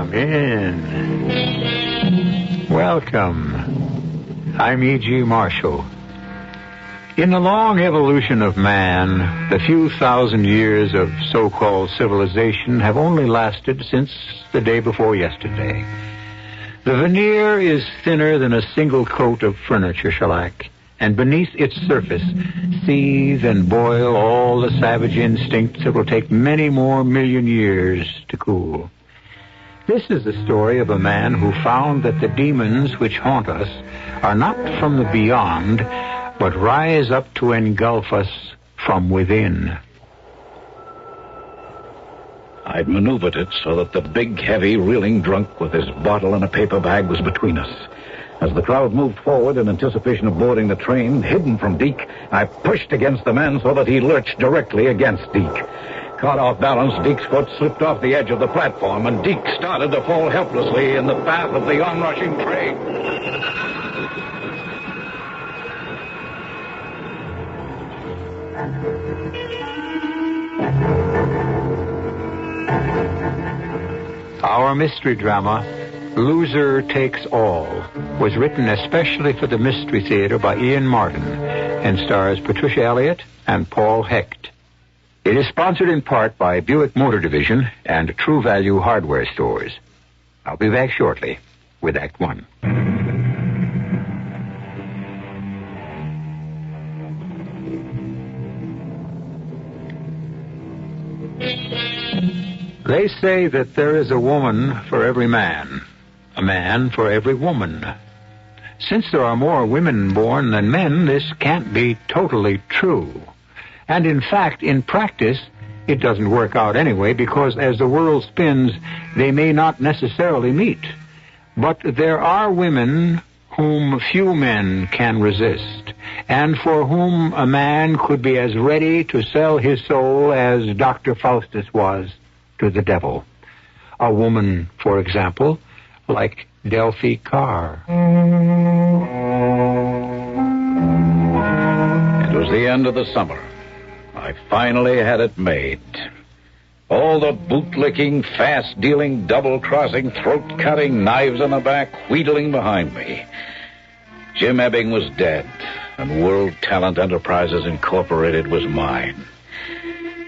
Come in. Welcome. I'm E.G. Marshall. In the long evolution of man, the few thousand years of so-called civilization have only lasted since the day before yesterday. The veneer is thinner than a single coat of furniture shellac, and beneath its surface seethe and boil all the savage instincts that will take many more million years to cool. This is the story of a man who found that the demons which haunt us are not from the beyond, but rise up to engulf us from within. I'd maneuvered it so that the big, heavy, reeling drunk with his bottle and a paper bag was between us. As the crowd moved forward in anticipation of boarding the train, hidden from Deke, I pushed against the man so that he lurched directly against Deke. Caught off balance, Deke's foot slipped off the edge of the platform, and Deke started to fall helplessly in the path of the onrushing train. Our mystery drama, Loser Takes All, was written especially for the Mystery Theater by Ian Martin and stars Patricia Elliott and Paul Hecht. It is sponsored in part by Buick Motor Division and True Value Hardware Stores. I'll be back shortly with Act One. They say that there is a woman for every man, a man for every woman. Since there are more women born than men, this can't be totally true. And in fact, in practice, it doesn't work out anyway, because as the world spins, they may not necessarily meet. But there are women whom few men can resist, and for whom a man could be as ready to sell his soul as Dr. Faustus was to the devil. A woman, for example, like Delphi Carr. It was the end of the summer. I finally had it made. All the bootlicking, fast-dealing, double-crossing, throat-cutting, knives on the back, wheedling behind me. Jim Ebbing was dead, and World Talent Enterprises Incorporated was mine.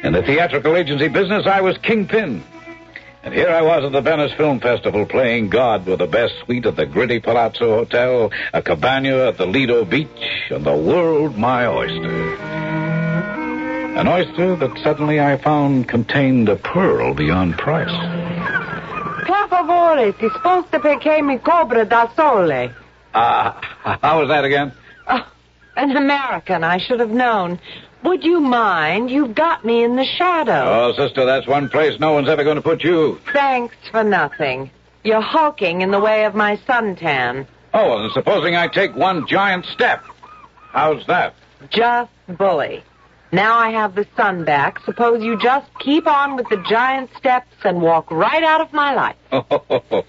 In the theatrical agency business, I was kingpin. And here I was at the Venice Film Festival playing God with the best suite at the gritty Palazzo Hotel, a cabana at the Lido Beach, and the world my oyster. An oyster that suddenly I found contained a pearl beyond price. Per favore, ti sposta perché mi cobra da sole. How was that again? Oh, an American, I should have known. Would you mind? You've got me in the shadow. Oh, sister, that's one place no one's ever going to put you. Thanks for nothing. You're hulking in the way of my suntan. Oh, and supposing I take one giant step. How's that? Just bully. Now I have the sun back. Suppose you just keep on with the giant steps and walk right out of my life. Oh,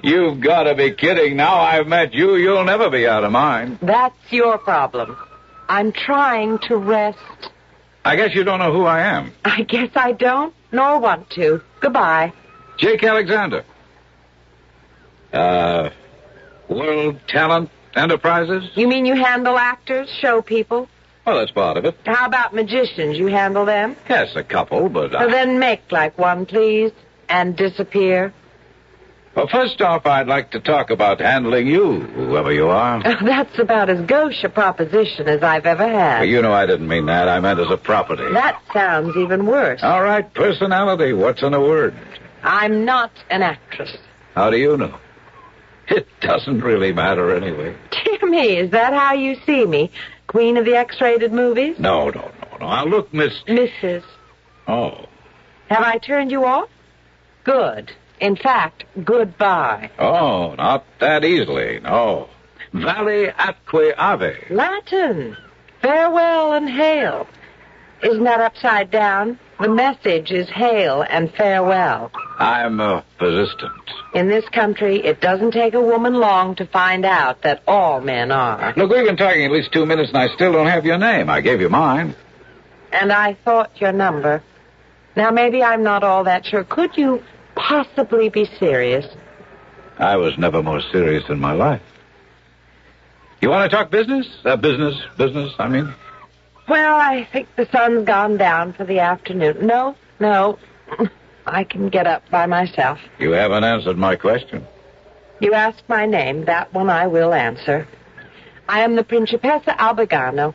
you've got to be kidding. Now I've met you, you'll never be out of mine. That's your problem. I'm trying to rest. I guess you don't know who I am. I guess I don't, nor want to. Goodbye. Jake Alexander. World Talent Enterprises? You mean you handle actors, show people? Well, that's part of it. How about magicians? You handle them? Yes, a couple, but... So then make like one, please, and disappear. Well, first off, I'd like to talk about handling you, whoever you are. That's about as gauche a proposition as I've ever had. Well, you know I didn't mean that. I meant as a property. That sounds even worse. All right, personality. What's in a word? I'm not an actress. How do you know? It doesn't really matter anyway. Dear me, is that how you see me? Queen of the X-rated movies? No. Now, look, Mrs. Oh. Have I turned you off? Good. In fact, goodbye. Oh, not that easily, no. Vale atque ave. Latin. Farewell and hail. Isn't that upside down? The message is hail and farewell. I'm persistent. In this country, it doesn't take a woman long to find out that all men are. Look, we've been talking at least 2 minutes, and I still don't have your name. I gave you mine. And I thought your number. Now, maybe I'm not all that sure. Could you possibly be serious? I was never more serious in my life. You want to talk business? Business, I mean. Well, I think the sun's gone down for the afternoon. No. I can get up by myself. You haven't answered my question. You asked my name. That one I will answer. I am the Principessa Albigano.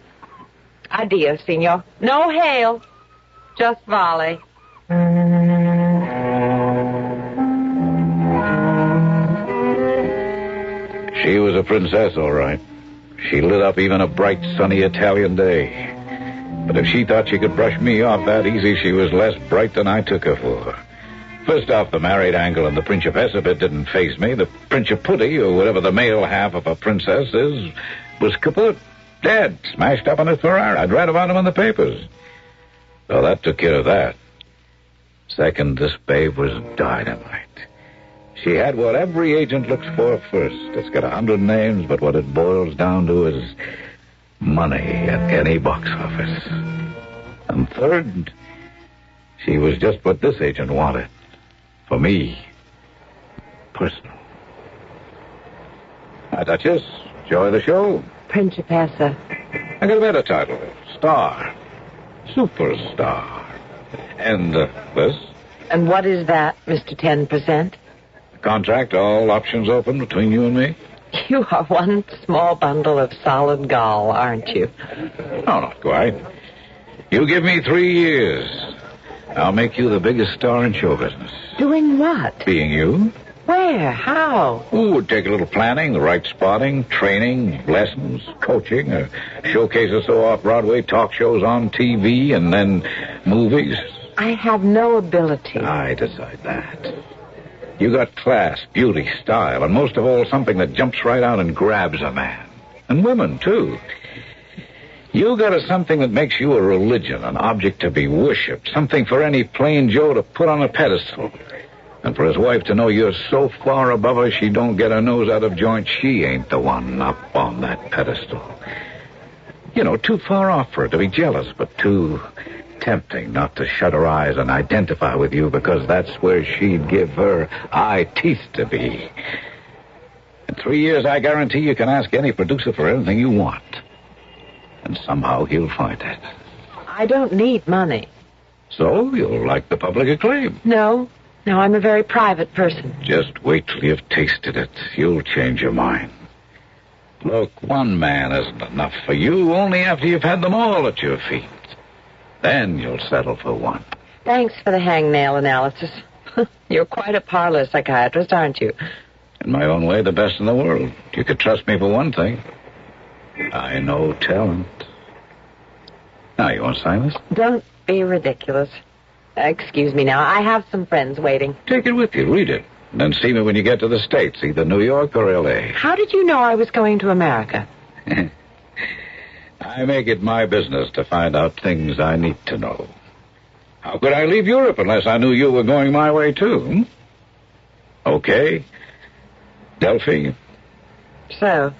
Addio, signor. No hail. Just volley. She was a princess, all right. She lit up even a bright, sunny Italian day. But if she thought she could brush me off that easy, she was less bright than I took her for. First off, the married angle and the Principessa bit didn't faze me. The Principuti, or whatever the male half of a princess is, was kaput. Dead. Smashed up in a Ferrari. I'd read about him in the papers. So that took care of that. Second, this babe was dynamite. She had what every agent looks for first. It's got 100 names, but what it boils down to is money at any box office. And third, she was just what this agent wanted. For me. Personal. Hi, Duchess. Enjoy the show. Principessa. I got a better title. Star. Superstar. And this? And what is that, Mr. 10%? Contract, all options open between you and me? You are one small bundle of solid gall, aren't you? No, not quite. You give me 3 years. I'll make you the biggest star in show business. Doing what? Being you? Where? How? Ooh, it'd take a little planning, the right spotting, training, lessons, coaching, a showcase or so off-Broadway, talk shows on TV, and then movies. I have no ability. I decide that. You got class, beauty, style, and most of all, something that jumps right out and grabs a man. And women, too. You got something that makes you a religion, an object to be worshipped, something for any plain Joe to put on a pedestal. And for his wife to know you're so far above her she don't get her nose out of joint, she ain't the one up on that pedestal. You know, too far off for her to be jealous, but too tempting not to shut her eyes and identify with you because that's where she'd give her eye teeth to be. In 3 years, I guarantee you can ask any producer for anything you want. And somehow he'll find it. I don't need money. So you'll like the public acclaim. No, I'm a very private person. Just wait till you've tasted it. You'll change your mind. Look, one man isn't enough for you only after you've had them all at your feet. Then you'll settle for one. Thanks for the hangnail analysis. You're quite a parlor psychiatrist, aren't you? In my own way, the best in the world. You could trust me for one thing. I know talent. Now, you want to sign this? Don't be ridiculous. Excuse me now. I have some friends waiting. Take it with you. Read it. And then see me when you get to the States, either New York or L.A. How did you know I was going to America? I make it my business to find out things I need to know. How could I leave Europe unless I knew you were going my way, too? Okay. Delphi. So,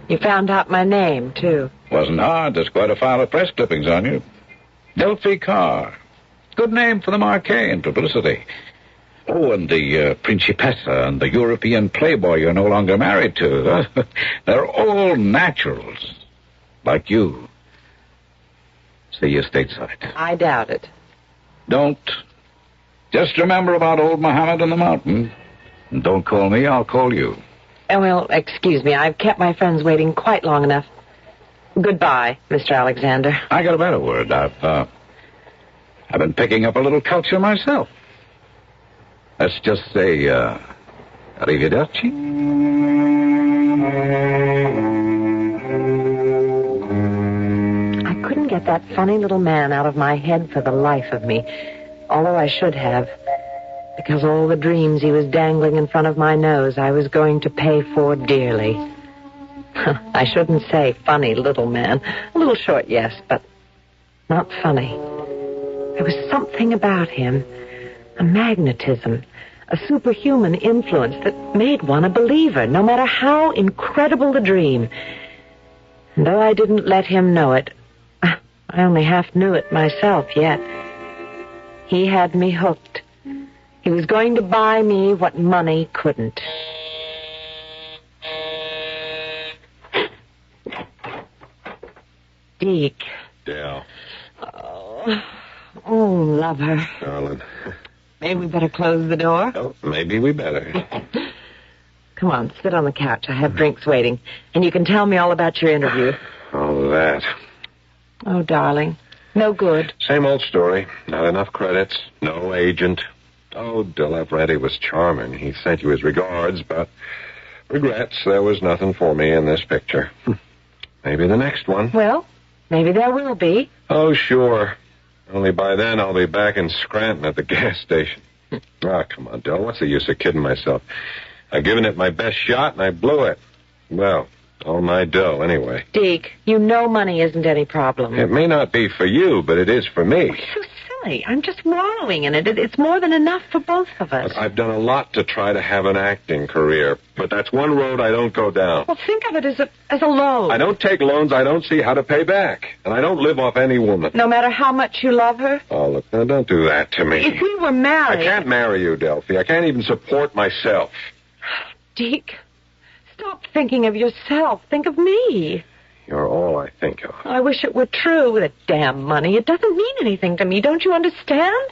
you found out my name, too. Wasn't hard. There's quite a file of press clippings on you. Delphi Carr. Good name for the marquee and publicity. Oh, and the Principessa and the European playboy you're no longer married to. They're all naturals. Like you. See you stateside. I doubt it. Don't. Just remember about old Muhammad and the mountain. And don't call me, I'll call you. Oh, well, excuse me. I've kept my friends waiting quite long enough. Goodbye, Mr. Alexander. I got a better word. I've been picking up a little culture myself. Let's just say, arrivederci. I couldn't get that funny little man out of my head for the life of me, although I should have, because all the dreams he was dangling in front of my nose I was going to pay for dearly. I shouldn't say funny little man. A little short, yes, but not funny. There was something about him, a magnetism, a superhuman influence that made one a believer, no matter how incredible the dream. And though I didn't let him know it, I only half knew it myself yet. He had me hooked. He was going to buy me what money couldn't. Deke. Dale. Oh, lover. Darling. Maybe we better close the door? Oh, maybe we better. Come on, sit on the couch. I have drinks waiting. And you can tell me all about your interview. Oh, that. Oh, darling. No good. Same old story. Not enough credits. No agent. Oh, Delavreti was charming. He sent you his regards, but regrets there was nothing for me in this picture. Maybe the next one. Well, maybe there will be. Oh, sure. Only by then I'll be back in Scranton at the gas station. Come on, Del. What's the use of kidding myself? I've given it my best shot, and I blew it. Well, all my dough, anyway. Deke, you know money isn't any problem. It may not be for you, but it is for me. It's so silly. I'm just wallowing in it. It's more than enough for both of us. Look, I've done a lot to try to have an acting career, but that's one road I don't go down. Well, think of it as a loan. I don't take loans I don't see how to pay back, and I don't live off any woman. No matter how much you love her? Oh, look, now don't do that to me. If we were married... I can't marry you, Delphi. I can't even support myself. Deke, stop thinking of yourself. Think of me. You're all I think of. I wish it were true, that damn money. It doesn't mean anything to me. Don't you understand?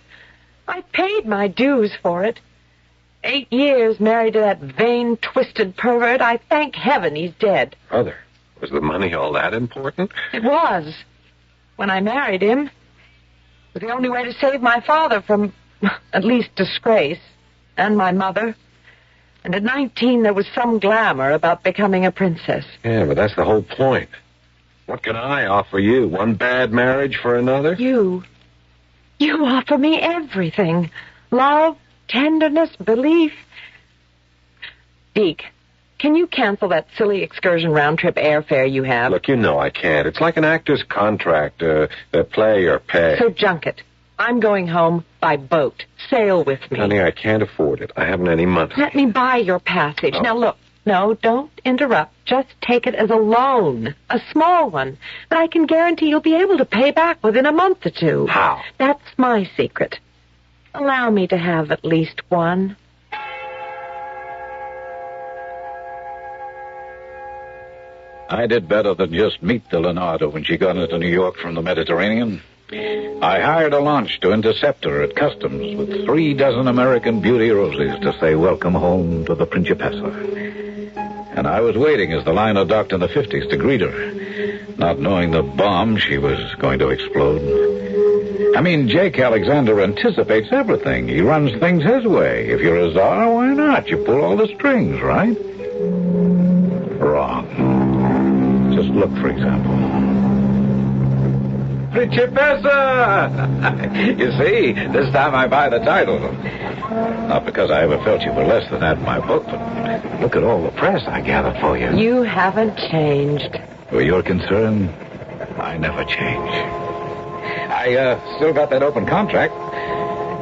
I paid my dues for it. 8 years married to that vain, twisted pervert. I thank heaven he's dead. Brother, was the money all that important? It was. When I married him, it was the only way to save my father from, at least, disgrace. And my mother. And at 19, there was some glamour about becoming a princess. Yeah, but that's the whole point. What can I offer you? One bad marriage for another? You offer me everything. Love, tenderness, belief. Deke, can you cancel that silly excursion round-trip airfare you have? Look, you know I can't. It's like an actor's contract, the play or pay. So junk it. I'm going home by boat. Sail with me. Honey, I can't afford it. I haven't any money. Let me buy your passage. Oh. Now, look. No, don't interrupt. Just take it as a loan. A small one. That I can guarantee you'll be able to pay back within a month or two. How? That's my secret. Allow me to have at least one. I did better than just meet the Leonardo when she got into New York from the Mediterranean. I hired a launch to intercept her at customs with 36 American beauty roses to say welcome home to the Principessa. And I was waiting as the liner docked in the 50s to greet her, not knowing the bomb she was going to explode. I mean, Jake Alexander anticipates everything. He runs things his way. If you're a czar, why not? You pull all the strings, right? Wrong. Just look, for example. Principessa! You see, this time I buy the title. Not because I ever felt you were less than that in my book, but look at all the press I gathered for you. You haven't changed. Where you're concerned, I never change. I still got that open contract.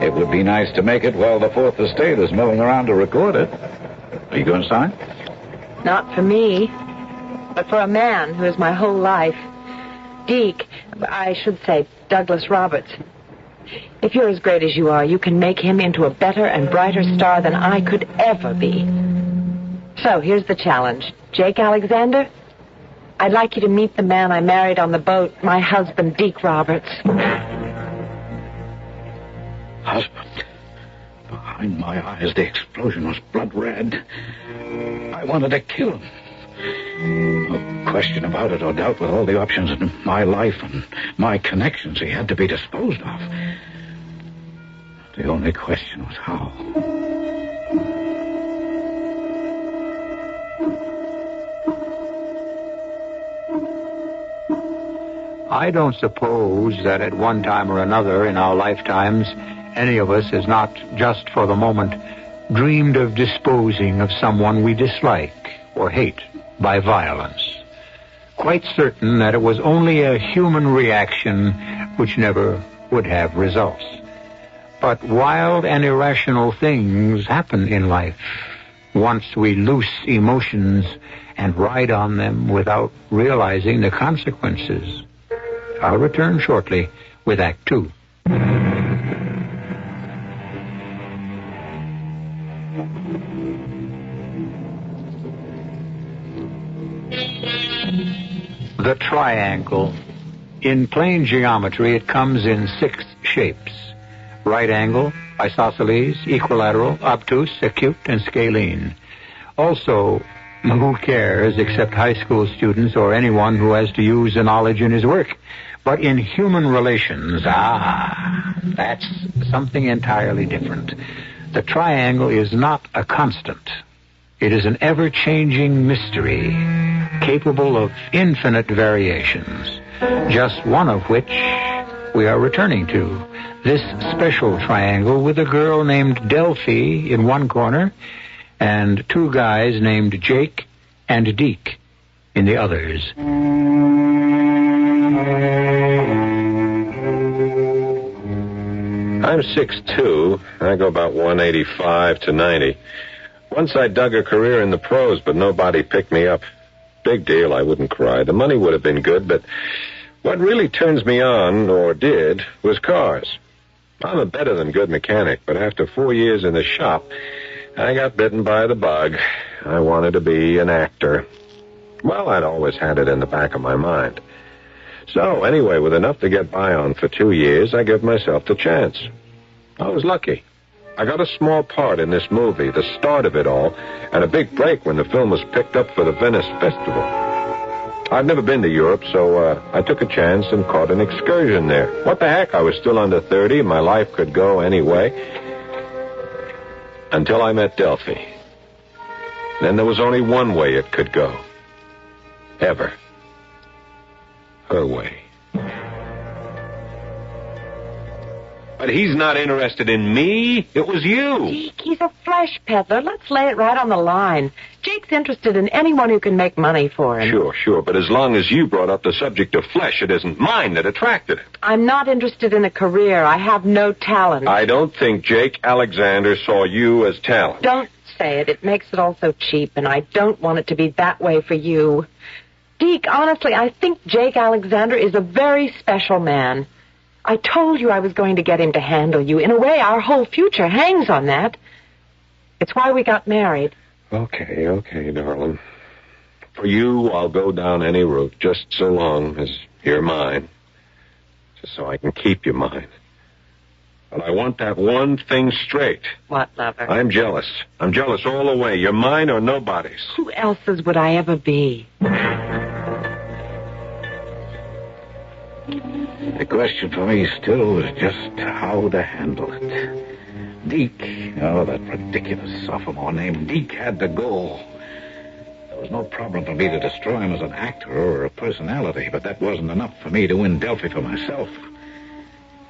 It would be nice to make it while the Fourth Estate is milling around to record it. Are you going to sign? Not for me, but for a man who is my whole life. Deke, I should say Douglas Roberts. If you're as great as you are, you can make him into a better and brighter star than I could ever be. So, here's the challenge. Jake Alexander, I'd like you to meet the man I married on the boat, my husband, Deke Roberts. Husband. Behind my eyes, the explosion was blood red. I wanted to kill him. No question about it or doubt, with all the options in my life and my connections, he had to be disposed of. The only question was how. I don't suppose that at one time or another in our lifetimes, any of us has not, just for the moment, dreamed of disposing of someone we dislike or hate by violence. Quite certain that it was only a human reaction which never would have results. But wild and irrational things happen in life once we loose emotions and ride on them without realizing the consequences. I'll return shortly with Act Two. The triangle. In plane geometry, it comes in 6 shapes. Right angle, isosceles, equilateral, obtuse, acute, and scalene. Also, who cares except high school students or anyone who has to use the knowledge in his work? But in human relations, that's something entirely different. The triangle is not a constant. It is an ever-changing mystery, capable of infinite variations, just one of which we are returning to. This special triangle with a girl named Delphi in one corner and 2 guys named Jake and Deke in the others. I'm 6'2". I go about 185 to 90. Once I dug a career in the pros, but nobody picked me up. Big deal, I wouldn't cry. The money would have been good, but what really turns me on, or did, was cars. I'm a better than good mechanic, but after 4 years in the shop, I got bitten by the bug. I wanted to be an actor. Well, I'd always had it in the back of my mind. So, anyway, with enough to get by on for 2 years, I gave myself the chance. I was lucky. I got a small part in this movie, the start of it all, and a big break when the film was picked up for the Venice Festival. I'd never been to Europe, so I took a chance and caught an excursion there. What the heck, I was still under 30, my life could go anyway. Until I met Delphi. Then there was only one way it could go. Ever. Her way. But he's not interested in me. It was you. Jake, he's a flesh peddler. Let's lay it right on the line. Jake's interested in anyone who can make money for him. Sure. But as long as you brought up the subject of flesh, it isn't mine that attracted it. I'm not interested in a career. I have no talent. I don't think Jake Alexander saw you as talent. Don't say it. It makes it all so cheap, and I don't want it to be that way for you. Deke, honestly, I think Jake Alexander is a very special man. I told you I was going to get him to handle you. In a way, our whole future hangs on that. It's why we got married. Okay, darling. For you, I'll go down any route, just so long as you're mine. Just so I can keep you mine. But I want that one thing straight. What, lover? I'm jealous. I'm jealous all the way. You're mine or nobody's. Who else's would I ever be? The question for me still was just how to handle it. Deke, that ridiculous sophomore named Deke had to go. There was no problem for me to destroy him as an actor or a personality, but that wasn't enough for me to win Delphi for myself.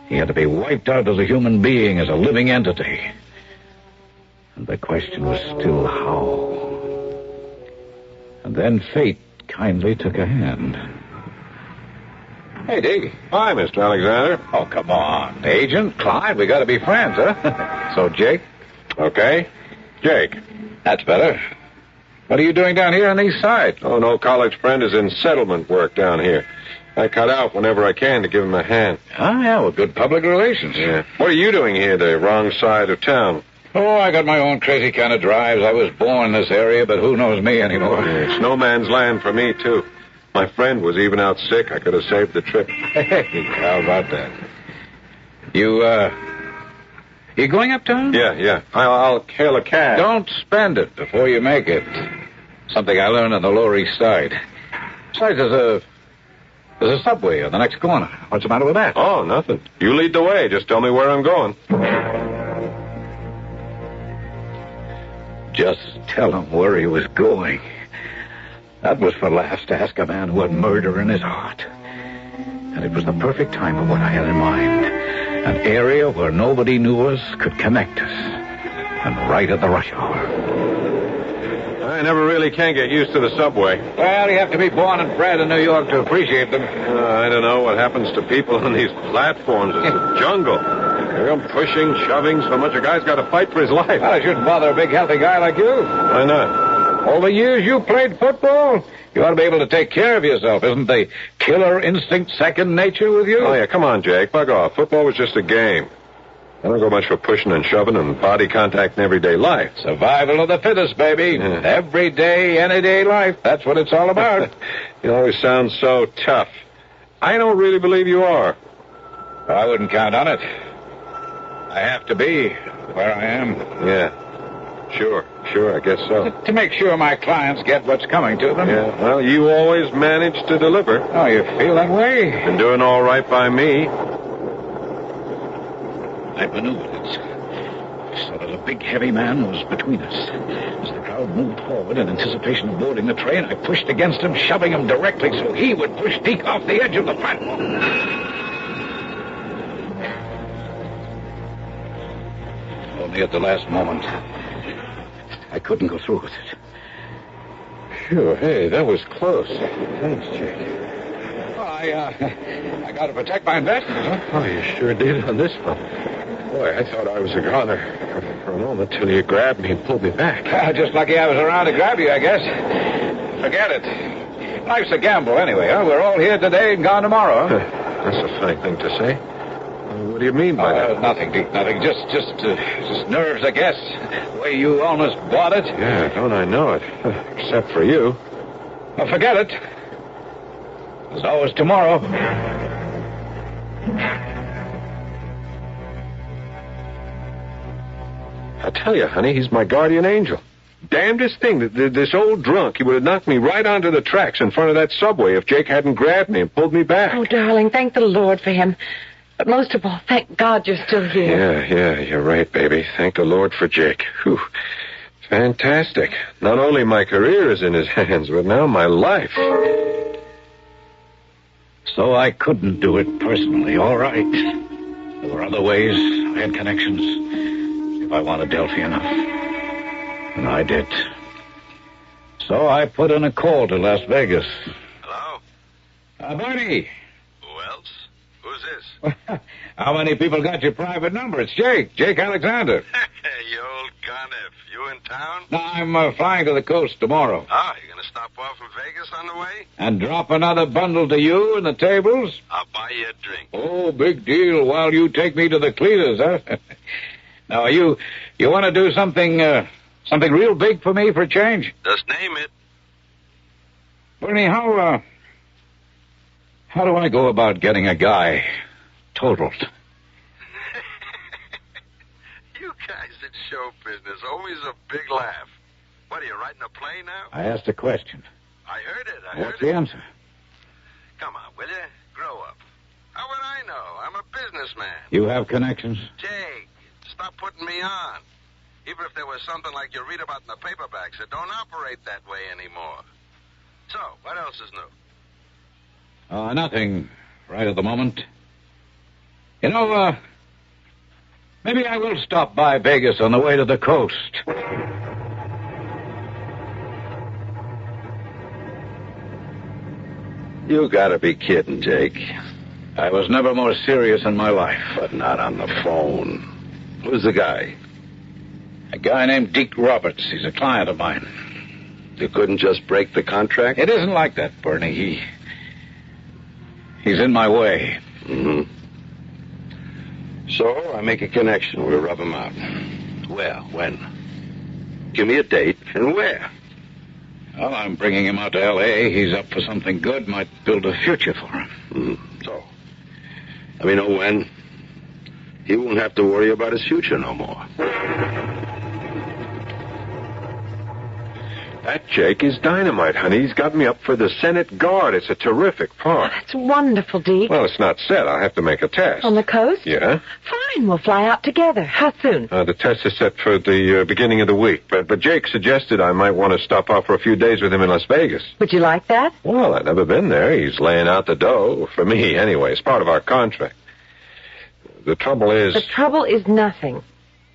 He had to be wiped out as a human being, as a living entity. And the question was still how. And then fate kindly took a hand. Hey, Deke. Hi, Mr. Alexander. Oh, come on. Agent, Clyde, we gotta be friends, huh? So, Jake? Okay. Jake. That's better. What are you doing down here on the east side? Oh, no college friend is in settlement work down here. I cut out whenever I can to give him a hand. Ah, yeah, well, good public relations. Yeah. What are you doing here, the wrong side of town? Oh, I got my own crazy kind of drives. I was born in this area, but who knows me anymore? Yeah, it's no man's land for me, too. My friend was even out sick. I could have saved the trip. Hey, how about that? You going uptown? Yeah. I'll hail a cab. Don't spend it before you make it. Something I learned on the Lower East Side. Besides, there's a subway on the next corner. What's the matter with that? Oh, nothing. You lead the way. Just tell me where I'm going. Just tell him where he was going. That was for laughs to ask a man who had murder in his heart. And it was the perfect time for what I had in mind. An area where nobody knew us could connect us. And right at the rush hour. I never really can get used to the subway. Well, you have to be born and bred in New York to appreciate them. I don't know what happens to people on these platforms. It's a jungle. They're pushing, shoving, so much a guy's got to fight for his life. Well, it shouldn't bother a big, healthy guy like you. Why not? All the years you played football, you ought to be able to take care of yourself. Isn't the killer instinct second nature with you? Oh, yeah, come on, Jake. Bug off. Football was just a game. I don't go much for pushing and shoving and body contact in everyday life. Survival of the fittest, baby. Yeah. Every day, any day life. That's what it's all about. You always sound so tough. I don't really believe you are. I wouldn't count on it. I have to be where I am. Yeah. Sure, I guess so. To make sure my clients get what's coming to them. Yeah, well, you always manage to deliver. Oh, you feel that way? Been doing all right by me. I maneuvered it so that a big, heavy man was between us. As the crowd moved forward in anticipation of boarding the train, I pushed against him, shoving him directly so he would push Deke off the edge of the platform. Only at the last moment, I couldn't go through with it. Phew, hey, that was close. Thanks, Jake. I got to protect my investment, huh? Oh, you sure did on this one. Boy, I thought I was a goner for a moment till you grabbed me and pulled me back. Just lucky I was around to grab you, I guess. Forget it. Life's a gamble anyway, huh? We're all here today and gone tomorrow, huh? That's a funny thing to say. What do you mean by that? Nothing, Deke, nothing. Just nerves, I guess. The way you almost bought it. Yeah, don't I know it? Except for you. Well, forget it. There's always tomorrow. I tell you, honey, he's my guardian angel. Damnedest thing, this old drunk, he would have knocked me right onto the tracks in front of that subway if Jake hadn't grabbed me and pulled me back. Oh, darling, thank the Lord for him. But most of all, thank God you're still here. Yeah, you're right, baby. Thank the Lord for Jake. Whew. Fantastic. Not only my career is in his hands, but now my life. So I couldn't do it personally, all right. There were other ways. I had connections. If I wanted Delphi enough. And I did. So I put in a call to Las Vegas. Hello? Bernie. Who else? Who's this? How many people got your private number? It's Jake Alexander. You old gonif. You in town? No, I'm flying to the coast tomorrow. Ah, you gonna stop off in Vegas on the way? And drop another bundle to you and the tables? I'll buy you a drink. Oh, big deal while you take me to the Cletus, huh? Now, you want to do something real big for me for a change? Just name it. Bernie, how do I go about getting a guy totaled? You guys in show business, always a big laugh. What, are you writing a play now? I asked a question. I heard it. What's the answer? Come on, will you? Grow up. How would I know? I'm a businessman. You have connections? Jake, stop putting me on. Even if there was something like you read about in the paperbacks, it don't operate that way anymore. So, what else is new? Nothing right at the moment. You know, maybe I will stop by Vegas on the way to the coast. You gotta be kidding, Jake. I was never more serious in my life. But not on the phone. Who's the guy? A guy named Deke Roberts. He's a client of mine. You couldn't just break the contract? It isn't like that, Bernie. He's in my way. Mm-hmm. So I make a connection. We'll rub him out. Where? When? Give me a date. And where? Well, I'm bringing him out to L.A. He's up for something good. Might build a future for him. So, let me know when. He won't have to worry about his future no more. That Jake is dynamite, honey. He's got me up for the Senate Guard. It's a terrific part. That's wonderful, Deke. Well, it's not set. I'll have to make a test. On the coast? Yeah. Fine, we'll fly out together. How soon? The test is set for the beginning of the week. But Jake suggested I might want to stop off for a few days with him in Las Vegas. Would you like that? Well, I've never been there. He's laying out the dough. For me, anyway. It's part of our contract. The trouble is... The trouble is nothing.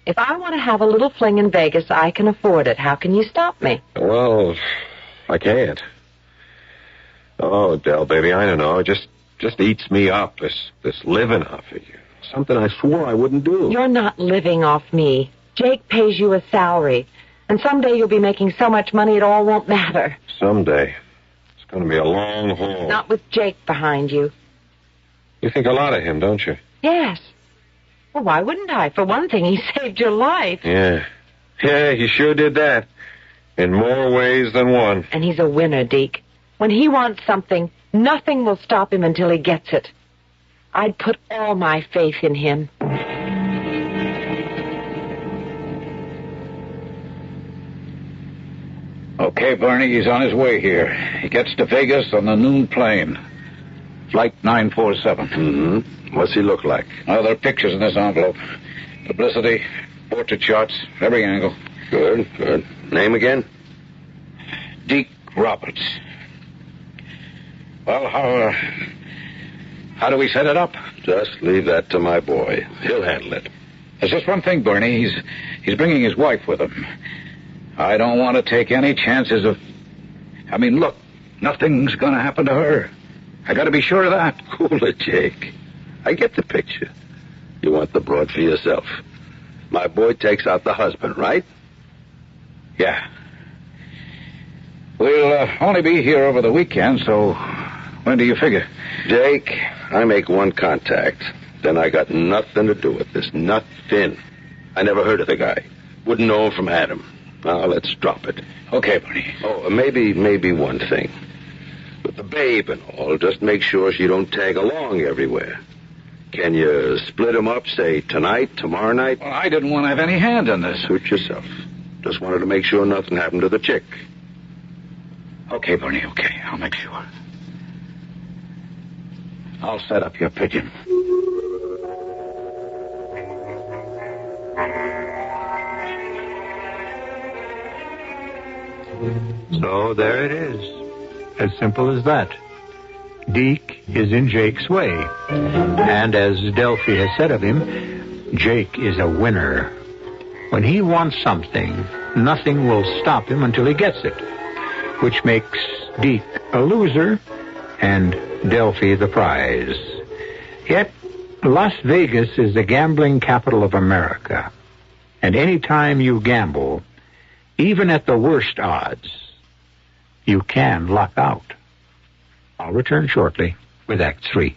If I want to have a little fling in Vegas, I can afford it. How can you stop me? Well, I can't. Oh, Del, baby, I don't know. It just eats me up, this living off of you. Something I swore I wouldn't do. You're not living off me. Jake pays you a salary. And someday you'll be making so much money it all won't matter. Someday. It's going to be a long haul. Not with Jake behind you. You think a lot of him, don't you? Yes. Well, why wouldn't I? For one thing, he saved your life. Yeah. Yeah, he sure did that. In more ways than one. And he's a winner, Deke. When he wants something, nothing will stop him until he gets it. I'd put all my faith in him. Okay, Bernie, he's on his way here. He gets to Vegas on the noon plane. Flight 947. Mm-hmm. What's he look like? Oh, there are pictures in this envelope. Publicity, portrait shots, every angle. Good, good. Name again? Deke Roberts. Well, how do we set it up? Just leave that to my boy. He'll handle it. There's just one thing, Bernie. He's bringing his wife with him. I don't want to take any chances of... I mean, look, nothing's going to happen to her. I got to be sure of that. Cool it, Jake. I get the picture. You want the broad for yourself. My boy takes out the husband, right? Yeah. We'll only be here over the weekend, so when do you figure? Jake, I make one contact. Then I got nothing to do with this. Nothing. I never heard of the guy. Wouldn't know him from Adam. Now, let's drop it. Okay, Bernie. Oh, maybe one thing. With the babe and all, just make sure she don't tag along everywhere. Can you split them up, say, tonight, tomorrow night? Well, I didn't want to have any hand in this. Suit yourself. Just wanted to make sure nothing happened to the chick. Okay, Bernie, okay. I'll make sure. I'll set up your pigeon. So there it is. As simple as that. Deke is in Jake's way. And as Delphi has said of him, Jake is a winner. When he wants something, nothing will stop him until he gets it, which makes Deke a loser and Delphi the prize. Yet, Las Vegas is the gambling capital of America. And any time you gamble, even at the worst odds, you can luck out. I'll return shortly with Act 3.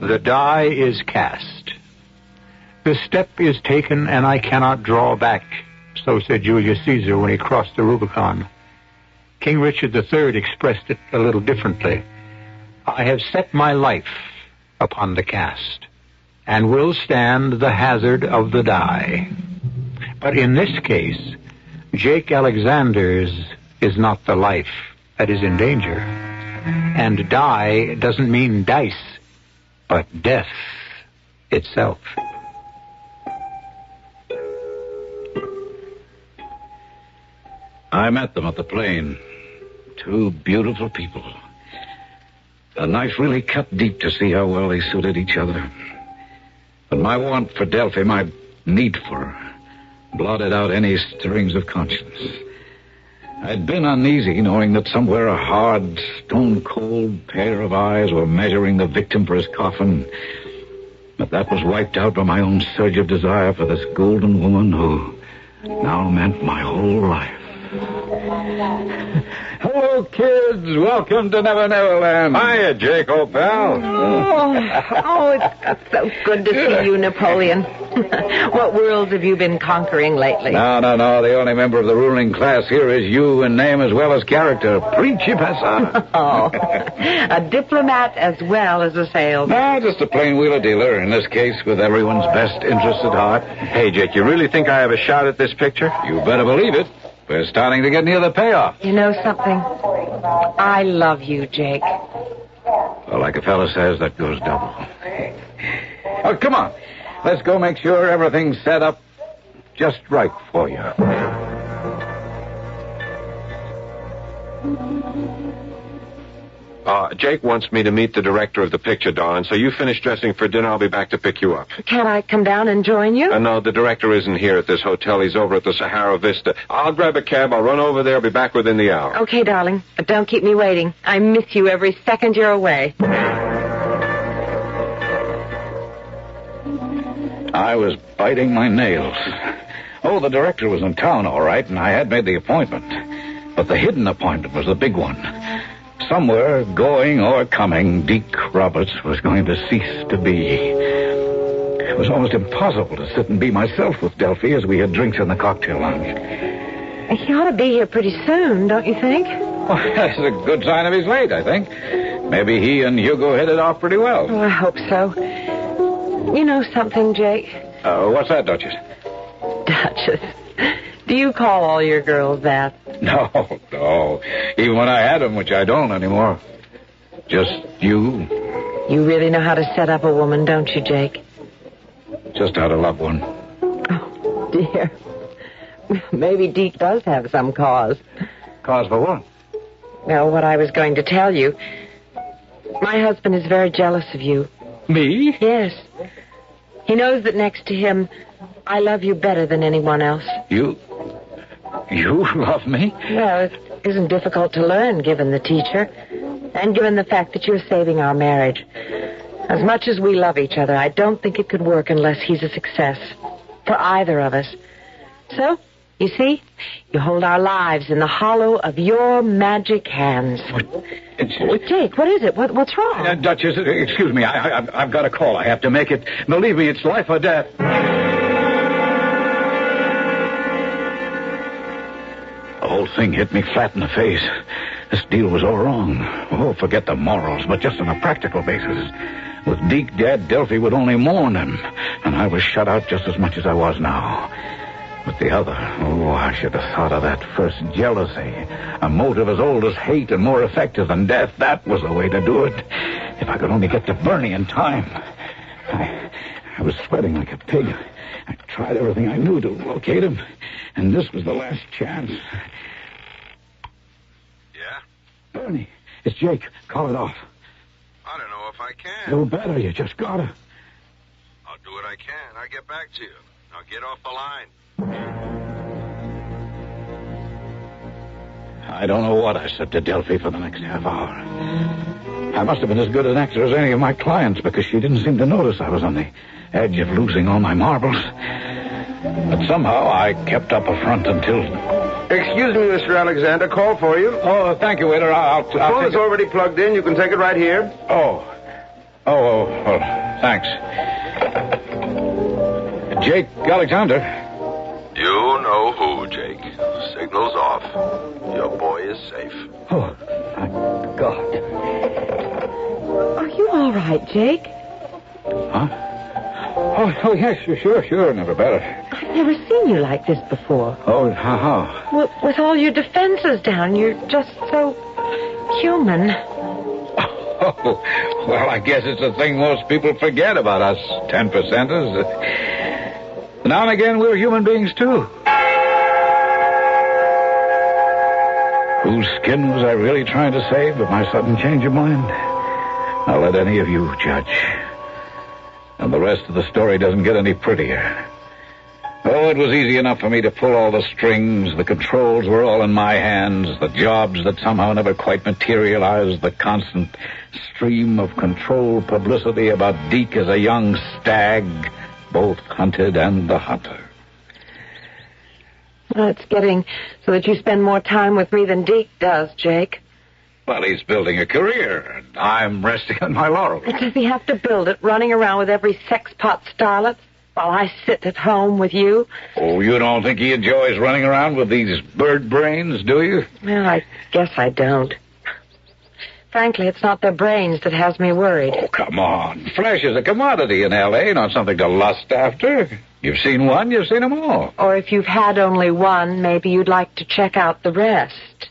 The die is cast. The step is taken, and I cannot draw back, so said Julius Caesar when he crossed the Rubicon. King Richard III expressed it a little differently. I have set my life upon the cast, and will stand the hazard of the die. But in this case, Jake Alexander's is not the life that is in danger. And die doesn't mean dice, but death itself. I met them at the plane. Two beautiful people. The knife really cut deep to see how well they suited each other. But my want for Delphi, my need for her, blotted out any stirrings of conscience. I'd been uneasy knowing that somewhere a hard, stone-cold pair of eyes were measuring the victim for his coffin. But that was wiped out by my own surge of desire for this golden woman who now meant my whole life. Hello, kids. Welcome to Never Never Land. Hiya, Jake, old pal. It's so good to see you, Napoleon. What worlds have you been conquering lately? No. The only member of the ruling class here is you in name as well as character. Principessa. Oh, a diplomat as well as a salesman. No, just a plain wheeler dealer, in this case with everyone's best interest at heart. Hey, Jake, you really think I have a shot at this picture? You better believe it. We're starting to get near the payoff. You know something? I love you, Jake. Well, like a fella says, that goes double. Oh, come on. Let's go make sure everything's set up just right for you. Jake wants me to meet the director of the picture, darling, so you finish dressing for dinner. I'll be back to pick you up. Can I come down and join you? No, the director isn't here at this hotel. He's over at the Sahara Vista. I'll grab a cab. I'll run over there. I'll be back within the hour. Okay, darling, but don't keep me waiting. I miss you every second you're away. I was biting my nails. Oh, the director was in town, all right, and I had made the appointment. But the hidden appointment was the big one. Somewhere, going or coming, Deke Roberts was going to cease to be. It was almost impossible to sit and be myself with Delphi as we had drinks in the cocktail lounge. He ought to be here pretty soon, don't you think? Well, that's a good sign of he's late, I think. Maybe he and Hugo hit it off pretty well. Oh, I hope so. You know something, Jake? What's that, Duchess? Duchess. Do you call all your girls that? No. Even when I had them, which I don't anymore. Just you. You really know how to set up a woman, don't you, Jake? Just how to love one. Oh, dear. Maybe Deke does have some cause. Cause for what? Well, what I was going to tell you. My husband is very jealous of you. Me? Yes. He knows that next to him, I love you better than anyone else. You love me? Well, it isn't difficult to learn, given the teacher, and given the fact that you're saving our marriage. As much as we love each other, I don't think it could work unless he's a success. For either of us. So, you see, you hold our lives in the hollow of your magic hands. Jake, what is it? What's wrong? Duchess, excuse me. I've got a call. I have to make it. Believe me, it's life or death. The whole thing hit me flat in the face. This deal was all wrong. Oh, forget the morals, but just on a practical basis. With Deke dead, Delphi would only mourn him, and I was shut out just as much as I was now. But the other, I should have thought of that first. Jealousy, a motive as old as hate and more effective than death. That was the way to do it. If I could only get to Bernie in time. I was sweating like a pig. I tried everything I knew to locate him, and this was the last chance. Yeah? Bernie, it's Jake. Call it off. I don't know if I can. No better. You just gotta. I'll do what I can. I'll get back to you. Now get off the line. I don't know what I said to Delphi for the next half hour. I must have been as good an actor as any of my clients because she didn't seem to notice I was on the edge of losing all my marbles. But somehow I kept up a front until... Excuse me, Mr. Alexander. Call for you. Oh, thank you, waiter. I'll The phone is already plugged in. You can take it right here. Oh, well, thanks. Jake Alexander. You know who, Jake. Signal's off. Your boy is safe. Oh, thank God. Are you all right, Jake? Huh? Oh, yes, sure, never better. I've never seen you like this before. Oh, how? Well, with all your defenses down, you're just so human. Oh, well, I guess it's a thing most people forget about us 10%ers. Now and again, we're human beings, too. Whose skin was I really trying to save with my sudden change of mind? I'll let any of you judge. And the rest of the story doesn't get any prettier. Oh, it was easy enough for me to pull all the strings. The controls were all in my hands. The jobs that somehow never quite materialized. The constant stream of controlled publicity about Deke as a young stag, both hunted and the hunter. Well, it's getting so that you spend more time with me than Deke does, Jake. Well, he's building a career, and I'm resting on my laurels. But does he have to build it, running around with every sex-pot starlet, while I sit at home with you? Oh, you don't think he enjoys running around with these bird brains, do you? Well, I guess I don't. Frankly, it's not their brains that has me worried. Oh, come on. Flesh is a commodity in L.A., not something to lust after. You've seen one, you've seen them all. Or if you've had only one, maybe you'd like to check out the rest.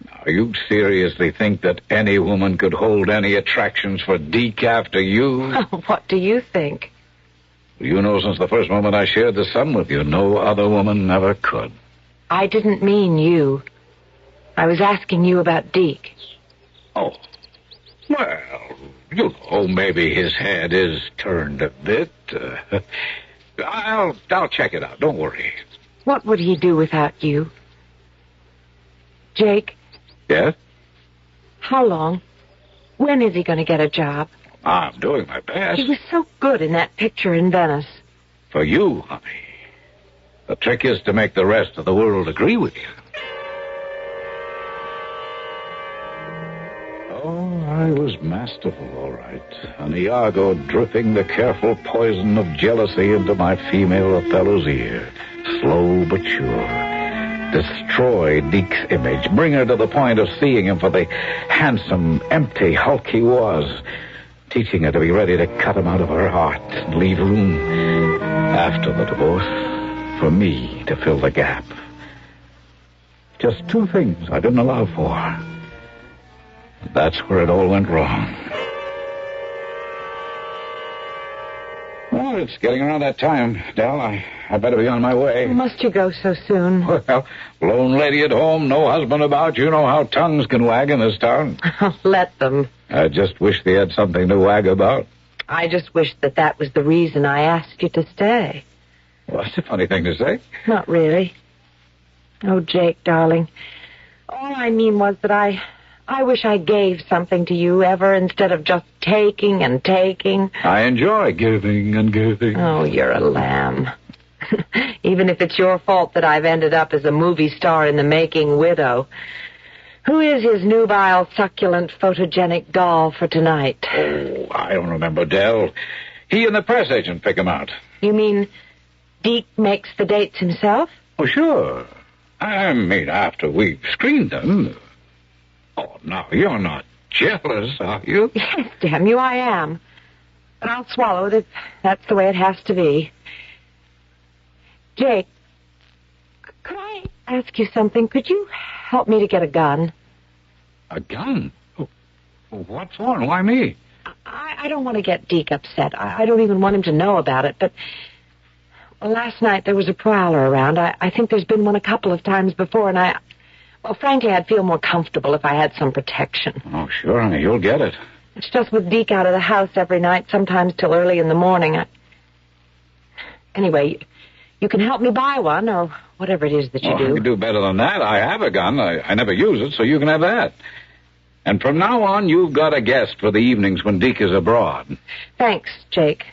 Now, you seriously think that any woman could hold any attractions for Deke after you? What do you think? You know, since the first moment I shared the sun with you, no other woman ever could. I didn't mean you. I was asking you about Deke. Oh. Well, you know, maybe his head is turned a bit. I'll check it out. Don't worry. What would he do without you? Jake? Yes? How long? When is he going to get a job? I'm doing my best. He was so good in that picture in Venice. For you, honey. The trick is to make the rest of the world agree with you. Oh, I was masterful, all right. An Iago dripping the careful poison of jealousy into my female Othello's ear. Slow but sure. Destroy Deke's image. Bring her to the point of seeing him for the handsome, empty hulk he was. Teaching her to be ready to cut him out of her heart and leave room, after the divorce, for me to fill the gap. Just two things I didn't allow for. That's where it all went wrong. Well, it's getting around that time, Del. I better be on my way. Must you go so soon? Well, lone lady at home, no husband about. You know how tongues can wag in this town. Let them. I just wish they had something to wag about. I just wish that was the reason I asked you to stay. Well, that's a funny thing to say. Not really. Oh, Jake, darling. All I mean was that I wish I gave something to you ever instead of just taking and taking. I enjoy giving and giving. Oh, you're a lamb. Even if it's your fault that I've ended up as a movie star in the making widow. Who is his nubile, succulent, photogenic doll for tonight? Oh, I don't remember, Del. He and the press agent pick him out. You mean Deke makes the dates himself? Oh, sure. I mean, after we've screened them. Oh, now, you're not jealous, are you? Yes, damn you, I am. But I'll swallow it if that's the way it has to be. Jake, could I ask you something? Could you help me to get a gun? A gun? Oh, what for? Why me? I don't want to get Deke upset. I don't even want him to know about it, but last night there was a prowler around. I think there's been one a couple of times before, and frankly, I'd feel more comfortable if I had some protection. Oh, sure, honey, you'll get it. It's just with Deke out of the house every night, sometimes till early in the morning. Anyway, you can help me buy one, or whatever it is that you do. I can do better than that. I have a gun. I never use it, so you can have that. And from now on, you've got a guest for the evenings when Deke is abroad. Thanks, Jake.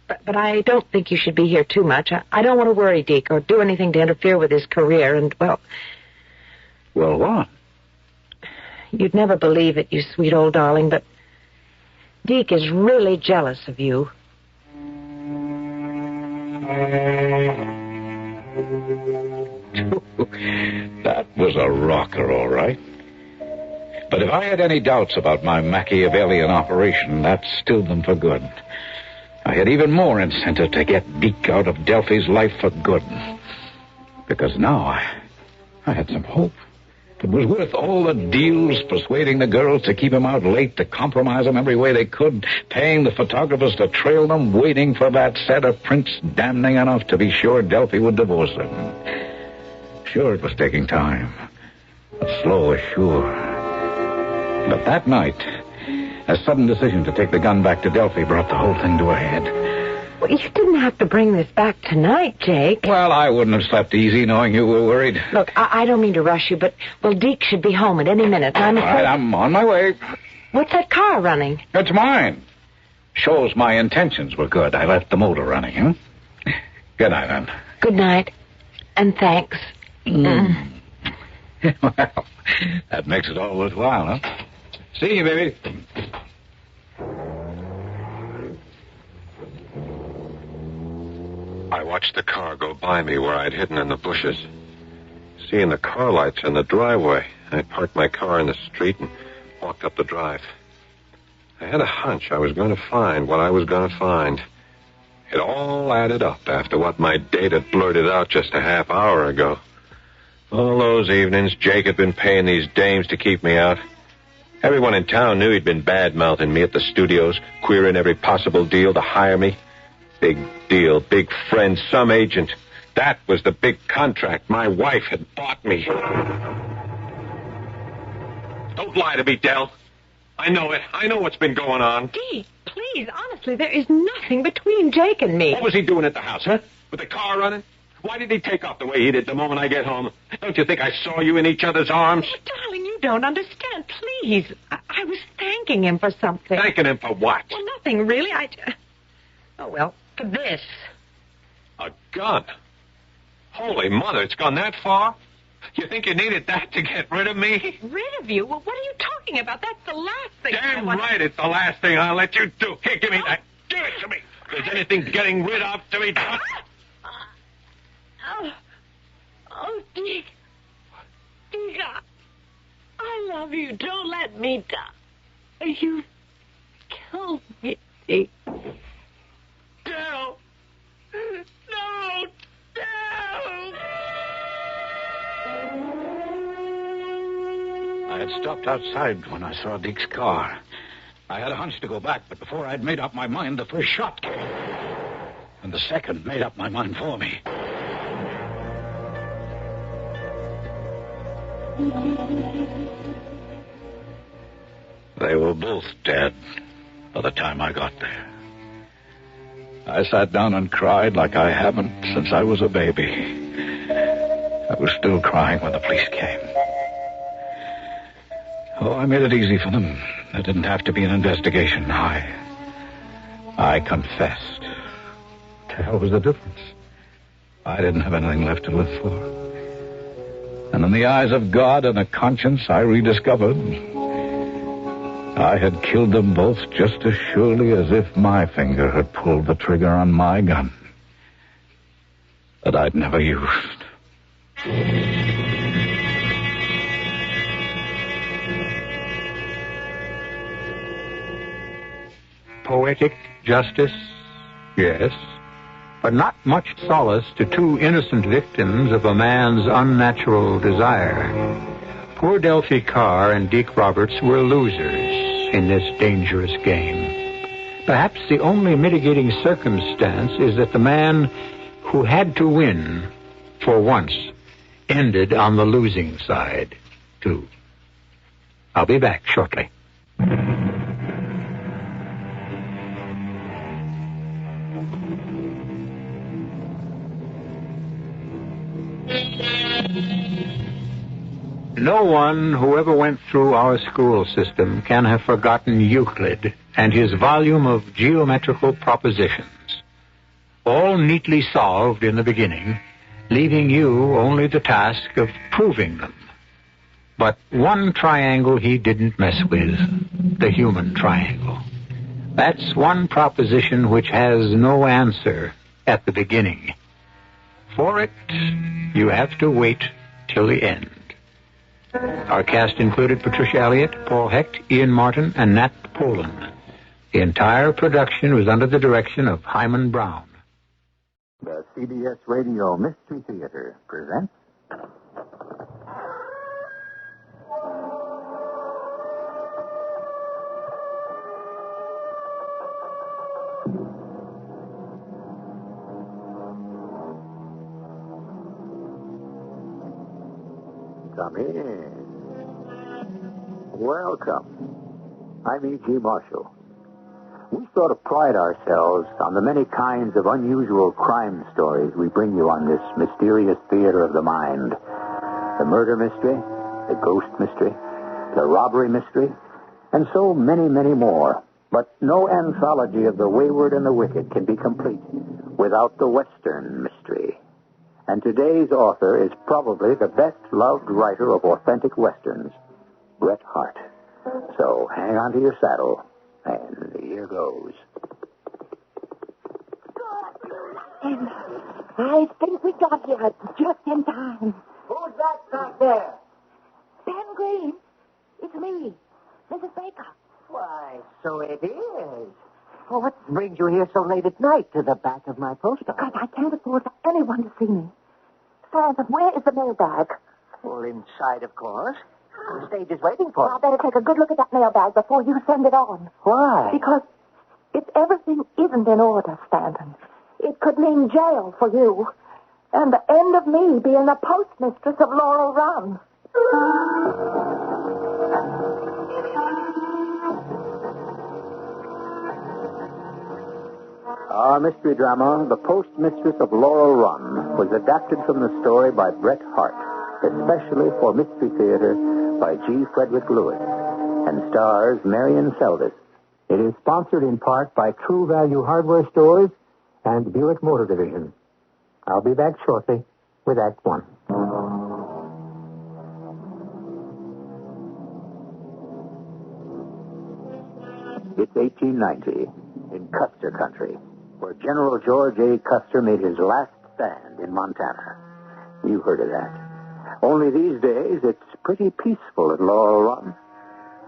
But I don't think you should be here too much. I don't want to worry Deke or do anything to interfere with his career, and, well... Well, what? You'd never believe it, you sweet old darling, but Deke is really jealous of you. That was a rocker, all right. But if I had any doubts about my Machiavellian operation, that stilled them for good. I had even more incentive to get Deke out of Delphi's life for good. Because now I had some hope. It was worth all the deals, persuading the girls to keep him out late, to compromise him every way they could, paying the photographers to trail them, waiting for that set of prints damning enough to be sure Delphi would divorce them. Sure, it was taking time, but slow as sure. But that night, a sudden decision to take the gun back to Delphi brought the whole thing to a head. Well, you didn't have to bring this back tonight, Jake. Well, I wouldn't have slept easy knowing you were worried. Look, I don't mean to rush you, but, Deke should be home at any minute. All right, I'm on my way. What's that car running? It's mine. Shows my intentions were good. I left the motor running, huh? Good night, then. Good night. And thanks. Well, that makes it all worthwhile, huh? See you, baby. I watched the car go by me where I'd hidden in the bushes. Seeing the car lights in the driveway, I parked my car in the street and walked up the drive. I had a hunch I was going to find what I was going to find. It all added up after what my date had blurted out just a half hour ago. All those evenings, Jake had been paying these dames to keep me out. Everyone in town knew he'd been bad-mouthing me at the studios, queering every possible deal to hire me. Big deal, big friend, some agent. That was the big contract my wife had bought me. Don't lie to me, Del. I know it. I know what's been going on. Deke, please, honestly, there is nothing between Jake and me. What was he doing at the house, huh? With the car running? Why did he take off the way he did the moment I get home? Don't you think I saw you in each other's arms? Oh, darling, you don't understand. Please. I was thanking him for something. Thanking him for what? Well, nothing, really. Oh, well, for this. A gun? Holy mother, it's gone that far? You think you needed that to get rid of me? Rid of you? Well, what are you talking about? That's the last thing Damn right, it's the last thing I'll let you do. Here, give me that. Give it to me. If there's anything getting rid of to be done. Oh, Dick. Dick, I love you. Don't let me die. You killed me, Dick. Don't. No, don't. I had stopped outside when I saw Dick's car. I had a hunch to go back, but before I'd made up my mind, the first shot came. And the second made up my mind for me. They were both dead by the time I got there. I sat down and cried like I haven't since I was a baby. I was still crying when the police came. Oh, I made it easy for them. There didn't have to be an investigation. I confessed. What the hell was the difference? I didn't have anything left to live for. And in the eyes of God and a conscience I rediscovered, I had killed them both just as surely as if my finger had pulled the trigger on my gun that I'd never used. Poetic justice, yes, but not much solace to two innocent victims of a man's unnatural desire. Poor Delphi Carr and Deke Roberts were losers in this dangerous game. Perhaps the only mitigating circumstance is that the man who had to win, for once, ended on the losing side, too. I'll be back shortly. No one who ever went through our school system can have forgotten Euclid and his volume of geometrical propositions, all neatly solved in the beginning, leaving you only the task of proving them. But one triangle he didn't mess with, the human triangle. That's one proposition which has no answer at the beginning. For it, you have to wait till the end. Our cast included Patricia Elliott, Paul Hecht, Ian Martin, and Nat Poland. The entire production was under the direction of Hyman Brown. The CBS Radio Mystery Theater presents... Come in. Welcome. I'm E.G. Marshall. We sort of pride ourselves on the many kinds of unusual crime stories we bring you on this mysterious theater of the mind. The murder mystery, the ghost mystery, the robbery mystery, and so many, many more. But no anthology of the wayward and the wicked can be complete without the Western mystery. And today's author is probably the best-loved writer of authentic Westerns, Bret Harte. So hang on to your saddle, and here goes. And I think we got here just in time. Who's that back there? Ben Green, it's me, Mrs. Baker. Why, so it is. Well, what brings you here so late at night to the back of my post office? Because I can't afford for anyone to see me. Stanton, where is the mailbag? Well, inside, of course. The stage is waiting for Well, I better take a good look at that mailbag before you send it on. Why? Because if everything isn't in order, Stanton, it could mean jail for you. And the end of me being the postmistress of Laurel Run. Our mystery drama, The Postmistress of Laurel Run, was adapted from the story by Bret Harte, especially for Mystery Theater by G. Frederick Lewis, and stars Marion Seldes. It is sponsored in part by True Value Hardware Stores and Buick Motor Division. I'll be back shortly with Act One. It's 1890 in Custer Country, where General George A. Custer made his last stand in Montana. You heard of that. Only these days, it's pretty peaceful at Laurel Run.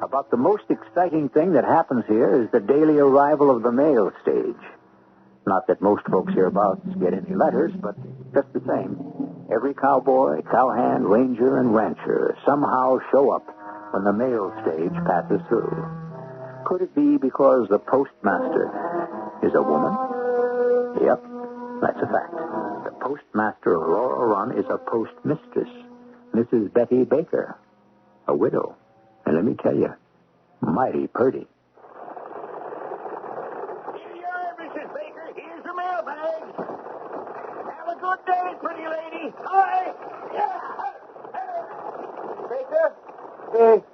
About the most exciting thing that happens here is the daily arrival of the mail stage. Not that most folks hereabouts get any letters, but just the same, every cowboy, cowhand, ranger, and rancher somehow show up when the mail stage passes through. Could it be because the postmaster is a woman? Yep, that's a fact. The postmaster of Laurel Run is a postmistress, Mrs. Betty Baker, a widow. And let me tell you, mighty purty. Here you are, Mrs. Baker. Here's the mailbag. Have a good day, pretty lady. Hi. Baker,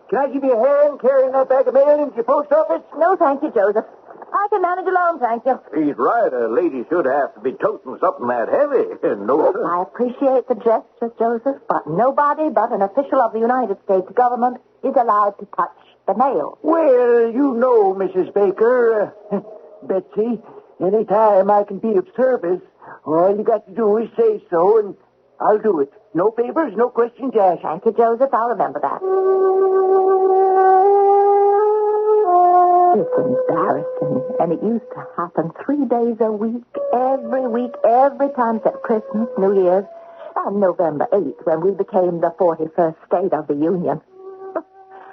can I give you a hand carrying that bag of mail into your post office? No, thank you, Joseph. I can manage alone, thank you. He's right. A lady should have to be toting something that heavy. No, sir. I appreciate the gesture, Joseph, but nobody but an official of the United States government is allowed to touch the mail. Well, you know, Mrs. Baker, Betsy, any time I can be of service, all you got to do is say so, and I'll do it. No favors, no questions asked. Thank you, Joseph. I'll remember that. It's embarrassing, and it used to happen 3 days a week, every time except Christmas, New Year's, and November 8th, when we became the 41st state of the Union.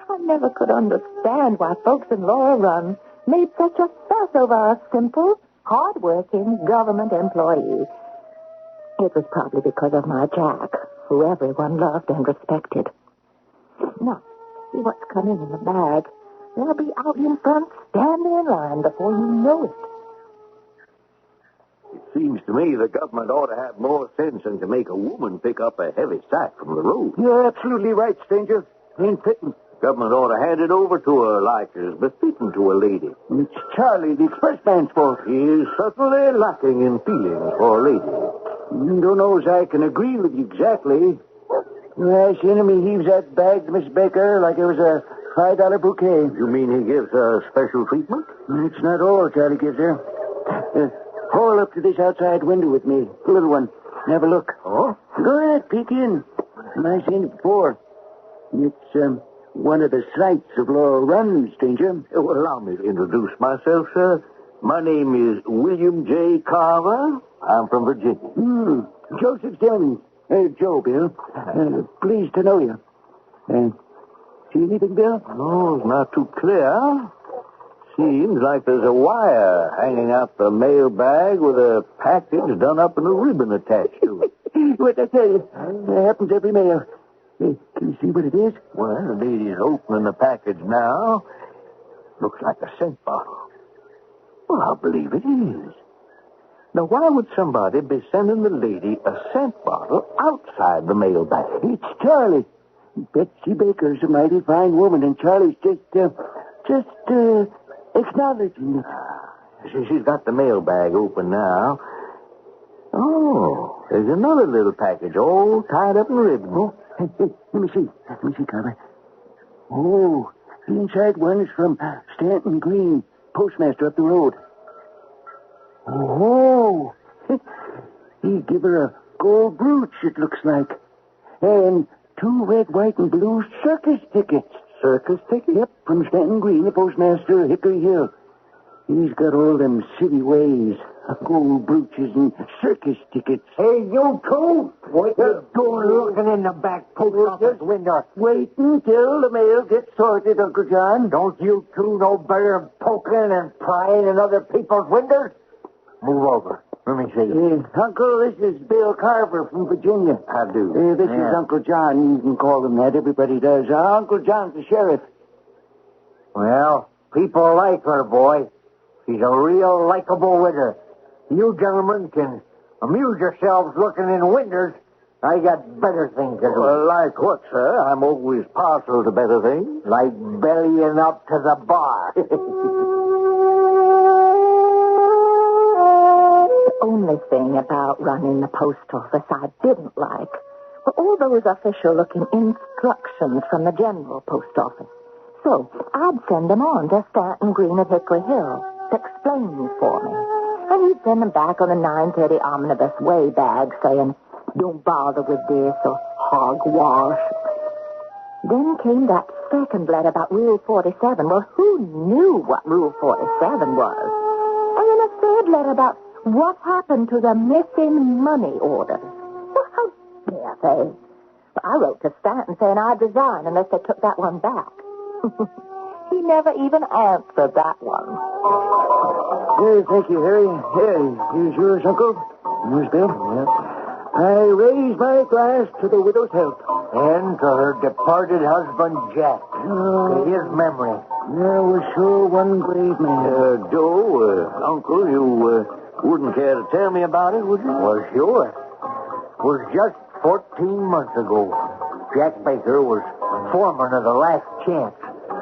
I never could understand why folks in Laurel Run made such a fuss over a simple, hard-working government employee. It was probably because of my Jack, who everyone loved and respected. Now, see what's coming in the bag. They'll be out in front, standing in line before you know it. It seems to me the government ought to have more sense than to make a woman pick up a heavy sack from the road. You're absolutely right, stranger. Ain't fitting. Government ought to hand it over to her like it's befitting to a lady. It's Charlie, the expressman's fault. He is certainly lacking in feelings for a lady. You don't know as I can agree with you exactly. I seen him, he heaves that bag to Miss Baker like it was a $5 bouquet. You mean he gives her special treatment? It's not all Charlie gives her. Haul up to this outside window with me, the little one, and have a look. Oh? Go ahead, peek in. I've seen it before. It's one of the sights of Laurel Run, stranger. Well, allow me to introduce myself, sir. My name is William J. Carver. I'm from Virginia. Joseph Simmons. Joe, Bill. Pleased to know you. See anything, Bill? No, it's not too clear. Seems like there's a wire hanging out the mail bag with a package done up and a ribbon attached to it. What I tell you, it happens every mail. Hey, can you see what it is? Well, the lady's opening the package now. Looks like a scent bottle. Well, I believe it is. Now, why would somebody be sending the lady a scent bottle outside the mail bag? It's Charlie. Betsy Baker's a mighty fine woman, and Charlie's just acknowledging it. She's got the mail bag open now. Oh, there's another little package all tied up in ribbon. Oh, hey, let me see, Carver. Oh, the inside one is from Stanton Green, postmaster up the road. Oh, he give her a gold brooch, it looks like. And 2 red, white, and blue circus tickets. Circus tickets? Yep, from Stanton Green, the postmaster of Hickory Hill. He's got all them city ways. Gold brooches and circus tickets. Hey, you two! What you doing looking in the back post office window? Wait until the mail gets sorted, Uncle John. Don't you two know better than poking and prying in other people's windows? Move over. Let me see. Uncle, this is Bill Carver from Virginia. How do? This is Uncle John. You can call him that. Everybody does. Uncle John's the sheriff. Well, people like her, boy. She's a real likable widder. You gentlemen can amuse yourselves looking in windows. I got better things to do. Well, like what, sir? I'm always partial to better things. Like bellying up to the bar. The only thing thing about running the post office I didn't like were all those official-looking instructions from the general post office. So I'd send them on to Stanton Green at Hickory Hill to explain for me. And he'd send them back on a 9:30 omnibus way bag saying, don't bother with this or hogwash. Then came that second letter about Rule 47. Well, who knew what Rule 47 was? And then a third letter about what happened to the missing money order. Well, how dare they? Well, I wrote to Stanton saying I'd resign unless they took that one back. He never even answered that one. Hey, thank you, Harry. Here's yours, Uncle. Here's Bill. Yeah. I raise my glass to the widow's health. And to her departed husband, Jack. To his memory. There was sure one grave man. Joe, Uncle, you wouldn't care to tell me about it, would you? Well, sure. It was just 14 months ago. Jack Baker was foreman of the Last Chance,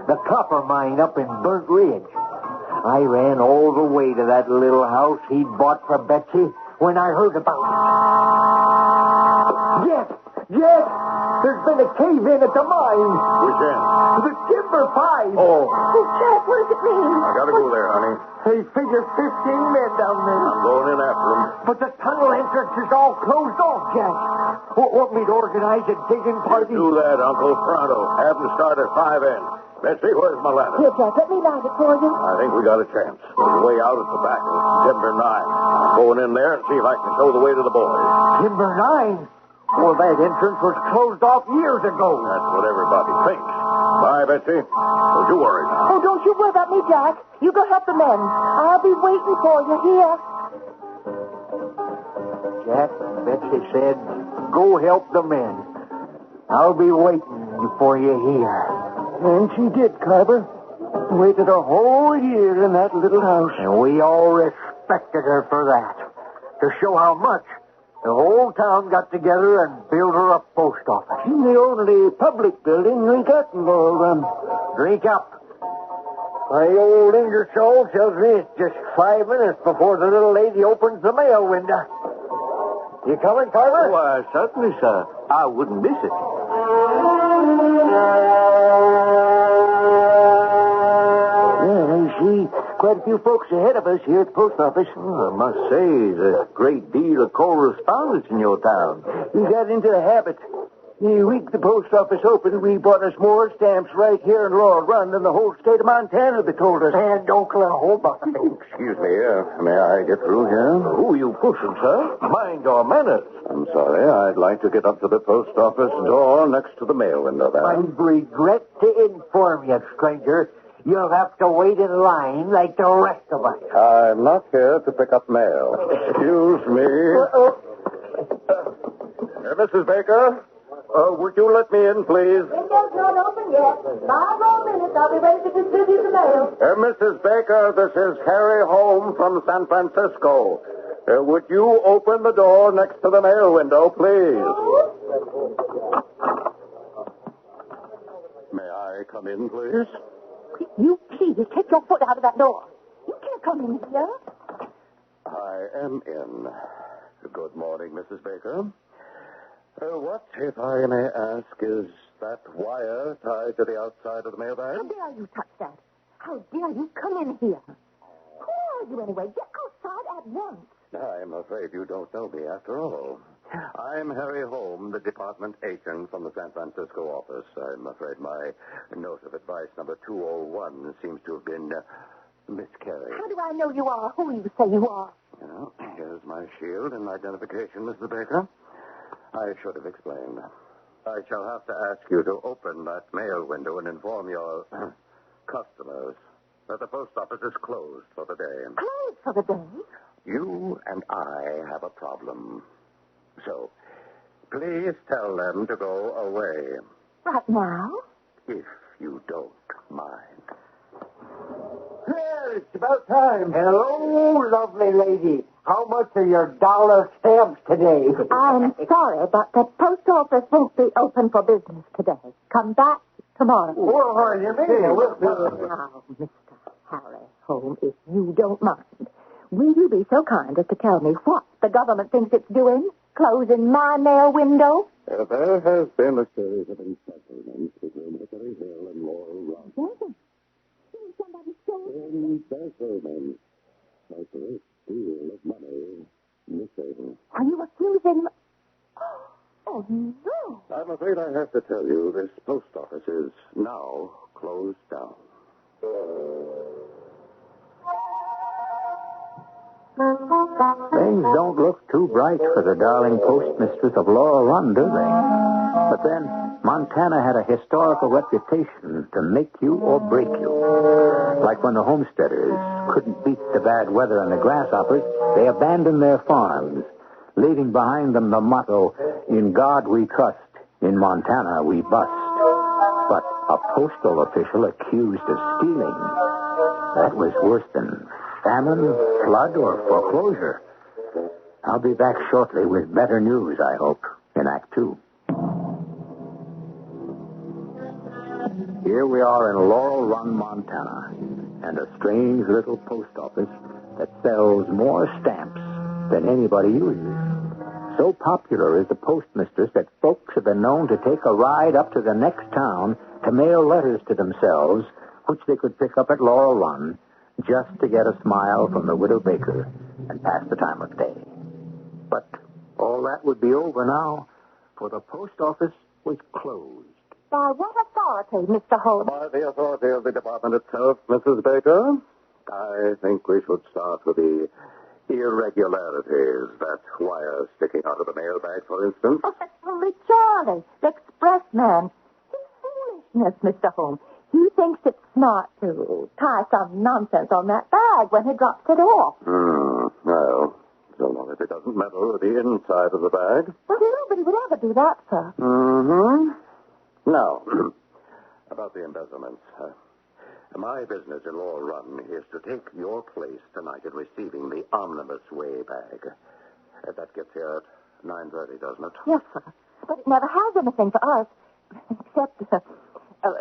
the copper mine up in Burnt Ridge. I ran all the way to that little house he'd bought for Betsy when I heard about it. Jack! There's been a cave-in at the mine. Which end? The Timber 5. Oh. Jack, what does it mean? I gotta go there, honey. They figure 15 men down there. I'm going in after them. But the tunnel entrance is all closed off, Jack. Want me to organize a digging party? Do that, Uncle. Pronto. Have them start at 5 in. Betsy, where's my ladder? Here, Jack, let me light it for you. I think we got a chance. There's a way out at the back of Timber 9. I'm going in there and see if I can show the way to the boys. Timber 9? Well, that entrance was closed off years ago. That's what everybody thinks. Bye, Betsy. Don't you worry. Oh, don't you worry about me, Jack. You go help the men. I'll be waiting for you here. Jack, Betsy said, go help the men. I'll be waiting for you here. And she did, Carver. Waited a whole year in that little house. And we all respected her for that. To show how much, the whole town got together and built her a post office. She's the only public building we got in Laurel Run. Drink up. My old Ingersoll tells me it's just 5 minutes before the little lady opens the mail window. You coming, Carver? Why, certainly, sir. I wouldn't miss it. Yeah, I see quite a few folks ahead of us here at the post office. Oh, I must say, there's a great deal of correspondence in your town. We got into the habit. The week the post office opened, we bought us more stamps right here in Laurel Run than the whole state of Montana, they told us. And Oklahoma. Excuse me. May I get through here? Who are you pushing, sir? Mind your manners. I'm sorry. I'd like to get up to the post office door next to the mail window there. I regret to inform you, stranger, you'll have to wait in line like the rest of us. I'm not here to pick up mail. Excuse me. Mrs. Baker? Would you let me in, please? Window's not open yet. 5 more minutes. I'll be ready to distribute the mail. Mrs. Baker, this is Harry Home from San Francisco. Would you open the door next to the mail window, please? May I come in, please? You please take your foot out of that door. You can't come in here. I am in. Good morning, Mrs. Baker. What, if I may ask, is that wire tied to the outside of the mailbag? How dare you touch that? How dare you come in here? Who are you anyway? Get outside at once. I'm afraid you don't know me after all. I'm Harry Home, the department agent from the San Francisco office. I'm afraid my note of advice number 201 seems to have been miscarried. How do I know you are? Who you say you are? Well, here's my shield and identification, Mrs. Baker. I should have explained. I shall have to ask you to open that mail window and inform your customers that the post office is closed for the day. Closed for the day? You and I have a problem. So, please tell them to go away. Right now? If you don't mind. Well, it's about time. Hello, lovely lady. How much are your dollar stamps today? I'm sorry, but the post office won't be open for business today. Come back tomorrow. What do you mean? Now, Mr. Harry Home, if you don't mind, will you be so kind as to tell me what the government thinks it's doing, closing my mail window. There has been a series of embezzlements between Hickory Hill and Laurel Run. Somebody stole Embezzlement. A great deal of money missing. Are you accusing... Oh, no. I'm afraid I have to tell you this post office is now closed down. Things don't look too bright for the darling postmistress of Laurel Run, do they? But then, Montana had a historical reputation to make you or break you. Like when the homesteaders couldn't beat the bad weather and the grasshoppers, they abandoned their farms, leaving behind them the motto, "In God we trust, in Montana we bust." But a postal official accused of stealing, that was worse than famine, flood, or foreclosure. I'll be back shortly with better news, I hope, in Act 2. Here we are in Laurel Run, Montana, and a strange little post office that sells more stamps than anybody uses. So popular is the postmistress that folks have been known to take a ride up to the next town to mail letters to themselves, which they could pick up at Laurel Run, just to get a smile from the widow baker and pass the time of day. But all that would be over now, for the post office was closed. By what authority, Mr. Holmes? By the authority of the department itself, Mrs. Baker, I think we should start with the irregularities. That wire sticking out of the mailbag, for instance. Oh, that's only Charlie, the expressman. It's foolishness, Mr. Holmes. He thinks it's smart to tie some nonsense on that bag when he drops it off. Well, so long as it doesn't meddle with the inside of the bag. Well, nobody would ever do that, sir. Now, about the embezzlements. My business in Laurel Run is to take your place tonight in receiving the omnibus way bag. That gets here at 9:30, doesn't it? Yes, sir. But it never has anything for us, except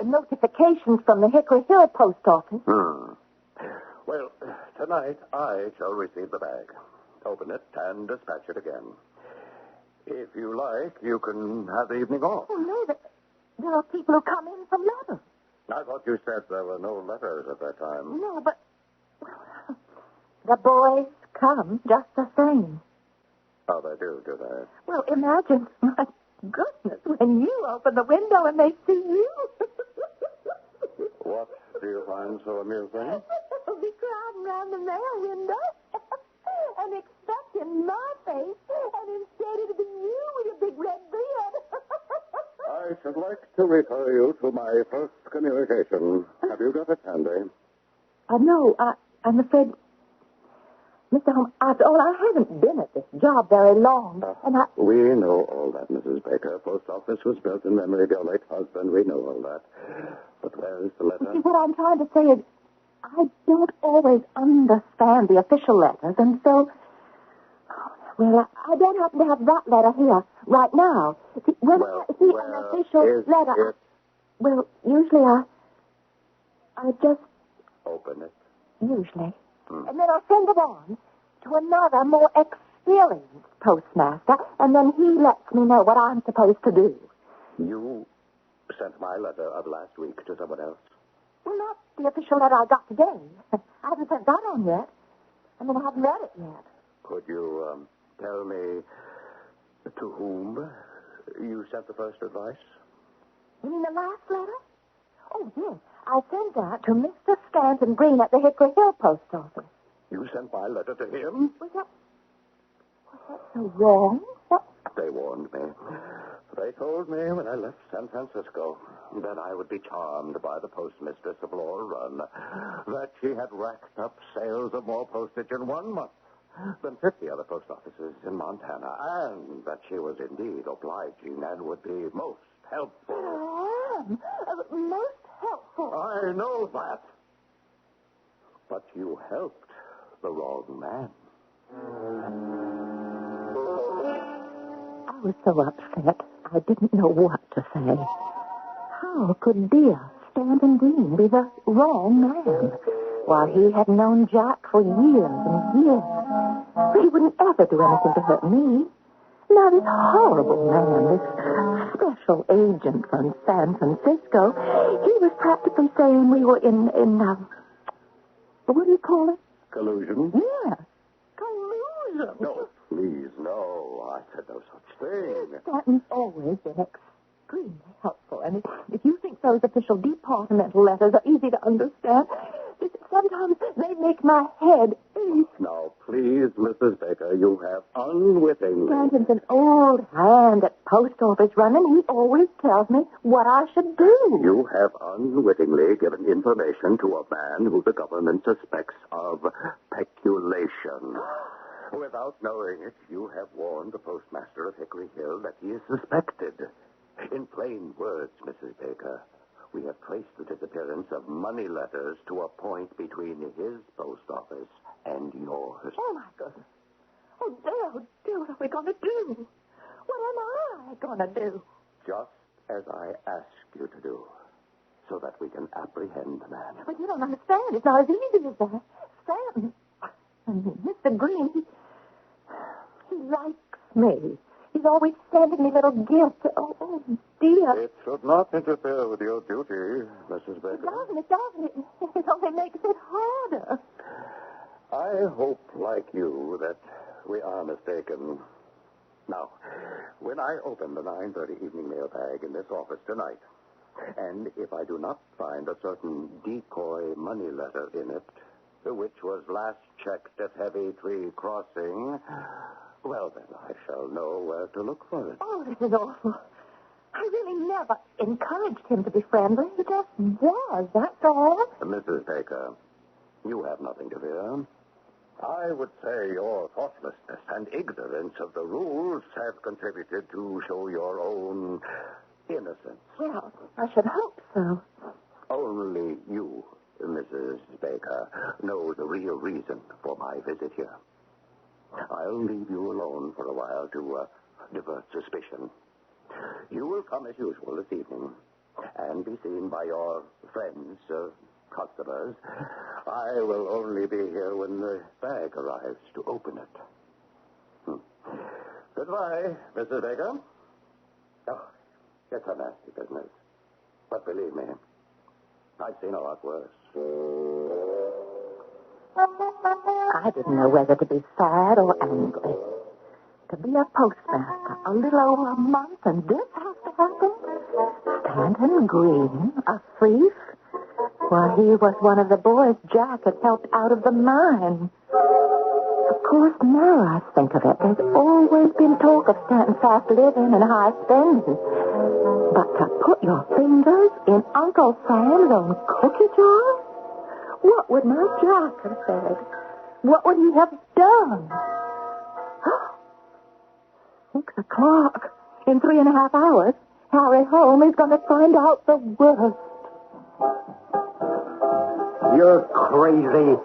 notifications from the Hickory Hill post office. Well, tonight I shall receive the bag, open it, and dispatch it again. If you like, you can have the evening off. Oh, no, but there are people who come in from letters. I thought you said there were no letters at that time. No, but the boys come just the same. Oh, they do they? Well, imagine, my goodness, when you open the window and they see you. What do you find so amusing? They'll be crowding around the mail window and expecting my face, and instead it'll be you with your big red beard. I should like to refer you to my first communication. Have you got it handy? No, I'm afraid, Mr. Holmes, after all, I haven't been at this job very long, and We know all that, Mrs. Baker. Post office was built in memory of your late husband. We know all that. But where's the letter? See, what I'm trying to say is, I don't always understand the official letters, and so, well, I don't happen to have that letter here right now. See, when I see an official letter, well, usually I just open it. Usually. And then I'll send it on to another, more experienced postmaster, and then he lets me know what I'm supposed to do. You sent my letter of last week to someone else? Well, not the official letter I got today. I haven't sent that on yet. I mean, I haven't read it yet. Could you tell me to whom you sent the first advice? You mean the last letter? Oh, yes. I sent that to Mr. Stanton Green at the Hickory Hill post office. You sent my letter to him? Was that so wrong? What? They warned me. They told me when I left San Francisco that I would be charmed by the postmistress of Laurel Run, that she had racked up sales of more postage in 1 month than 50 other post offices in Montana, and that she was indeed obliging and would be most helpful. I am. Most helpful. I know that. But you helped the wrong man. I was so upset, I didn't know what to say. How could dear Stanton Green be the wrong man, while he had known Jack for years and years? He wouldn't ever do anything to hurt me. Now, this horrible man, this special agent from San Francisco, he was practically saying we were in what do you call it? Collusion? Yeah. Collusion. No, please, no. I said no such thing. Stanton's always been extremely helpful. And if you think those official departmental letters are easy to understand, sometimes they make my head ache. Now, please, Mrs. Baker, you have unwittingly... Stanton's an old hand at post office running. He always tells me what I should do. You have unwittingly given information to a man who the government suspects of peculation. Without knowing it, you have warned the postmaster of Hickory Hill that he is suspected. In plain words, Mrs. Baker, we have traced the disappearance of money letters to a point between his post office and yours. Oh, my goodness. Oh, dear, what are we going to do? What am I going to do? Just as I ask you to do, so that we can apprehend the man. But you don't understand. It's not as easy as that. Stanton, Mr. Green, he likes me. He's always sending me little gifts. Oh, dear. It should not interfere with your duty, Mrs. Baker. It doesn't. It only makes it harder. I hope, like you, that we are mistaken. Now, when I open the 9:30 evening mailbag in this office tonight, and if I do not find a certain decoy money letter in it, which was last checked at Heavy Tree Crossing, well, then I shall know where to look for it. Oh, this is awful. I really never encouraged him to be friendly. He just was, that's all. Mrs. Baker, you have nothing to fear. I would say your thoughtlessness and ignorance of the rules have contributed to show your own innocence. Well, I should hope so. Only you, Mrs. Baker, know the real reason for my visit here. I'll leave you alone for a while to divert suspicion. You will come as usual this evening and be seen by your friends, customers. I will only be here when the bag arrives to open it. Goodbye, Mrs. Baker. Oh, it's a nasty business. But believe me, I've seen a lot worse. I didn't know whether to be sad or angry. To be a postmaster a little over a month and this has to happen? Stanton Green, a thief? Why, he was one of the boys Jack had helped out of the mine. Of course, now I think of it, there's always been talk of Stanton's fast living and high spending. But to put your fingers in Uncle Sam's own cookie jar? What would my Jack have said? What would he have done? 6 o'clock. In 3.5 hours, Harry Holmes is going to find out the worst. You're crazy.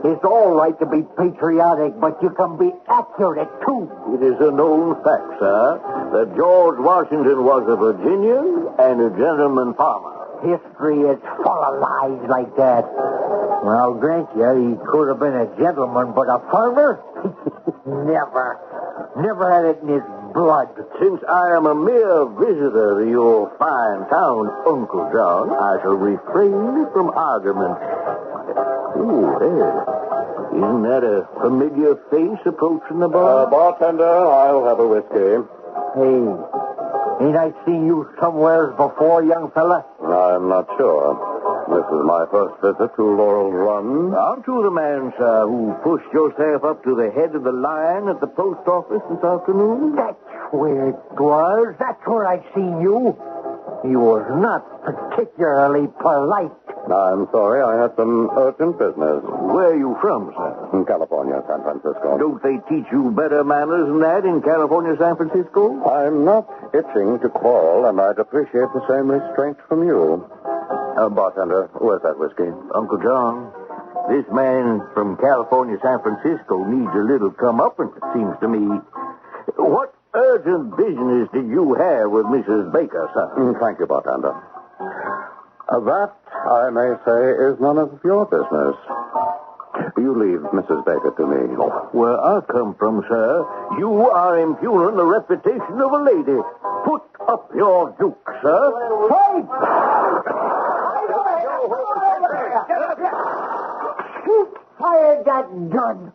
It's all right to be patriotic, but you can be accurate, too. It is a known fact, sir, that George Washington was a Virginian and a gentleman farmer. History is full of lies like that. Well, I'll grant you, he could have been a gentleman, but a farmer? Never. Never had it in his blood. Since I am a mere visitor to your fine town, Uncle John, I shall refrain from argument. Ooh, there. Isn't that a familiar face approaching the bar? Bartender, I'll have a whiskey. Hey, ain't I seen you somewheres before, young fella? I'm not sure. This is my first visit to Laurel Run. Aren't you the man, sir, who pushed yourself up to the head of the line at the post office this afternoon? That's where it was. That's where I seen you. You was not particularly polite. I'm sorry, I had some urgent business. Where are you from, sir? In California, San Francisco. Don't they teach you better manners than that in California, San Francisco? I'm not itching to quarrel, and I'd appreciate the same restraint from you. Bartender, where's that whiskey? Uncle John, this man from California, San Francisco needs a little comeuppance, it seems to me. What urgent business do you have with Mrs. Baker, sir? Thank you, Bartender. That, I may say, is none of your business. You leave Mrs. Baker to me. Where I come from, sir, you are impugning the reputation of a lady. Put up your duke, sir. Hey! Who fired that gun?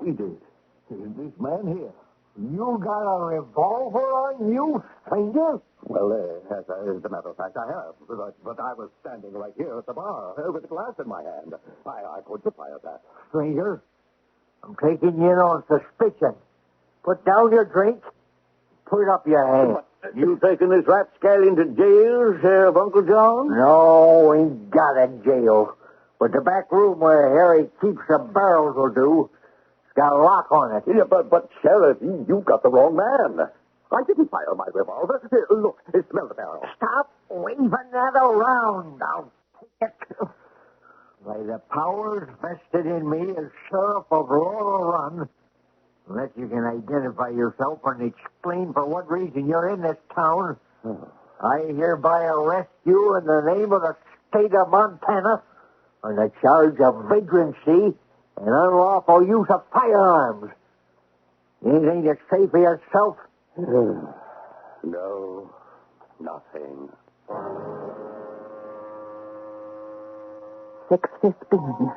He did. This man here. You got a revolver on you, stranger? Well, as a matter of fact, I have. But I was standing right here at the bar with a glass in my hand. I couldn't have fired that. Stranger, I'm taking you in on suspicion. Put down your drink. Put up your hand. You taking this rapscallion to jail, Sheriff Uncle John? No, ain't got a jail. But the back room where Harry keeps the barrels will do. It's got a lock on it. Yeah, but Sheriff, you got the wrong man. I didn't fire my revolver. Here, look, smell the barrel. Stop waving that around. I'll take it. By the powers vested in me as Sheriff of Laurel Run, unless you can identify yourself and explain for what reason you're in this town, I hereby arrest you in the name of the state of Montana on the charge of vagrancy and unlawful use of firearms. Anything to say for yourself? No, nothing. 6:15.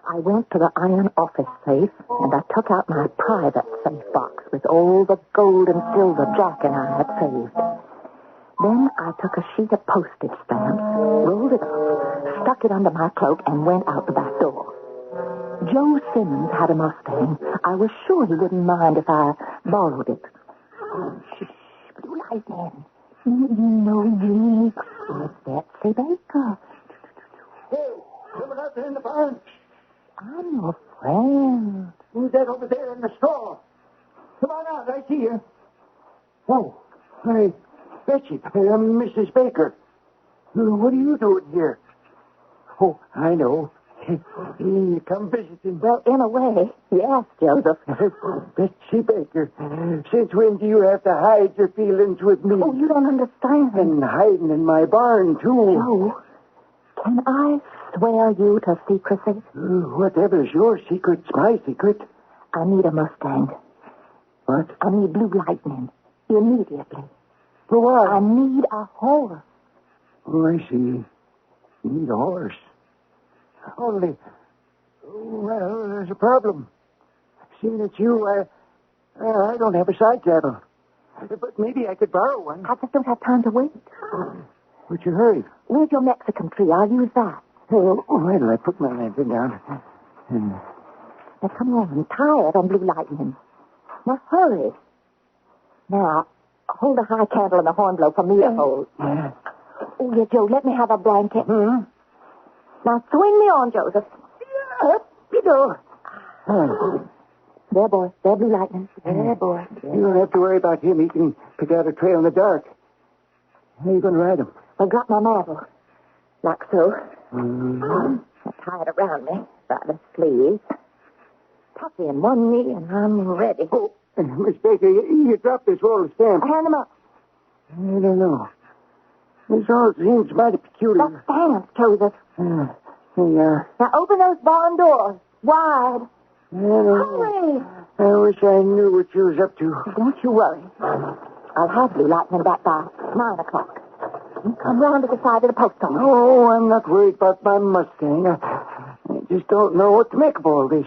I went to the iron office safe, and I took out my private safe box with all the gold and silver Jack and I had saved. Then I took a sheet of postage stamps, rolled it up, stuck it under my cloak, and went out the back door. Joe Simmons had a Mustang. I was sure he wouldn't mind if I borrowed it. Shh, Blue Lightning. No, Jake. It's Betsy Baker. Hey, someone out there in the barn. I'm your friend. Who's that over there in the store? Come on out, I see you. Oh, hey, Betsy, Mrs. Baker. What are you doing here? Oh, I know. You come visiting. Well, in a way, yes, Joseph. Betsy Baker, since when do you have to hide your feelings with me? Oh, you don't understand. And hiding in my barn, too. Joe, can I swear you to secrecy? Whatever's your secret's my secret. I need a Mustang. What? I need Blue Lightning. Immediately. For what? I need a horse. Oh, I see. You need a horse. Only, well, there's a problem. Seeing it's you, I don't have a side saddle. But maybe I could borrow one. I just don't have time to wait. What's your hurry? Where's your Mexican tree? I'll use that. Oh, why did I put my lantern down? Now, come on. Tie it on Blue Lightning. Now, hurry. Now, hold a high candle in the horn blow for me to hold. Oh, yeah, Joe, let me have a blanket. Hmm? Now, swing me on, Joseph. Up you go. There, boy. There, Blue Lightning. There, boy. You don't have to worry about him. He can pick out a trail in the dark. How are you going to ride him? I'll drop my mantle. Like so. Mm-hmm. I tie it around me by the sleeves. Tuck in one knee, and I'm ready. Oh, Miss Baker, you dropped this roll of stamps. Hand them up. I don't know. This all seems mighty peculiar. The stamps, Joseph. Here you are. Now open those barn doors. Wide. Hurry. I wish I knew what you was up to. Don't you worry. I'll have Blue Lightning back by 9 o'clock. You come round to the side of the post office. Oh, I'm not worried about my Mustang. I just don't know what to make of all this.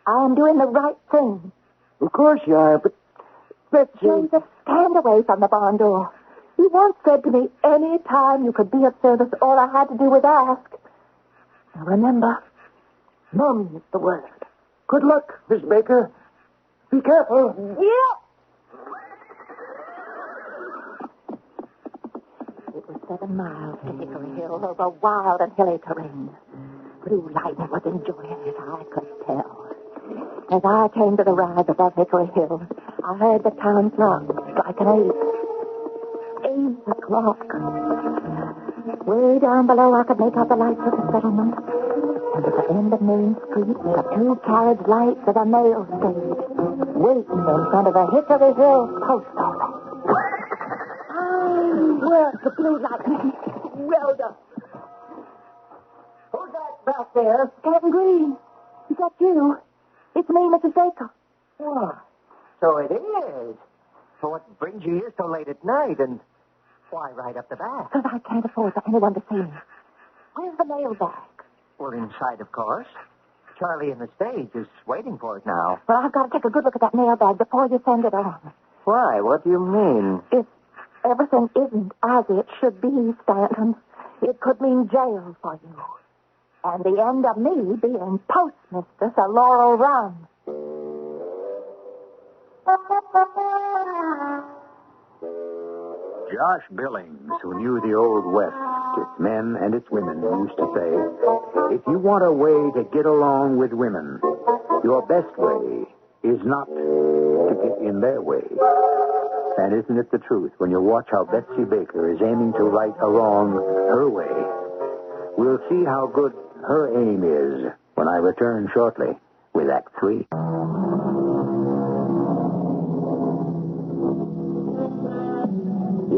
I am doing the right thing. Of course you are, but Joseph, stand away from the barn door. He once said to me, any time you could be of service, all I had to do was ask. Now remember, Mum is the word. Good luck, Miss Baker. Be careful. Yeah. It was 7 miles to Hickory Hill over wild and hilly terrain. Blue Lightning was enjoying it, I could tell. As I came to the rise above Hickory Hill, I heard the town clock strike an 8 o'clock. Way down below, I could make out the lights of the settlement. And at the end of Main Street, the 2-carriage lights of a mail stage, waiting in front of the Hickory Hill post office. Work the Blue Lightning. Well done. Who's that, back there? Captain Green, is that you? It's me, Mrs. Baker. Oh, so it is. So what brings you here so late at night, and why right up the back? Because I can't afford for anyone to see me. Where's the mailbag? Well, inside, of course. Charlie in the stage is waiting for it now. Well, I've got to take a good look at that mailbag before you send it on. Why? What do you mean? If everything isn't as it should be, Stanton, it could mean jail for you. And the end of me being postmistress of Laurel Run. Josh Billings, who knew the Old West, its men and its women, used to say, if you want a way to get along with women, your best way is not to get in their way. And isn't it the truth when you watch how Betsy Baker is aiming to right a wrong her way? We'll see how good her aim is when I return shortly with Act 3.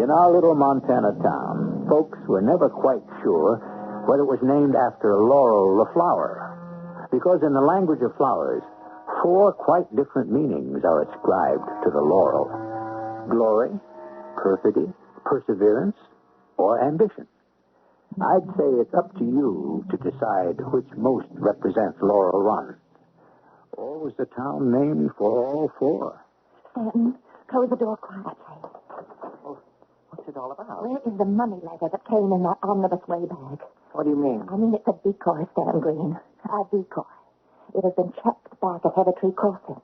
In our little Montana town, folks were never quite sure whether it was named after Laurel the flower, because in the language of flowers, 4 quite different meanings are ascribed to the laurel: glory, perfidy, perseverance, or ambition. I'd say it's up to you to decide which most represents Laurel Run. Or was the town named for all 4? Stanton, close the door quietly. What's it all about? Where is the money letter that came in that omnibus way bag? What do you mean? I mean, it's a decoy, Stanton Green. A decoy. It has been checked back at Heather Tree Crossing.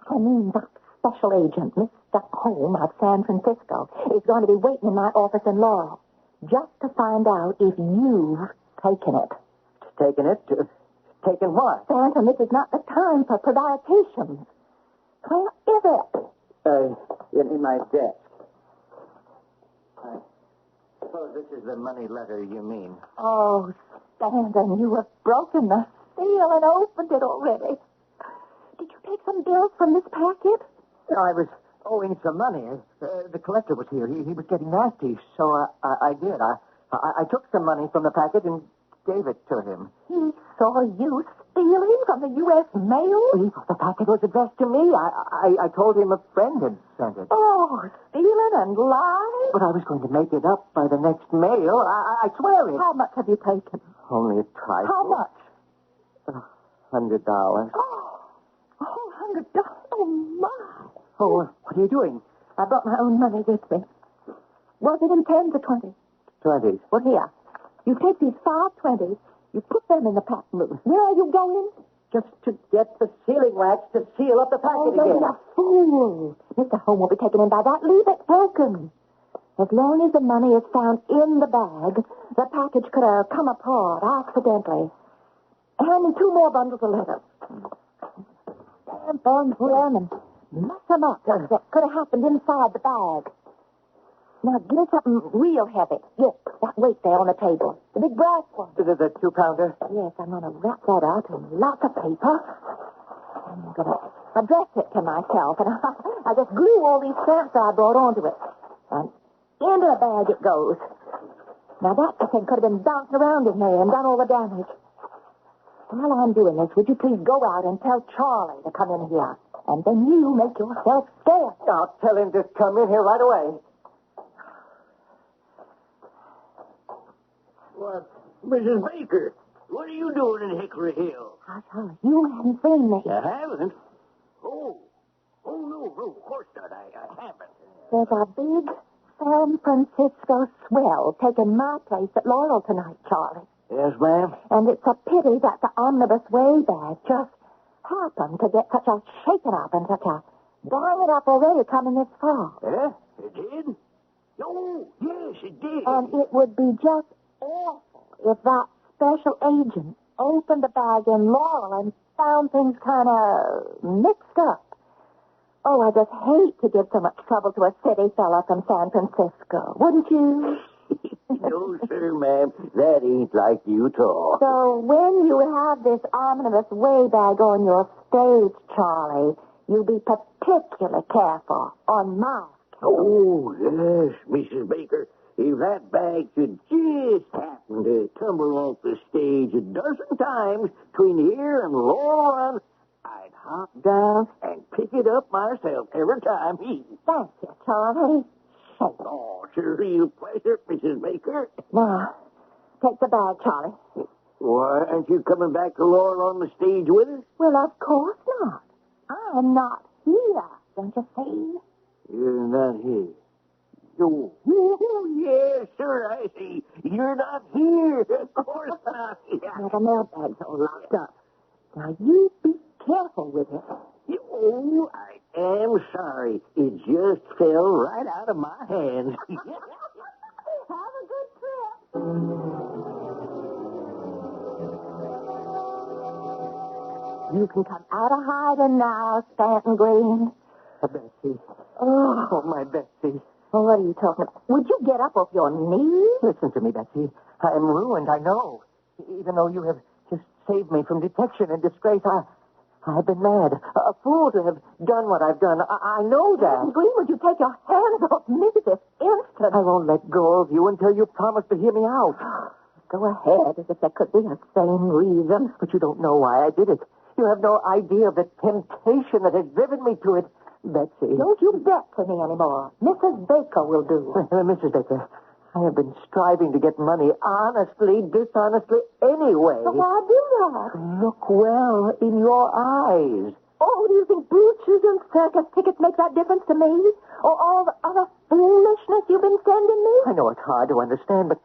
I mean, that special agent, Mr. Holmes of San Francisco, is going to be waiting in my office in Laurel just to find out if you've taken it. Taken it? Taken what? Stanton, this is not the time for prevarications. Where is it? In my desk. I suppose this is the money letter you mean. Oh, Stanton, you have broken the seal and opened it already. Did you take some bills from this packet? I was owing some money. The collector was here. He was getting nasty, so I did. I took some money from the packet and gave it to him. He saw you stealing from the U.S. mail? He thought the packet was addressed to me. I told him a friend had sent it. Oh, stealing and lying? But I was going to make it up by the next mail. I swear it. How much have you taken? Only a trifle. How much? $100. $100. Oh, my. Oh, what are you doing? I brought my own money with me. Was it in 10s or 20s? 20s. Well, here. You take these 5 20s, you put them in the pack loose. Where are you going? Just to get the sealing wax to seal up the packet again. You're a fool. Mr. Holmes won't be taken in by that. Leave it broken. As long as the money is found in the bag, the package could have come apart accidentally. Hand me 2 more bundles of letters. Burn them and mess them up. That could have happened inside the bag. Now, give me something real heavy. Yes, that weight there on the table. The big brass one. The 2-pounder? Yes, I'm going to wrap that out in lots of paper. I'm going to address it to myself, and I just glue all these stamps I brought onto it. And into the bag it goes. Now, that thing could have been bouncing around in there and done all the damage. While I'm doing this, would you please go out and tell Charlie to come in here? And then you make yourself scarce. I'll tell him to come in here right away. What, Mrs. Baker, what are you doing in Hickory Hill? Charlie, you haven't seen me. You haven't? Oh, no, of course not. I haven't. There's a big San Francisco swell taking my place at Laurel tonight, Charlie. Yes, ma'am? And it's a pity that the omnibus way bag just happened to get such a shaking up and such a banging up already coming this far. Yeah, it did? No, yes, it did. And it would be just awful if that special agent opened the bag in Laurel and found things kind of mixed up. Oh, I just hate to give so much trouble to a city fella from San Francisco, wouldn't you? No, sir, ma'am. That ain't like you at all. So when you have this omnibus way bag on your stage, Charlie, you be particularly careful on my account. Oh, yes, Mrs. Baker. if that bag should just happen to tumble off the stage a dozen times between here and Laurel Run, I'd hop down and pick it up myself every time. Thank you, Charlie. Oh, it's a real pleasure, Mrs. Baker. Now, take the bag, Charlie. Why, aren't you coming back to Laurel on the stage with us? Well, of course not. I'm not here, don't you see? You're not here. Oh, yes, sir, I see. You're not here. Of course not. Now, the mailbag's all locked up. Now, you be careful with it. Oh, I am sorry. It just fell right out of my hands. Have a good trip. You can come out of hiding now, Stanton Green. Betsy. Oh, My Betsy. well, what are you talking about? Would you get up off your knees? Listen to me, Betsy. I am ruined, I know. Even though you have just saved me from detection and disgrace, I've been mad. A fool to have done what I've done. I know that. Green, would you take your hands off me this instant? I won't let go of you until you promise to hear me out. Go ahead, as if there could be a sane reason. But you don't know why I did it. You have no idea of the temptation that has driven me to it. Betsy. Don't you bet to me anymore. Mrs. Baker will do. Mrs. Baker, I have been striving to get money honestly, dishonestly, anyway. But why do that? Look well in your eyes. Oh, do you think brooches and circus tickets make that difference to me? Or all the other foolishness you've been sending me? I know it's hard to understand, but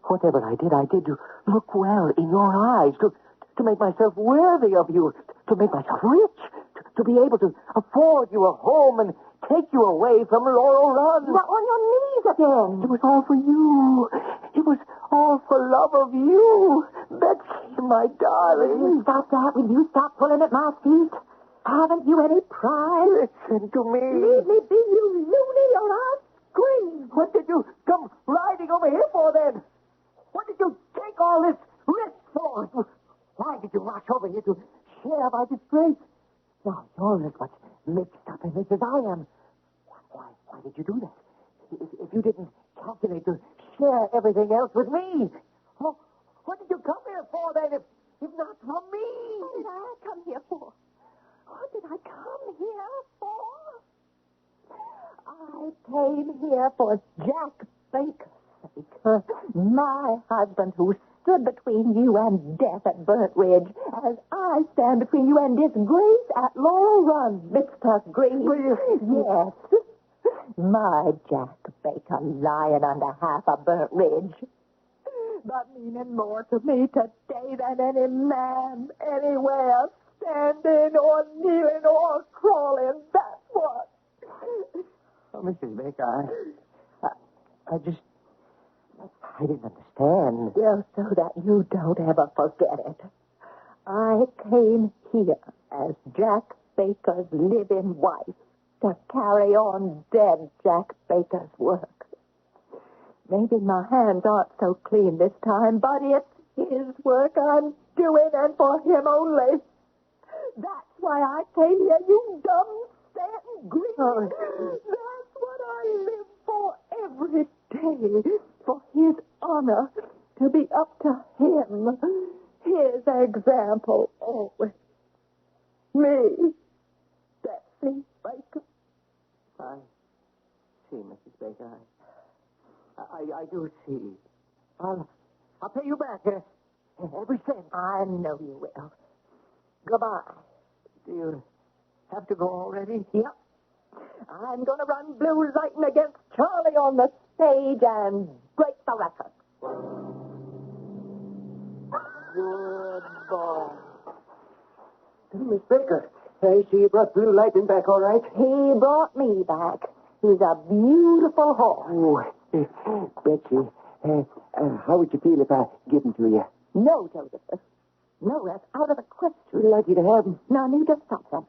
whatever I did to look well in your eyes, to make myself worthy of you, to make myself rich, to be able to afford you a home and take you away from Laurel Run. You're on your knees again. It was all for you. It was all for love of you. Betsy, my darling. Will you stop that? Will you stop pulling at my feet? Haven't you any pride? Listen to me. Leave me be, you loony, or I'll scream. What did you come riding over here for, then? What did you take all this risk for? Why did you rush over here to share my disgrace? Now, you're as much mixed up in this as I am. Why did you do that? If you didn't calculate to share everything else with me, what did you come here for, then, if not for me? What did I come here for? What did I come here for? I came here for Jack Baker's sake. My husband, who stood between you and death at Burnt Ridge, as I stand between you and disgrace at Laurel Run, Mistress Green. Yes. My Jack Baker lying under half a Burnt Ridge. But meaning more to me today than any man anywhere, standing or kneeling or crawling. That's what. Oh, Mrs. Baker, I didn't understand. Well, so that you don't ever forget it. I came here as Jack Baker's living wife to carry on dead Jack Baker's work. Maybe my hands aren't so clean this time, but it's his work I'm doing, and for him only. That's why I came here, you dumb Stanton Green. That's what I live for every day. For his honor, to be up to him. His example always. Me, Betsy Baker. I see, Mrs. Baker. I do see. I'll pay you back every cent. I know you will. Goodbye. Do you have to go already? Yep. I'm going to run Blue Lightning against Charlie on the stage and break the record. Good boy. Miss Baker, I see you brought Blue Lightning back all right. He brought me back. He's a beautiful horse. Oh, Betsy, how would you feel if I give him to you? No, Joseph. No, that's out of the question. Would you like you to have him? No, you just stop that.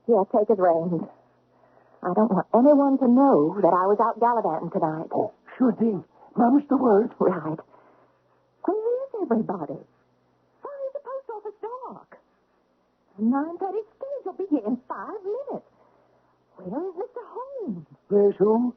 Here, take his reins. I don't want anyone to know that I was out gallivanting tonight. Oh, sure thing. Mama's the word. Right. Where is everybody? Why is the post office dark? 9:30 stage will be here in 5 minutes. Where is Mr. Holmes? Where's who?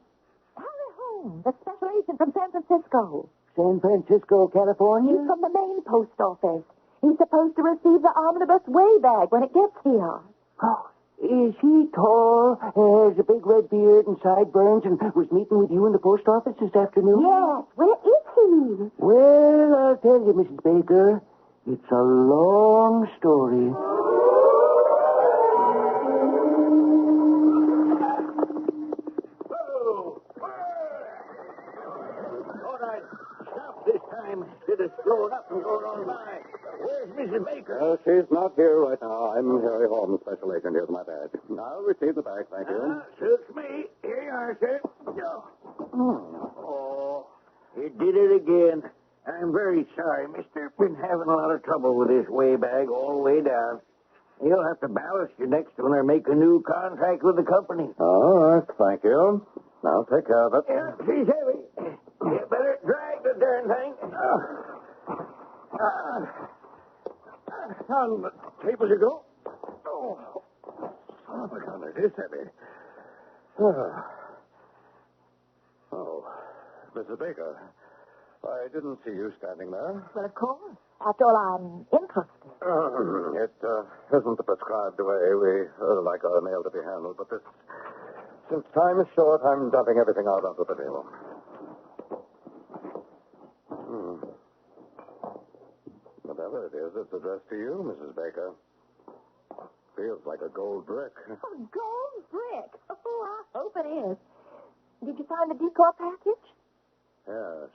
Harry Holmes. Home, the special agent from San Francisco. San Francisco, California? He's from the main post office. He's supposed to receive the omnibus way bag when it gets here. Oh, is he tall, has a big red beard and sideburns, and was meeting with you in the post office this afternoon? Yes, where is he? Well, I'll tell you, Mrs. Baker, it's a long story. This time, instead of slowing up and going on by. Where's Mrs. Baker? She's not here right now. I'm Harry Holmes, special agent. Here's my badge. I'll receive the bag, thank you. Suits me. Here you are, sir. Oh, you did it again. I'm very sorry, mister. Been having a lot of trouble with this way bag all the way down. You'll have to ballast your next one or make a new contract with the company. All right, thank you. I'll take care of it. Yeah, she's heavy. You better drag the darn thing. On the table you go. Oh, my God, it is heavy. Oh, Mrs. Baker, I didn't see you standing there. Well, of course. After all, I'm interested. It isn't the prescribed way. We like our mail to be handled, but since time is short, I'm dumping everything out onto the table. Whatever it is, it's addressed to you, Mrs. Baker. Feels like a gold brick. A gold brick? Oh, I hope it is. Did you find the decor package? Yes.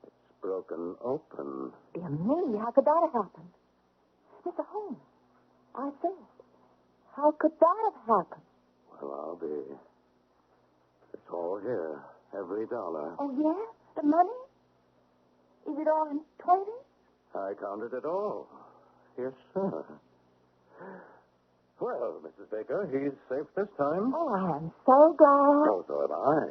It's broken open. Dear me, how could that have happened? Mr. Holmes, I said, how could that have happened? Well, it's all here. Every dollar. Oh, yeah? The money? Is it all in 20? I counted it all. Yes, sir. Well, Mrs. Baker, he's safe this time. Oh, I am so glad. Oh, so am I.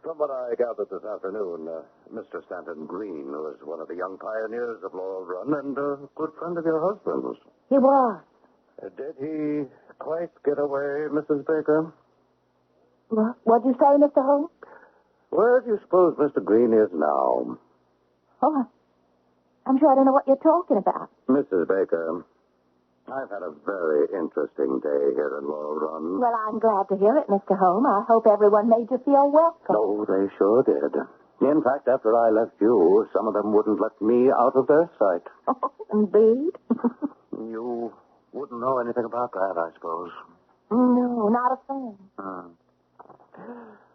From what I gathered this afternoon, Mr. Stanton Green was one of the young pioneers of Laurel Run and a good friend of your husband's. He was. Did he quite get away, Mrs. Baker? What'd you say, Mr. Holmes? Where do you suppose Mr. Green is now? Oh, I'm sure I don't know what you're talking about. Mrs. Baker, I've had a very interesting day here in Laurel Run. Well, I'm glad to hear it, Mr. Holmes. I hope everyone made you feel welcome. Oh, they sure did. In fact, after I left you, some of them wouldn't let me out of their sight. Oh, indeed. You wouldn't know anything about that, I suppose. No, not a thing.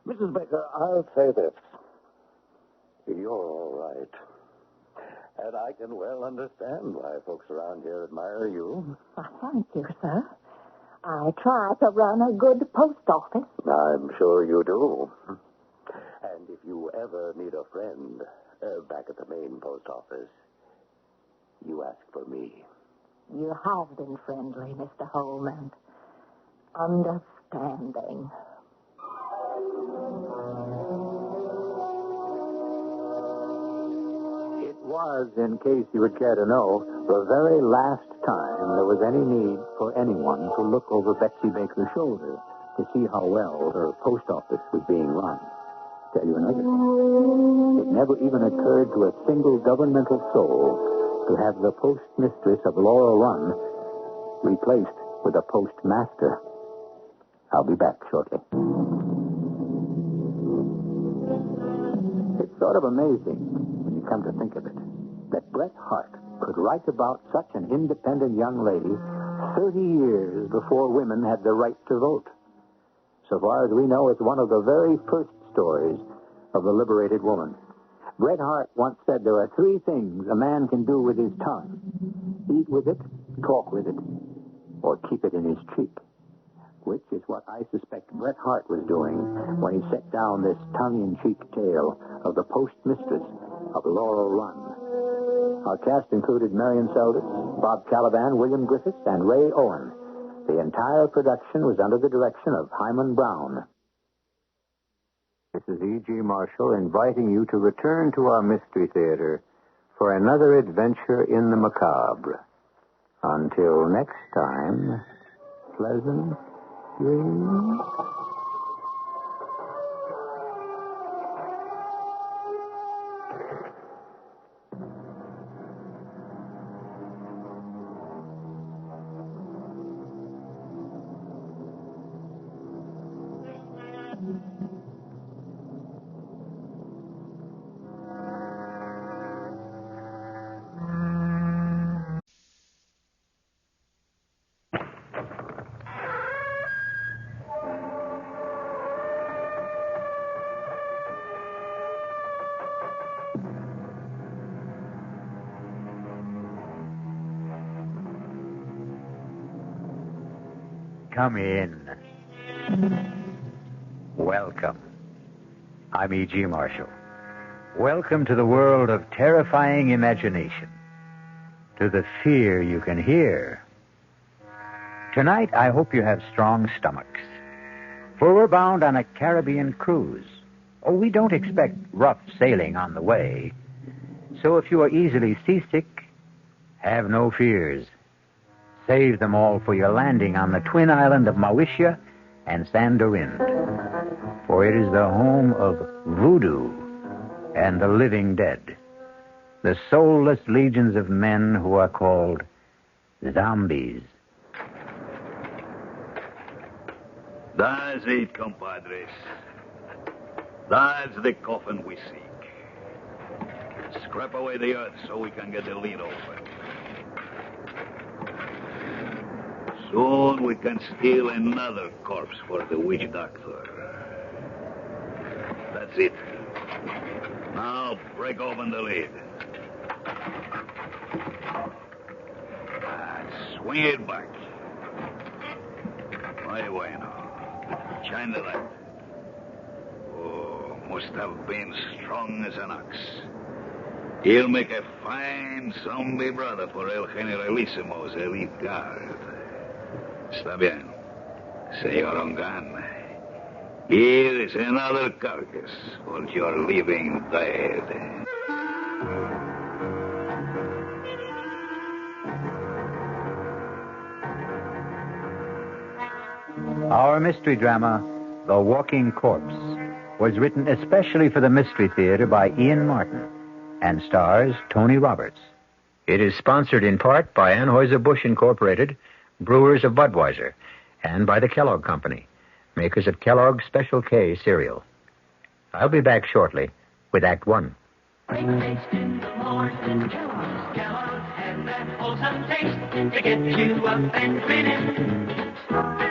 Mrs. Baker, I'll say this. You're all right. And I can well understand why folks around here admire you. Well, thank you, sir. I try to run a good post office. I'm sure you do. And if you ever need a friend back at the main post office, you ask for me. You have been friendly, Mr. Holmes, and understanding. It was, in case you would care to know, the very last time there was any need for anyone to look over Betsy Baker's shoulder to see how well her post office was being run. Tell you another thing. It never even occurred to a single governmental soul to have the postmistress of Laurel Run replaced with a postmaster. I'll be back shortly. It's sort of amazing, when you come to think of it, that Bret Harte could write about such an independent young lady 30 years before women had the right to vote. So far as we know, it's one of the very first stories of the liberated woman. Bret Harte once said there are 3 things a man can do with his tongue: eat with it, talk with it, or keep it in his cheek. Which is what I suspect Bret Harte was doing when he set down this tongue-in-cheek tale of the postmistress of Laurel Run. Our cast included Marion Seldes, Bob Caliban, William Griffiths, and Ray Owen. The entire production was under the direction of Hyman Brown. This is E.G. Marshall inviting you to return to our Mystery Theater for another adventure in the macabre. Until next time, pleasant dreams. come in. Welcome. I'm E.G. Marshall. Welcome to the world of terrifying imagination. To the fear you can hear. Tonight, I hope you have strong stomachs. For we're bound on a Caribbean cruise. Oh, we don't expect rough sailing on the way. So if you are easily seasick, have no fears. Save them all for your landing on the twin island of Mauritius and Sandorin. For it is the home of voodoo and the living dead. The soulless legions of men who are called zombies. That's it, compadres. That's the coffin we seek. Scrap away the earth so we can get the lid open. Soon we can steal another corpse for the witch doctor. That's it. Now break open the lid. Swing it back. Muy bueno. Shine the light. Oh, must have been strong as an ox. He'll make a fine zombie brother for El Generalissimo's elite guard. Está bien, Señor Ongan. Here is another carcass for your living dead. Our mystery drama, The Walking Corpse, was written especially for the Mystery Theater by Ian Martin and stars Tony Roberts. It is sponsored in part by Anheuser-Busch Incorporated, brewers of Budweiser, and by the Kellogg Company, makers of Kellogg's Special K cereal. I'll be back shortly with Act One. Breakfast in the morning, Kellogg's has that wholesome taste to get you up and grinning.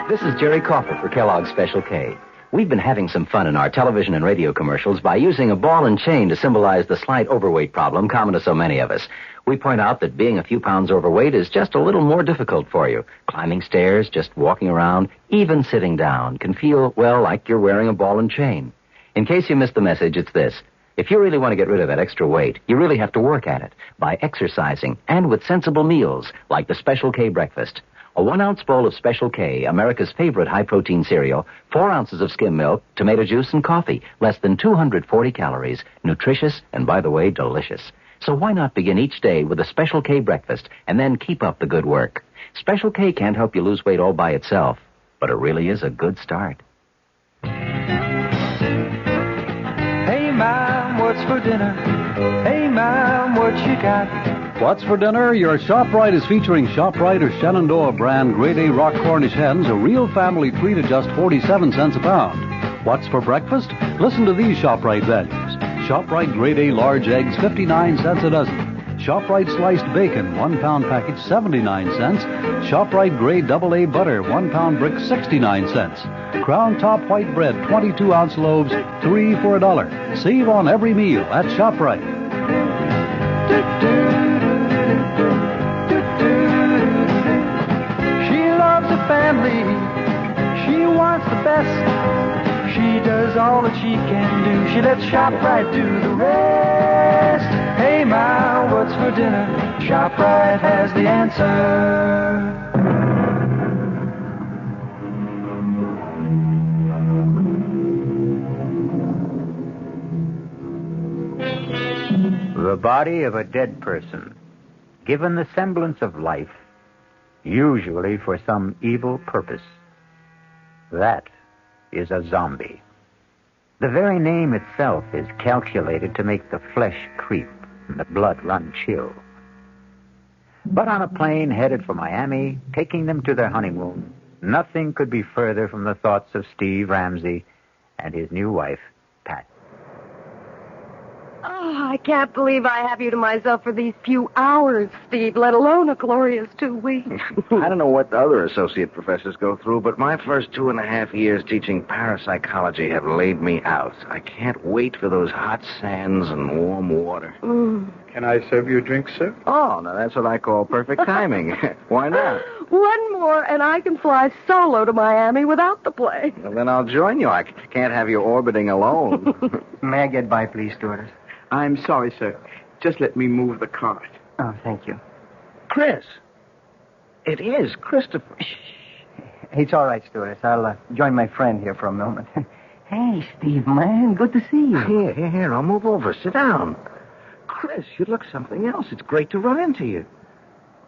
This is Jerry Crawford for Kellogg's Special K. We've been having some fun in our television and radio commercials by using a ball and chain to symbolize the slight overweight problem common to so many of us. We point out that being a few pounds overweight is just a little more difficult for you. Climbing stairs, just walking around, even sitting down can feel, well, like you're wearing a ball and chain. In case you missed the message, it's this. If you really want to get rid of that extra weight, you really have to work at it by exercising and with sensible meals like the Special K breakfast. A 1-ounce bowl of Special K, America's favorite high-protein cereal, 4 ounces of skim milk, tomato juice, and coffee. Less than 240 calories. Nutritious and, by the way, delicious. So why not begin each day with a Special K breakfast and then keep up the good work? Special K can't help you lose weight all by itself, but it really is a good start. Hey, Mom, what's for dinner? Hey, Mom, what you got? What's for dinner? Your ShopRite is featuring ShopRite or Shenandoah brand Grade A Rock Cornish hens, a real family treat at just 47 cents a pound. What's for breakfast? Listen to these ShopRite values. ShopRite Grade A large eggs, 59 cents a dozen. ShopRite sliced bacon, 1 pound package, 79 cents. ShopRite Grade AA butter, 1 pound brick, 69 cents. Crown Top white bread, 22-ounce loaves, 3 for $1. Save on every meal at ShopRite. She loves her family. She wants the best. She does all that she can do. She lets ShopRite do the rest. Hey, Ma, what's for dinner? ShopRite has the answer. The body of a dead person, given the semblance of life, usually for some evil purpose. That is a zombie. The very name itself is calculated to make the flesh creep and the blood run chill. But on a plane headed for Miami, taking them to their honeymoon, nothing could be further from the thoughts of Steve Ramsey and his new wife, Pat. Oh, I can't believe I have you to myself for these few hours, Steve, let alone a glorious 2 weeks. I don't know what the other associate professors go through, but my first 2.5 years teaching parapsychology have laid me out. I can't wait for those hot sands and warm water. Mm. Can I serve you a drink, sir? Oh, now that's what I call perfect timing. Why not? One more, and I can fly solo to Miami without the plane. Well, then I'll join you. I can't have you orbiting alone. May I get by, please, stewardess? I'm sorry, sir. Just let me move the cart. Oh, thank you. Chris. It is Christopher. It's all right, stewardess. I'll join my friend here for a moment. Hey, Steve, man. Good to see you. Here. I'll move over. Sit down. Chris, you look something else. It's great to run into you.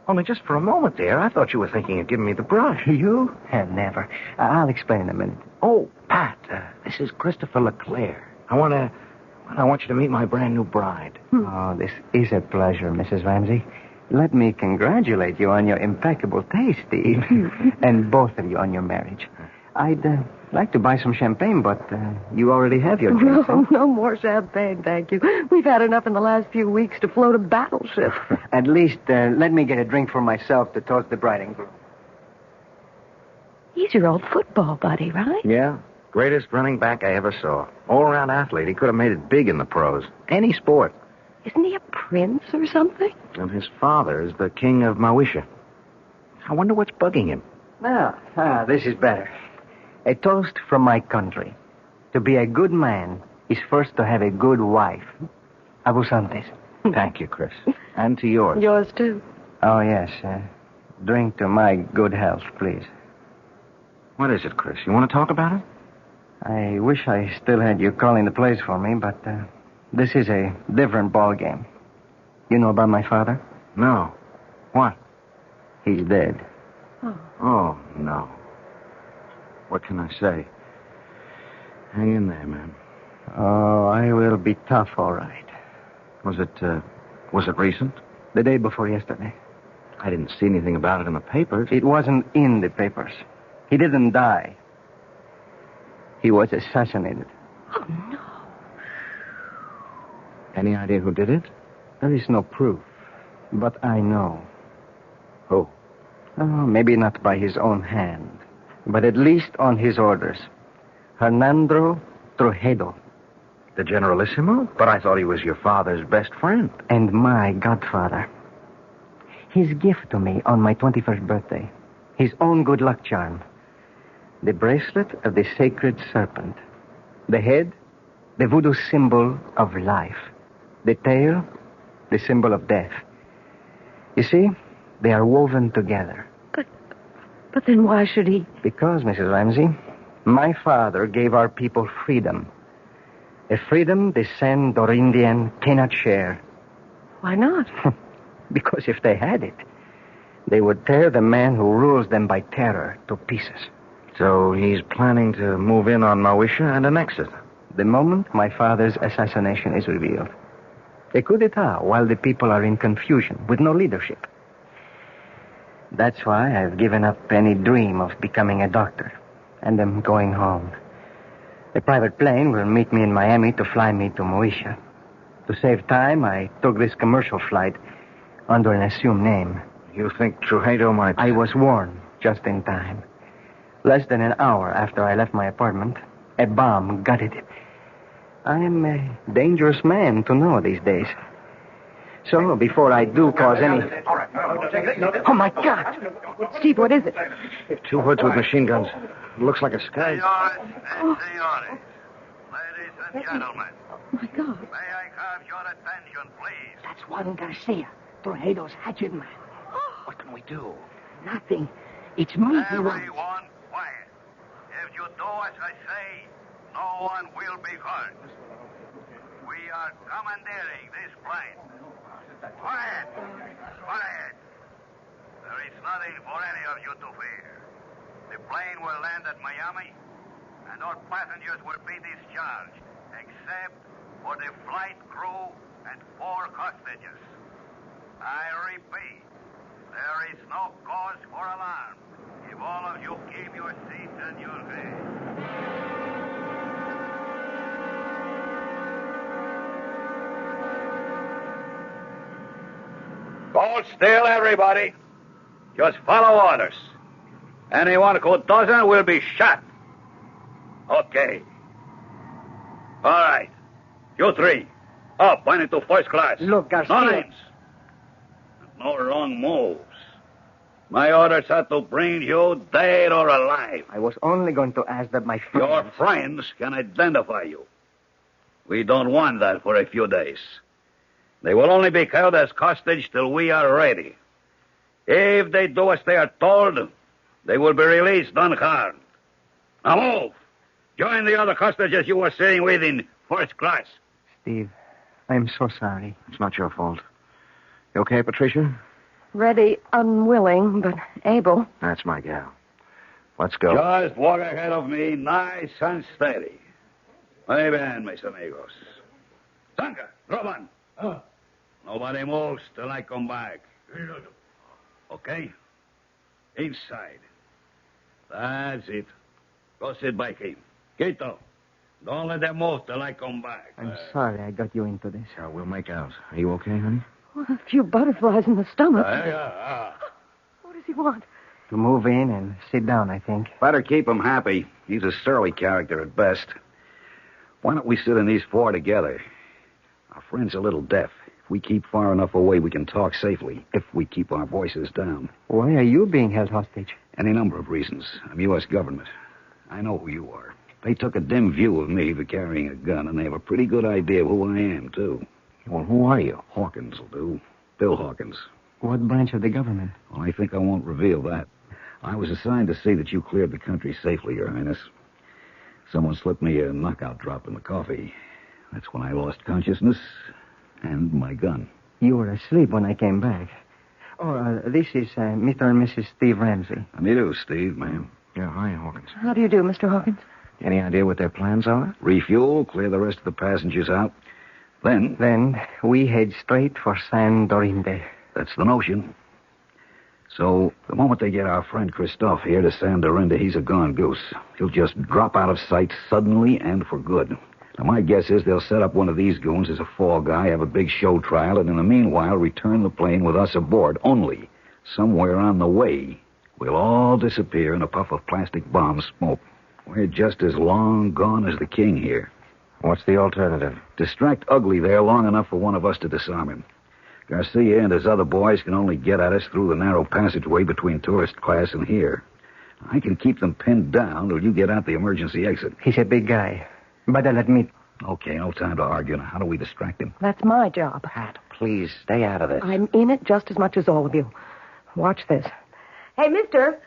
Only just for a moment there, I thought you were thinking of giving me the brush. You? Never. I'll explain in a minute. Oh, Pat, this is Christopher LeClaire. I want you to meet my brand new bride. Oh, this is a pleasure, Mrs. Ramsey. Let me congratulate you on your impeccable taste, Steve. And both of you on your marriage. I'd like to buy some champagne, but you already have your drink. No more champagne, thank you. We've had enough in the last few weeks to float a battleship. At least let me get a drink for myself to toast the bride and groom. He's your old football buddy, right? Yeah. Greatest running back I ever saw. All-around athlete. He could have made it big in the pros. Any sport. Isn't he a prince or something? And his father is the king of Mawisha. I wonder what's bugging him. This is better. A toast from my country. To be a good man is first to have a good wife. Abusantes. Thank you, Chris. And to yours. Yours, too. Oh, yes. Drink to my good health, please. What is it, Chris? You want to talk about it? I wish I still had you calling the plays for me, but this is a different ball game. You know about my father? No. What? He's dead. Oh, no. What can I say? Hang in there, man. Oh, I will be tough, all right. Was it recent? The day before yesterday. I didn't see anything about it in the papers. It wasn't in the papers. He didn't die. He was assassinated. Oh, no. Any idea who did it? There is no proof, but I know. Who? Oh, maybe not by his own hand, but at least on his orders. Hernando Trujillo. The Generalissimo? But I thought he was your father's best friend. And my godfather. His gift to me on my 21st birthday. His own good luck charm. The bracelet of the sacred serpent. The head, the voodoo symbol of life. The tail, the symbol of death. You see, they are woven together. But then why should he? Because, Mrs. Ramsey, my father gave our people freedom. A freedom the San or Indian cannot share. Why not? Because if they had it, they would tear the man who rules them by terror to pieces. So he's planning to move in on Mawisha and annex it. The moment my father's assassination is revealed. A coup d'etat while the people are in confusion with no leadership. That's why I've given up any dream of becoming a doctor. And am going home. A private plane will meet me in Miami to fly me to Mawisha. To save time, I took this commercial flight under an assumed name. You think Trujillo might... I was warned just in time. Less than an hour after I left my apartment, a bomb gutted it. I am a dangerous man to know these days. So, before I do cause any... Oh, my God. Steve, what is it? Two hoods with machine guns. Looks like a sky. Senores, ladies and gentlemen. Oh, my God. May I have your attention, please? That's Juan Garcia, Trujillo's hatchet man. What can we do? Nothing. It's me he wants. Everyone quiet. If you do as I say, no one will be hurt. We are commandeering this plane. Quiet! Quiet! There is nothing for any of you to fear. The plane will land at Miami, and all passengers will be discharged, except for the flight crew and 4 hostages. I repeat, there is no cause for alarm if all of you keep your seats and your heads. Hold still, everybody. Just follow orders. Anyone who doesn't will be shot. Okay. All right. You 3. Up, went into first class. Look, Garcia. No names. No wrong moves. My orders are to bring you dead or alive. I was only going to ask that my friends... Your friends can identify you. We don't want that for a few days. They will only be held as hostage till we are ready. If they do as they are told, they will be released unharmed. Now move. Join the other hostages you were staying with in first class. Steve, I'm so sorry. It's not your fault. You okay, Patricia? Ready, unwilling, but able. That's my gal. Let's go. Just walk ahead of me, nice and steady. Muy bien, mis amigos. Tanka, Roman. Nobody moves till I come back. Okay? Inside. That's it. Go sit by him. Quito, don't let them move till I come back. I'm sorry I got you into this. We'll make out. Are you okay, honey? Well, a few butterflies in the stomach. Yeah. What does he want? To move in and sit down, I think. Better keep him happy. He's a surly character at best. Why don't we sit in these four together? Our friend's a little deaf. If we keep far enough away, we can talk safely, if we keep our voices down. Why are you being held hostage? Any number of reasons. I'm U.S. government. I know who you are. They took a dim view of me for carrying a gun, and they have a pretty good idea of who I am, too. Well, who are you? Hawkins will do. Bill Hawkins. What branch of the government? Well, I think I won't reveal that. I was assigned to see that you cleared the country safely, Your Highness. Someone slipped me a knockout drop in the coffee. That's when I lost consciousness and my gun. You were asleep when I came back. Oh, this is Mr. and Mrs. Steve Ramsey. How do you do, Steve, ma'am? Yeah, hi, Hawkins. How do you do, Mr. Hawkins? Any idea what their plans are? Refuel, clear the rest of the passengers out. Then we head straight for San Dorinde. That's the notion. So, the moment they get our friend Christophe here to San Dorinda, he's a gone goose. He'll just drop out of sight suddenly and for good. Now, my guess is they'll set up one of these goons as a fall guy, have a big show trial, and in the meanwhile return the plane with us aboard. Only, somewhere on the way, we'll all disappear in a puff of plastic bomb smoke. We're just as long gone as the king here. What's the alternative? Distract Ugly there long enough for one of us to disarm him. Garcia and his other boys can only get at us through the narrow passageway between tourist class and here. I can keep them pinned down till you get out the emergency exit. He's a big guy. But I'll admit... Okay, no time to argue. Now, how do we distract him? That's my job. Pat, please, stay out of this. I'm in it just as much as all of you. Watch this. Hey, mister,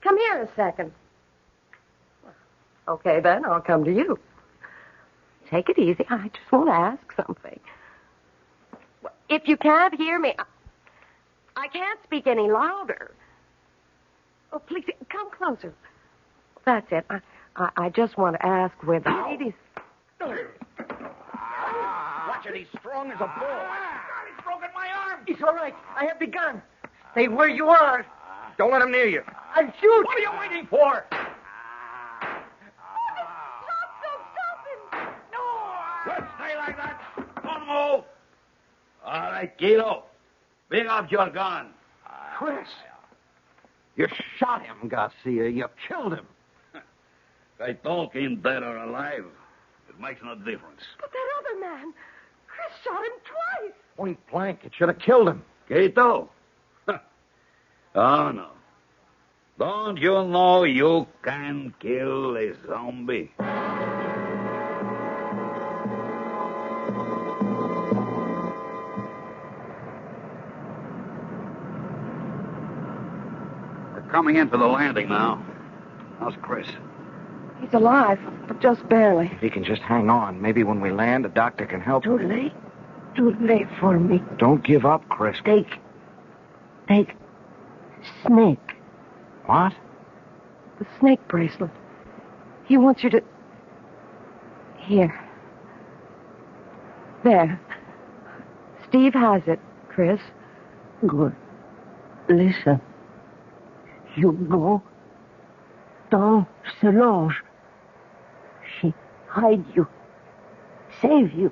come here a second. Okay, then, I'll come to you. Take it easy. I just want to ask something. If you can't hear me, I can't speak any louder. Oh, please, come closer. That's it. I just want to ask where the ladies... Watch it. He's strong as a bull. He's broken my arm. It's all right. I have the gun. Stay where you are. Don't let him near you. I'll shoot. What are you waiting for? Just stay like that. Don't move. All right, Guido. Bring up your gun. Chris, you shot him, Garcia. You killed him. I talk him dead or alive. It makes no difference. But that other man, Chris shot him twice. Point blank. It should have killed him. Guido. Oh, no. Don't you know you can kill a zombie? Coming in for the landing now. How's Chris? He's alive, but just barely. If he can just hang on, maybe when we land, a doctor can help him. Too late for me. Don't give up, Chris. Take snake. What? The snake bracelet. He wants you to... Here. There. Steve has it, Chris. Good. Listen. You go down Solange. She hide you. Save you.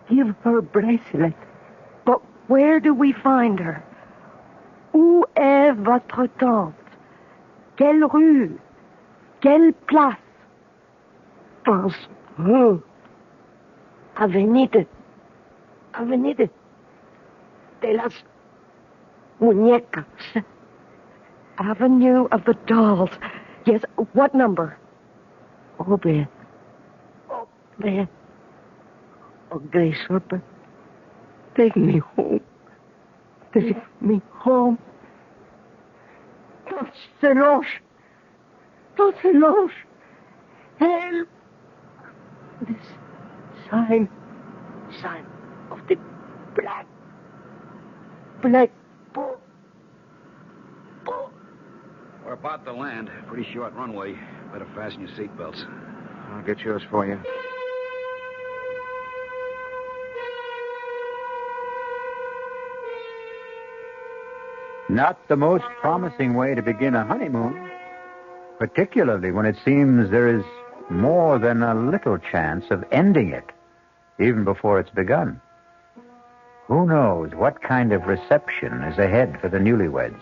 Give her bracelet. But where do we find her? Où est votre tante? Quelle rue? Quelle place? Pense. Avenida de las Muñecas. Avenue of the Dolls. Yes, what number? Oh, Ben. Oh, Ben. Oh, Grace Harper. Take me home. Take me home. Don't se los. Don't se los. Help. This sign of the black bull. We're about to land. Pretty short runway. Better fasten your seatbelts. I'll get yours for you. Not the most promising way to begin a honeymoon, particularly when it seems there is more than a little chance of ending it, even before it's begun. Who knows what kind of reception is ahead for the newlyweds?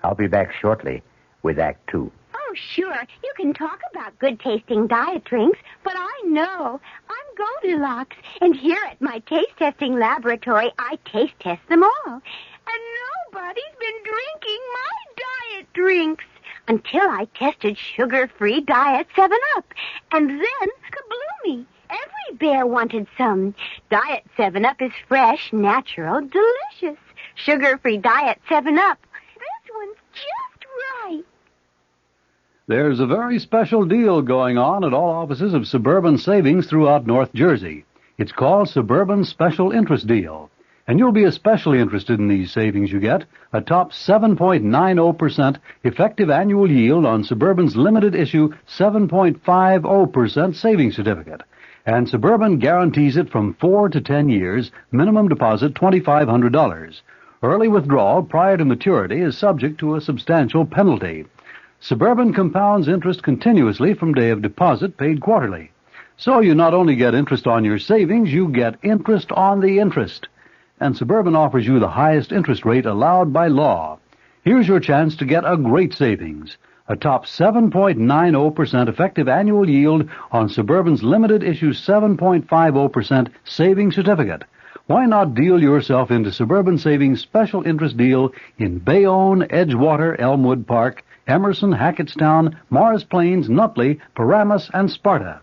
I'll be back shortly with Act Two. Oh, sure. You can talk about good-tasting diet drinks, but I know. I'm Goldilocks, and here at my taste-testing laboratory, I taste-test them all. And nobody's been drinking my diet drinks until I tested sugar-free Diet 7-Up. And then, kabloomy, every bear wanted some. Diet 7-Up is fresh, natural, delicious. Sugar-free Diet 7-Up. This one's just right. There's a very special deal going on at all offices of Suburban Savings throughout North Jersey. It's called Suburban Special Interest Deal. And you'll be especially interested in these savings you get. A top 7.90% effective annual yield on Suburban's limited issue 7.50% savings certificate. And Suburban guarantees it from 4 to 10 years, minimum deposit $2,500. Early withdrawal prior to maturity is subject to a substantial penalty. Suburban compounds interest continuously from day of deposit, paid quarterly. So you not only get interest on your savings, you get interest on the interest. And Suburban offers you the highest interest rate allowed by law. Here's your chance to get a great savings. A top 7.90% effective annual yield on Suburban's limited issue 7.50% savings certificate. Why not deal yourself into Suburban Savings special interest deal in Bayonne, Edgewater, Elmwood Park, Emerson, Hackettstown, Morris Plains, Nutley, Paramus, and Sparta.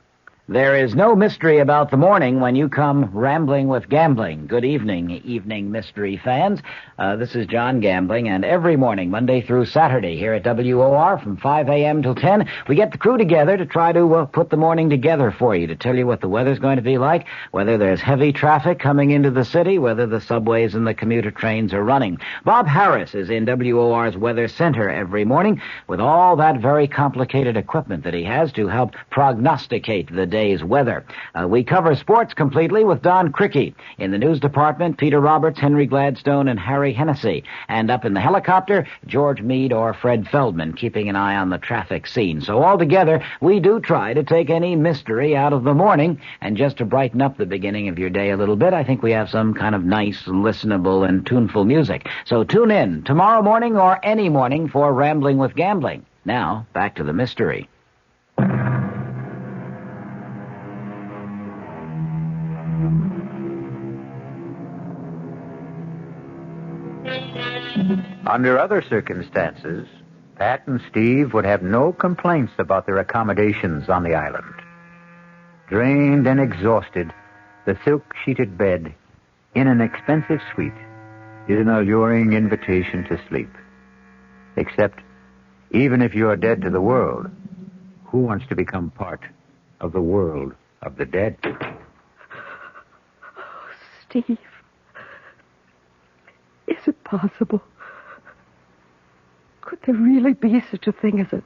There is no mystery about the morning when you come rambling with gambling. Good evening mystery fans. This is John Gambling, and every morning, Monday through Saturday, here at WOR from 5 a.m. till 10, we get the crew together to try to put the morning together for you, to tell you what the weather's going to be like, whether there's heavy traffic coming into the city, whether the subways and the commuter trains are running. Bob Harris is in WOR's Weather Center every morning with all that very complicated equipment that he has to help prognosticate the day's weather. We cover sports completely with Don Cricky. In the news department, Peter Roberts, Henry Gladstone, and Harry Hennessy. And up in the helicopter, George Meade or Fred Feldman, keeping an eye on the traffic scene. So altogether, we do try to take any mystery out of the morning. And just to brighten up the beginning of your day a little bit, I think we have some kind of nice, listenable, and tuneful music. So tune in tomorrow morning or any morning for Rambling with Gambling. Now, back to the mystery. Under other circumstances, Pat and Steve would have no complaints about their accommodations on the island. Drained and exhausted, the silk-sheeted bed in an expensive suite is an alluring invitation to sleep. Except, even if you're dead to the world, who wants to become part of the world of the dead? Steve, is it possible? Could there really be such a thing as a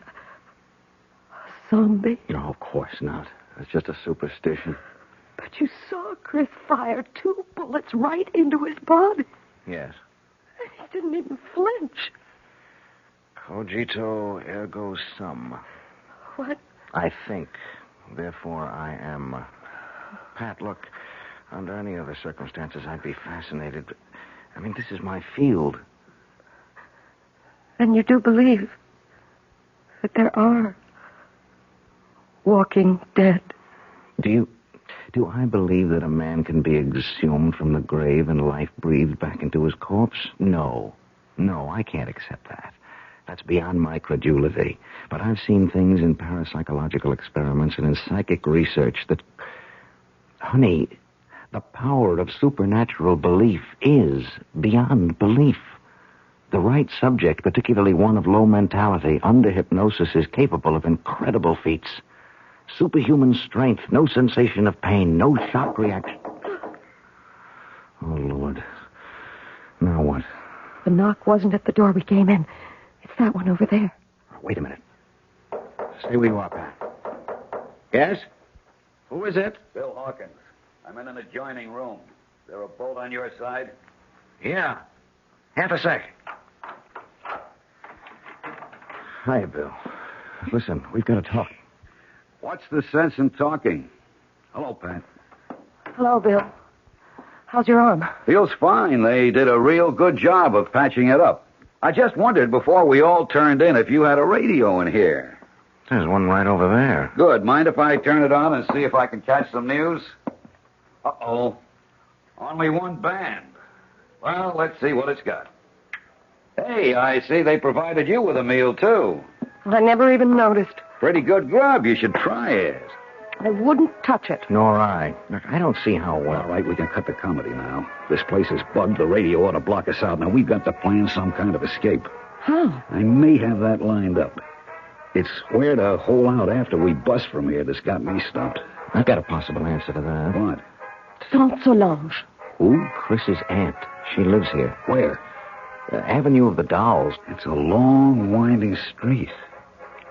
zombie? No, of course not. It's just a superstition. But you saw Chris fire 2 bullets right into his body. Yes. And he didn't even flinch. Cogito ergo sum. What? I think. Therefore, I am. Pat, look, under any other circumstances, I'd be fascinated. But, I mean, this is my field. And you do believe that there are walking dead? Do you Do I believe that a man can be exhumed from the grave and life breathed back into his corpse? No. No, I can't accept that. That's beyond my credulity. But I've seen things in parapsychological experiments and in psychic research that... Honey, the power of supernatural belief is beyond belief. The right subject, particularly one of low mentality, under hypnosis, is capable of incredible feats. Superhuman strength, no sensation of pain, no shock reaction. Oh, Lord. Now what? The knock wasn't at the door we came in. It's that one over there. Wait a minute. Stay where you are, Pat. Yes? Who is it? Bill Hawkins. I'm in an adjoining room. Is there a bolt on your side? Yeah. Half a sec. Hi, Bill. Listen, we've got to talk. What's the sense in talking? Hello, Pat. Hello, Bill. How's your arm? Feels fine. They did a real good job of patching it up. I just wondered before we all turned in if you had a radio in here. There's one right over there. Good. Mind if I turn it on and see if I can catch some news? Uh-oh. Only one band. Well, let's see what it's got. Hey, I see they provided you with a meal, too. I never even noticed. Pretty good grub. You should try it. I wouldn't touch it. Nor I. Look, I don't see how well. All right, we can cut the comedy now. This place is bugged. The radio ought to block us out. Now, we've got to plan some kind of escape. How? I may have that lined up. It's where to hole out after we bust from here that's got me stumped. I've got a possible answer to that. What? Saint Solange. Who? Chris's aunt. She lives here. Where? Avenue of the Dolls. It's a long, winding street.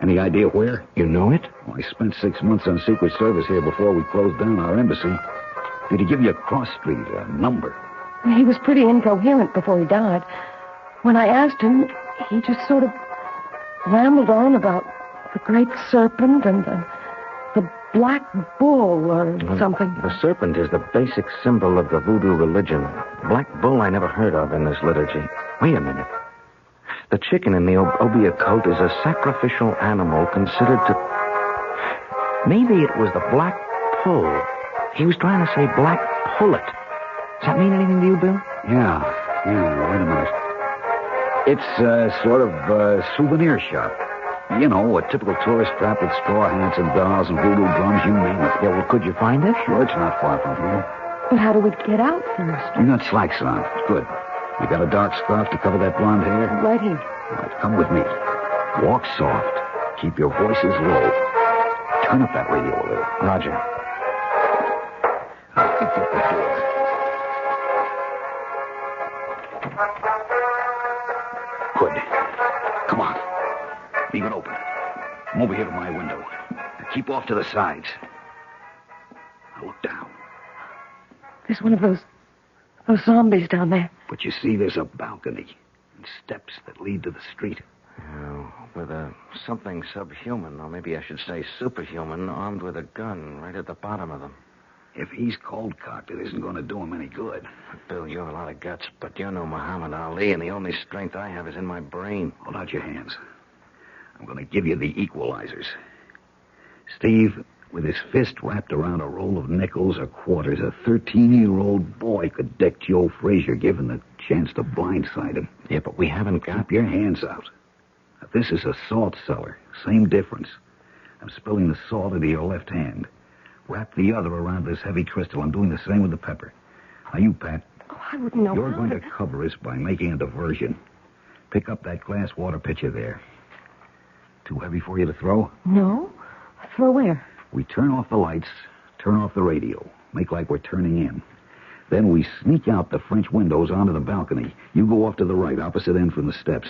Any idea where? You know it? Well, I spent 6 months on Secret Service here before we closed down our embassy. Did he give you a cross street, a number? He was pretty incoherent before he died. When I asked him, he just sort of rambled on about the great serpent and the black bull or something. The serpent is the basic symbol of the voodoo religion. Black bull I never heard of in this liturgy. Wait a minute. The chicken in the Obeah cult is a sacrificial animal considered to... Maybe it was the black pull. He was trying to say black pullet. Does that mean anything to you, Bill? Yeah, wait a minute. It's sort of a souvenir shop. You know, a typical tourist trap with straw hats and dolls and voodoo drums, you name it. Yeah, well, could you find it? Sure, it's not far from here. But how do we get out first? You got slacks on. Good. You got a dark scarf to cover that blonde hair? Right here. All right, come with me. Walk soft. Keep your voices low. Turn up that radio a little. Roger. I'll pick up the door. Good. Come on. Leave it open. Come over here to my window. Keep off to the sides. Now look down. There's one of those zombies down there. But you see, there's a balcony and steps that lead to the street. With something subhuman, or maybe I should say superhuman, armed with a gun right at the bottom of them. If he's cold-cocked, it isn't going to do him any good. Bill, you have a lot of guts, but you're no Muhammad Ali, and the only strength I have is in my brain. Hold out your hands. I'm going to give you the equalizers. Steve, with his fist wrapped around a roll of nickels or quarters, a 13-year-old boy could deck Joe Frazier, given the chance to blindside him. Yeah, but we haven't got... Keep your hands out. Now, this is a salt cellar. Same difference. I'm spilling the salt into your left hand. Wrap the other around this heavy crystal. I'm doing the same with the pepper. Now, you, Pat. Oh, I wouldn't know You're how going to cover us by making a diversion. Pick up that glass water pitcher there. Too heavy for you to throw? No. Throw where? We turn off the lights, turn off the radio, make like we're turning in. Then we sneak out the French windows onto the balcony. You go off to the right, opposite end from the steps.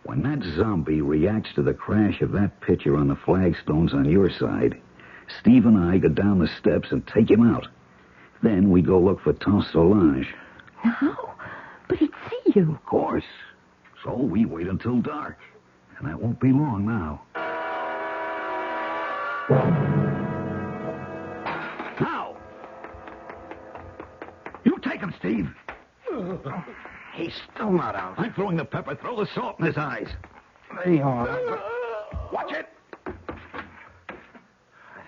When that zombie reacts to the crash of that pitcher on the flagstones on your side, Steve and I go down the steps and take him out. Then we go look for Saint Solange. No, but he'd see you. Of course. So we wait until dark. And that won't be long now. Now! You take him, Steve. He's still not out. I'm throwing the pepper. Throw the salt in his eyes. They are. Watch it. I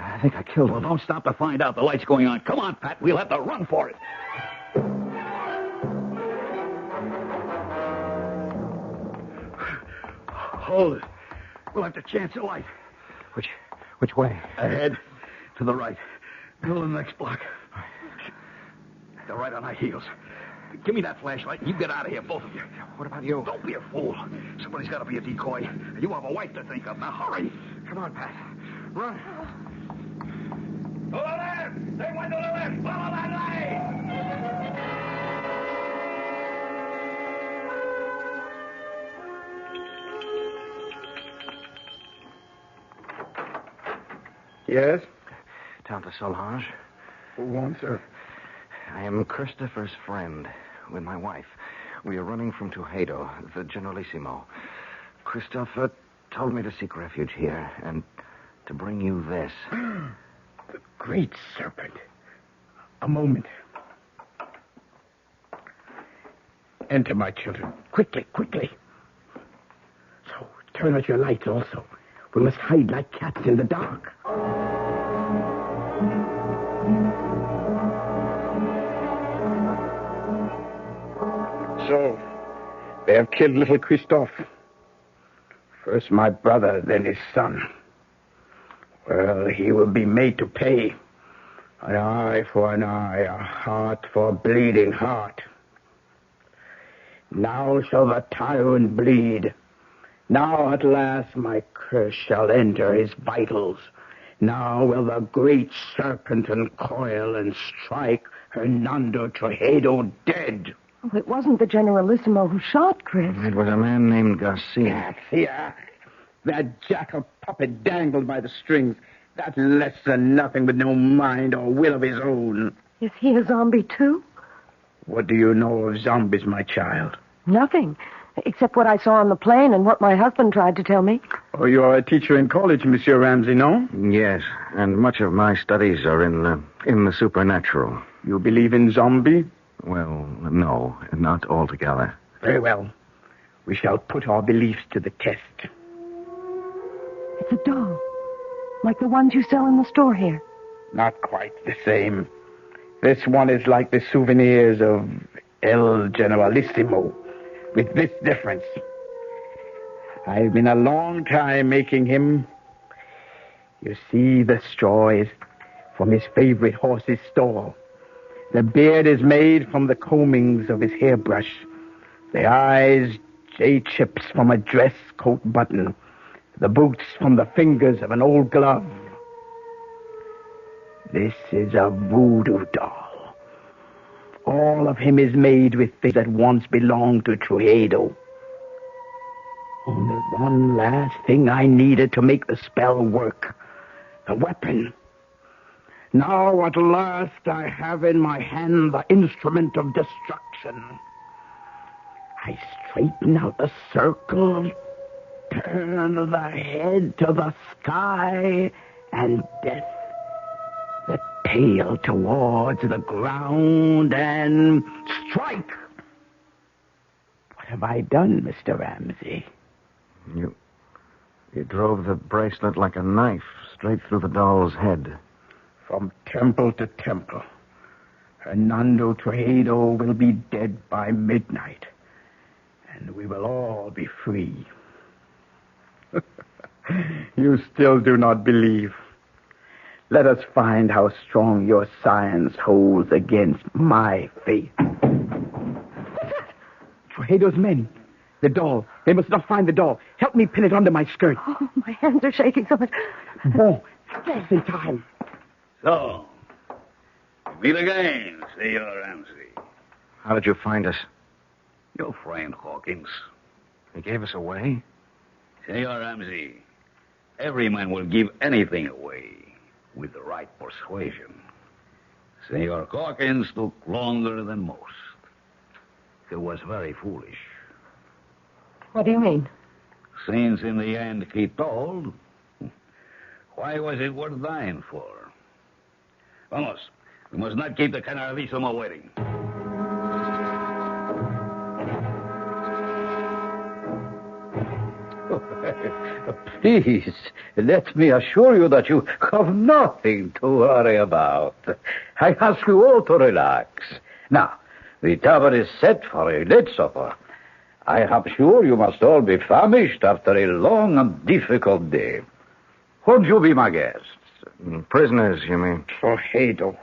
I think I killed him. Well, don't stop to find out. The light's going on. Come on, Pat. We'll have to run for it. Hold it. We'll have to chance a light. Which way? Ahead. To the right. Middle of the next block. They're right on our heels. Give me that flashlight and you get out of here, both of you. What about you? Don't be a fool. Somebody's got to be a decoy. You have a wife to think of. Now, hurry. Come on, Pat. Run. To the left! They went to the left! Follow that light! Yes? Count de Solange. Who wants her? I am Christopher's friend with my wife. We are running from Tuxedo, the Generalissimo. Christopher told me to seek refuge here and to bring you this. The great serpent. A moment. Enter, my children. Quickly, quickly. So, turn out your lights also. We must hide like cats in the dark. So, they have killed little Christophe. First my brother, then his son. Well, he will be made to pay. An eye for an eye, a heart for a bleeding heart. Now shall the tyrant bleed. Now at last my curse shall enter his vitals. Now will the great serpent uncoil and strike Hernando Tuxedo dead. Oh, it wasn't the Generalissimo who shot Chris. It was a man named Garcia. Garcia. That jackal puppet dangled by the strings. That less than nothing with no mind or will of his own. Is he a zombie, too? What do you know of zombies, my child? Nothing, except what I saw on the plane and what my husband tried to tell me. Oh, you're a teacher in college, Monsieur Ramsey, no? Yes, and much of my studies are in the supernatural. You believe in zombie? Well, no, not altogether. Very well. We shall put our beliefs to the test. It's a doll, like the ones you sell in the store here. Not quite the same. This one is like the souvenirs of El Generalissimo, with this difference. I've been a long time making him. You see, the straw is from his favorite horse's stall. The beard is made from the combings of his hairbrush. The eyes, J-chips from a dress coat button. The boots from the fingers of an old glove. This is a voodoo doll. All of him is made with things that once belonged to Tuxedo. Only one last thing I needed to make the spell work. The weapon. Now at last I have in my hand the instrument of destruction. I straighten out the circle, turn the head to the sky, and death, the tail towards the ground, and strike! What have I done, Mr. Ramsey? You drove the bracelet like a knife straight through the doll's head. From temple to temple, Hernando Tuxedo will be dead by midnight, and we will all be free. You still do not believe. Let us find how strong your science holds against my faith. Tuxedo's men. The doll. They must not find the doll. Help me pin it under my skirt. Oh, my hands are shaking so much. Bon, just in time. So, meet again, Senor Ramsey. How did you find us? Your friend Hawkins. He gave us away? Senor Ramsey, every man will give anything away with the right persuasion. Senor Hawkins took longer than most. He was very foolish. What do you mean? Since in the end he told, why was it worth dying for? Vamos, we must not keep the Generalissimo waiting. Please, let me assure you that you have nothing to worry about. I ask you all to relax. Now, the table is set for a late supper. I am sure you must all be famished after a long and difficult day. Won't you be my guests? Prisoners, you mean? Trujillo.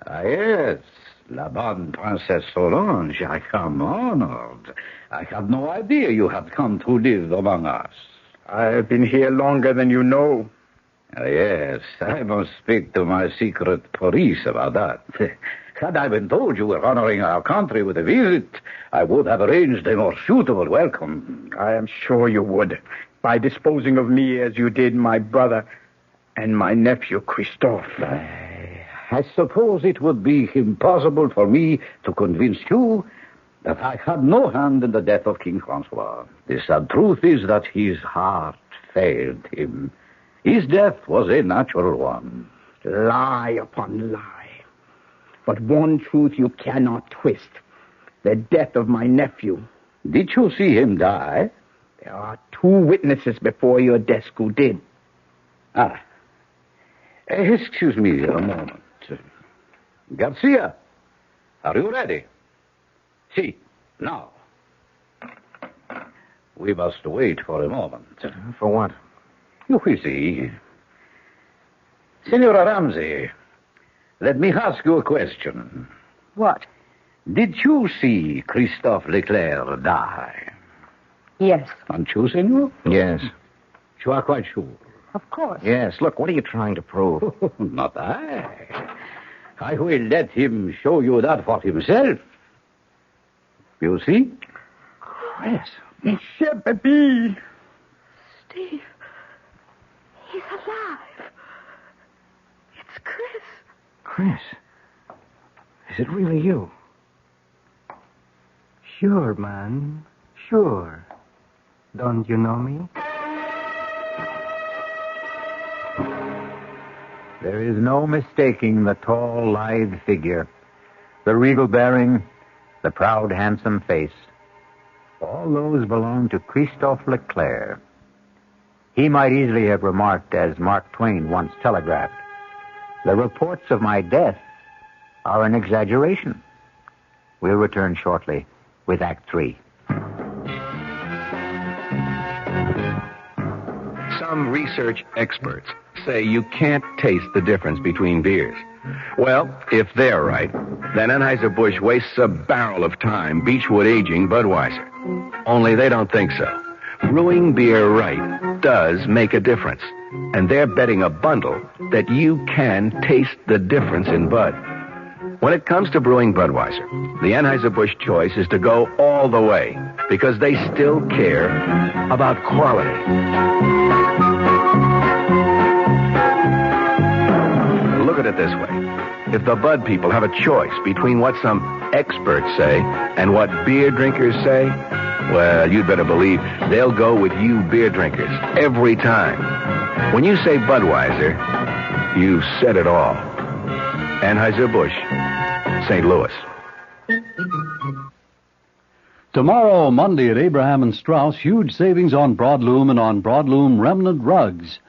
Ah, yes. La bonne Princess Solange, I am honored. I had no idea you had come to live among us. I've been here longer than you know. Ah, yes, I must speak to my secret police about that. Had I been told you were honoring our country with a visit, I would have arranged a more suitable welcome. I am sure you would, by disposing of me as you did my brother and my nephew, Christophe. I suppose it would be impossible for me to convince you that I had no hand in the death of King Francois. The sad truth is that his heart failed him. His death was a natural one. Lie upon lie. But one truth you cannot twist. The death of my nephew. Did you see him die? There are 2 witnesses before your desk who did. Excuse me a moment. Garcia, are you ready? See, now. We must wait for a moment. For what? You will see. Senora Ramsey, let me ask you a question. What? Did you see Christophe Leclerc die? Yes. And you, senor? Yes. You are quite sure? Of course. Yes. Look, what are you trying to prove? Not I. I will let him show you that for himself. You see? Chris. Monsieur Baby. Steve. He's alive. It's Chris. Chris. Is it really you? Sure, man. Sure. Don't you know me? There is no mistaking the tall, lithe figure, the regal bearing, the proud, handsome face. All those belong to Christophe Leclerc. He might easily have remarked, as Mark Twain once telegraphed, "The reports of my death are an exaggeration." We'll return shortly with Act 3. Some research experts say you can't taste the difference between beers. Well, if they're right, then Anheuser-Busch wastes a barrel of time Beechwood aging Budweiser. Only they don't think so. Brewing beer right does make a difference. And they're betting a bundle that you can taste the difference in Bud. When it comes to brewing Budweiser, the Anheuser-Busch choice is to go all the way because they still care about quality. Look at it this way. If the Bud people have a choice between what some experts say and what beer drinkers say, well, you'd better believe they'll go with you beer drinkers every time. When you say Budweiser, you've said it all. Anheuser-Busch, St. Louis. Tomorrow, Monday at Abraham and Strauss, huge savings on broadloom and on broadloom remnant rugs.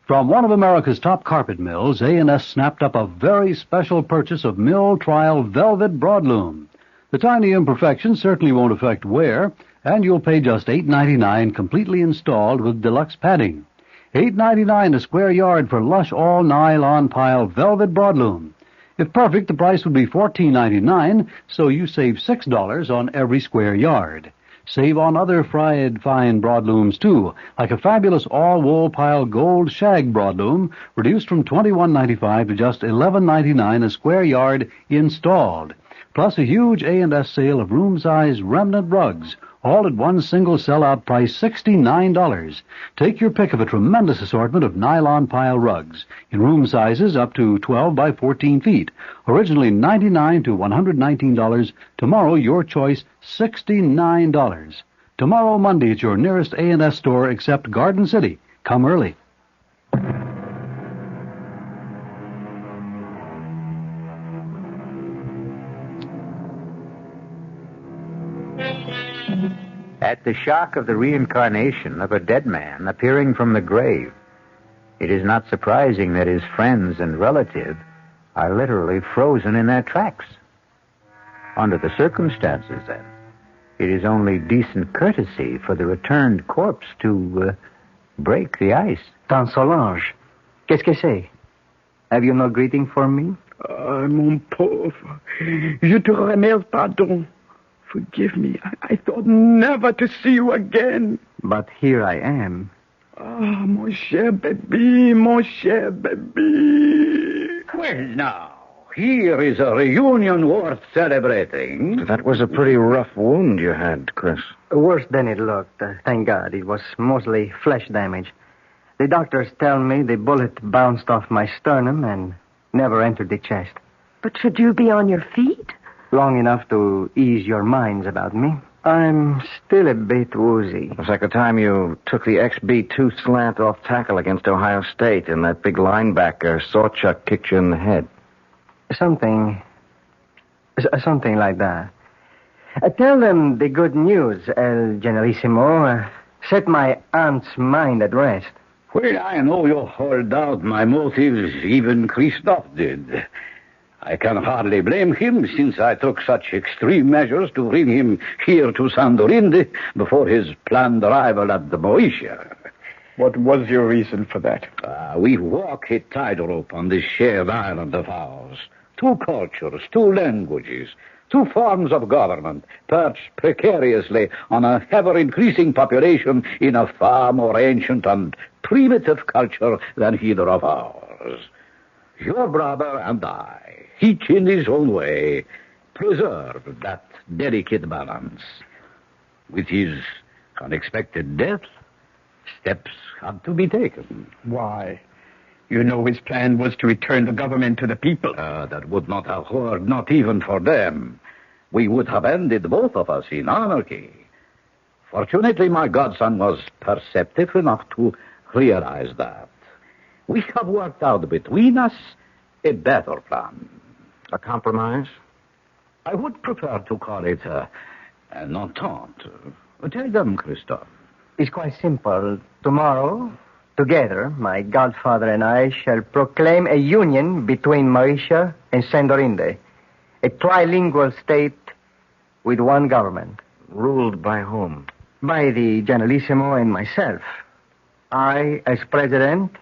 From one of America's top carpet mills, A&S snapped up a very special purchase of mill trial velvet broadloom. The tiny imperfections certainly won't affect wear, and you'll pay just $8.99 completely installed with deluxe padding. $8.99 a square yard for lush all-nylon pile velvet broadloom. If perfect, the price would be $14.99, so you save $6 on every square yard. Save on other fried fine broadlooms, too, like a fabulous all-wool pile gold shag broadloom, reduced from $21.95 to just $11.99 a square yard installed. Plus a huge A&S sale of room-size remnant rugs, all at one single sell-out price, $69. Take your pick of a tremendous assortment of nylon pile rugs in room sizes up to 12 by 14 feet. Originally $99 to $119. Tomorrow, your choice, $69. Tomorrow, Monday, at your nearest A&S store except Garden City. Come early. At the shock of the reincarnation of a dead man appearing from the grave, it is not surprising that his friends and relatives are literally frozen in their tracks. Under the circumstances, then, it is only decent courtesy for the returned corpse to break the ice. Tante Solange, qu'est-ce que c'est? Have you no greeting for me? Ah, mon pauvre, je te remercie pardon. Forgive me. I thought never to see you again. But here I am. Ah, mon cher baby, mon cher baby. Well, now, here is a reunion worth celebrating. That was a pretty rough wound you had, Chris. Worse than it looked. Thank God. It was mostly flesh damage. The doctors tell me the bullet bounced off my sternum and never entered the chest. But should you be on your feet? Long enough to ease your minds about me. I'm still a bit woozy. It was like the time you took the XB2 slant off tackle against Ohio State and that big linebacker, Sawchuck, kicked you in the head. Something like that. Tell them the good news, El Generalissimo. Set my aunt's mind at rest. Well, I know you hold out my motives, even Christophe did. I can hardly blame him, since I took such extreme measures to bring him here to Sandorinde before his planned arrival at the Moesia. What was your reason for that? We walk a tightrope on this shared island of ours. 2 cultures, 2 languages, 2 forms of government, perched precariously on a ever-increasing population in a far more ancient and primitive culture than either of ours. Your brother and I, each in his own way, preserve that delicate balance. With his unexpected death, steps had to be taken. Why? You know his plan was to return the government to the people. That would not have worked, not even for them. We would have ended, both of us, in anarchy. Fortunately, my godson was perceptive enough to realize that. We have worked out between us a better plan. A compromise? I would prefer to call it an entente. Tell them, Christophe. It's quite simple. Tomorrow, together, my godfather and I shall proclaim a union between Mauritius and Sandorinde. A trilingual state with one government. Ruled by whom? By the Generalissimo and myself. I as president,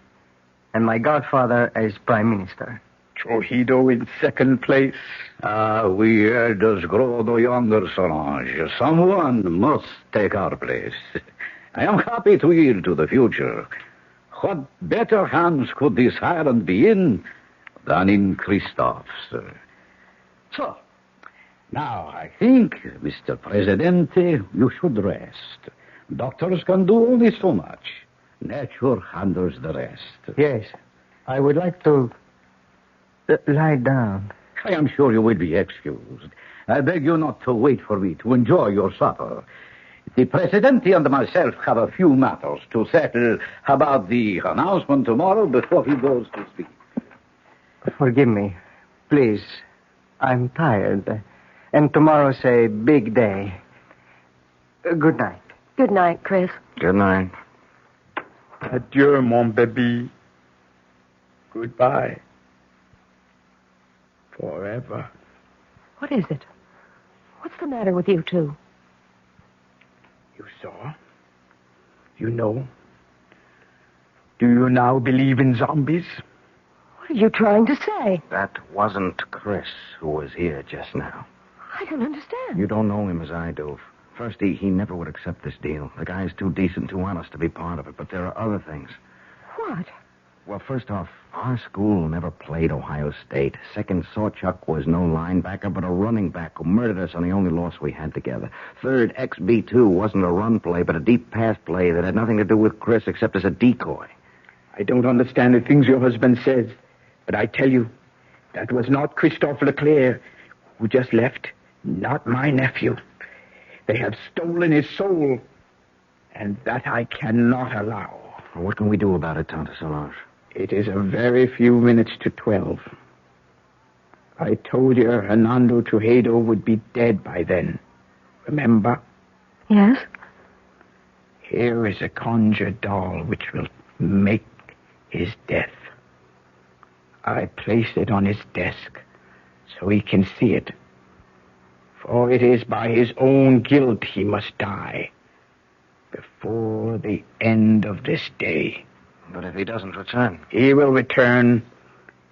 and my godfather as prime minister. Trujillo in second place. We elders grow no younger, Solange. Someone must take our place. I am happy to yield to the future. What better hands could this island be in than in Christophe's? So, now I think, Mr. Presidente, you should rest. Doctors can do only so much. Nature handles the rest. Yes, I would like to lie down. I am sure you will be excused. I beg you not to wait for me to enjoy your supper. The Presidente and myself have a few matters to settle about the announcement tomorrow before he goes to sleep. Forgive me, please. I'm tired. And tomorrow's a big day. Good night. Good night, Chris. Good night. Adieu, mon baby. Goodbye. Forever. What is it? What's the matter with you two? You saw? You know? Do you now believe in zombies? What are you trying to say? That wasn't Chris who was here just now. I don't understand. You don't know him as I do. First, he never would accept this deal. The guy's too decent, too honest to be part of it. But there are other things. What? Well, first off, our school never played Ohio State. Second, Sawchuck was no linebacker, but a running back who murdered us on the only loss we had together. Third, XB2 wasn't a run play, but a deep pass play that had nothing to do with Chris except as a decoy. I don't understand the things your husband says, but I tell you, that was not Christophe Leclerc who just left. Not my nephew. They have stolen his soul, and that I cannot allow. What can we do about it, Tante Solange? It is a very few minutes to 12. I told you Hernando Trujillo would be dead by then. Remember? Yes. Here is a conjured doll which will make his death. I place it on his desk so he can see it. For it is by his own guilt he must die before the end of this day. But if he doesn't return? He will return.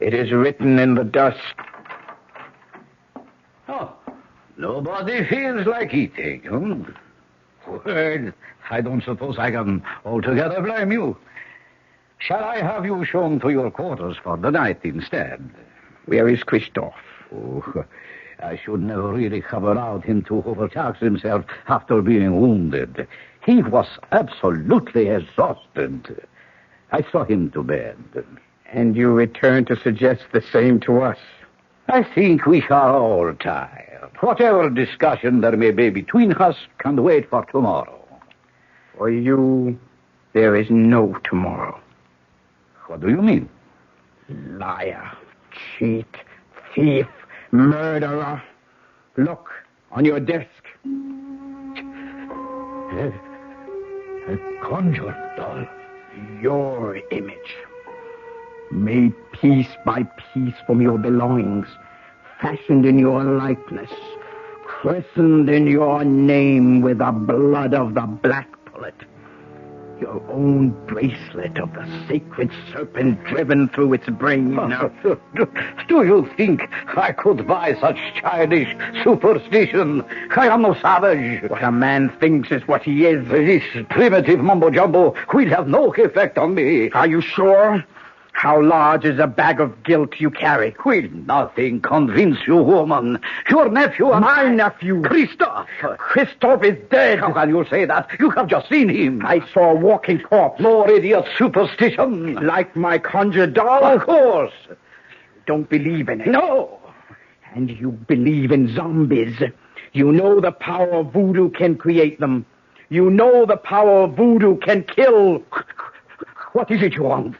It is written in the dust. Oh, nobody feels like eating, Well, I don't suppose I can altogether blame you. Shall I have you shown to your quarters for the night instead? Where is Christoph? Oh, I should never really have allowed him to overtax himself after being wounded. He was absolutely exhausted. I saw him to bed. And you return to suggest the same to us? I think we are all tired. Whatever discussion there may be between us can wait for tomorrow. For you, there is no tomorrow. What do you mean? Liar, cheat, thief, murderer. Look, on your desk. A conjured doll. Your image. Made piece by piece from your belongings. Fashioned in your likeness. Christened in your name with the blood of the black pullet. Your own bracelet of the sacred serpent driven through its brain. Do you think I could buy such childish superstition? I am no savage. What a man thinks is what he is. This primitive mumbo-jumbo will have no effect on me. Are you sure? How large is the bag of guilt you carry? Will nothing convince you, woman. Your nephew and my nephew. Christoph. Christoph is dead. How can you say that? You have just seen him. I saw a walking corpse. More idiot superstition. Like my conjured doll? Of course. You don't believe in it. No. And you believe in zombies. You know the power of voodoo can create them. You know the power of voodoo can kill. What is it you want?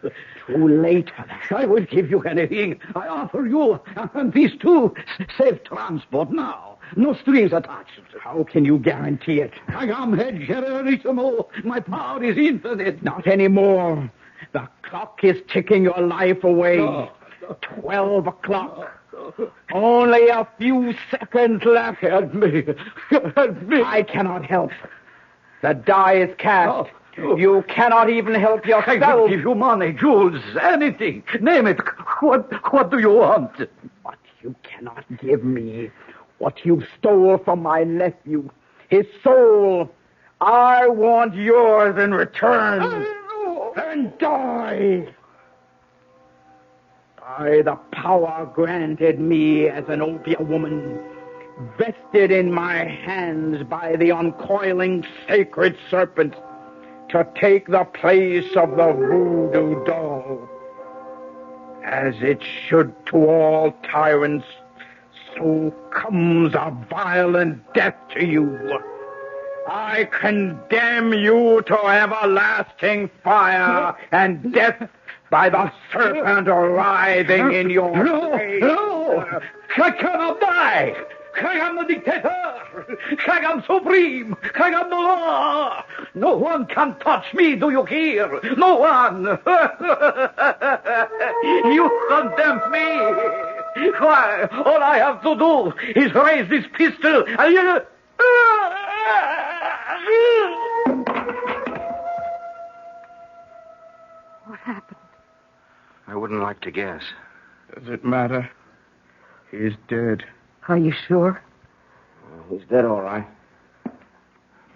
Too late for that. I will give you anything. I offer you and these two safe transport now. No strings attached. How can you guarantee it? I am head generalissimo. My power is infinite. Not anymore. The clock is ticking your life away. No. 12 o'clock. Only a few seconds left. Help me. Help me. I cannot help. The die is cast. You cannot even help yourself. I will give you money, jewels, anything. Name it. What do you want? What you cannot give me. What you stole from my nephew. His soul. I want yours in return. Then die. By the power granted me as an opium woman, vested in my hands by the uncoiling sacred serpent, to take the place of the voodoo doll. As it should to all tyrants, so comes a violent death to you. I condemn you to everlasting fire and death by the serpent writhing in your face. No! I cannot die! I am the dictator! I am supreme! I am the law! No one can touch me, do you hear? No one! You condemn me! Why, all I have to do is raise this pistol and you... What happened? I wouldn't like to guess. Does it matter? He's dead. Are you sure? He's dead, all right.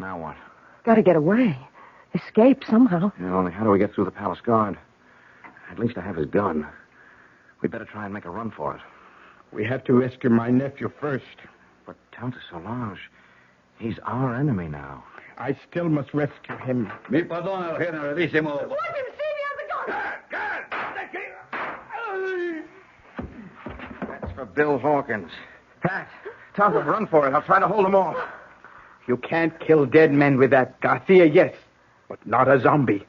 Now what? Gotta get away. Escape somehow. Yeah, only how do we get through the palace guard? At least I have his gun. We'd better try and make a run for it. We have to rescue my nephew first. But Countess Solange, he's our enemy now. I still must rescue him. Mi perdona, generalissimo. Let him see me on the gun! That's for Bill Hawkins. Pat, tell him to run for it. I'll try to hold him off. You can't kill dead men with that. Garcia, yes, but not a zombie.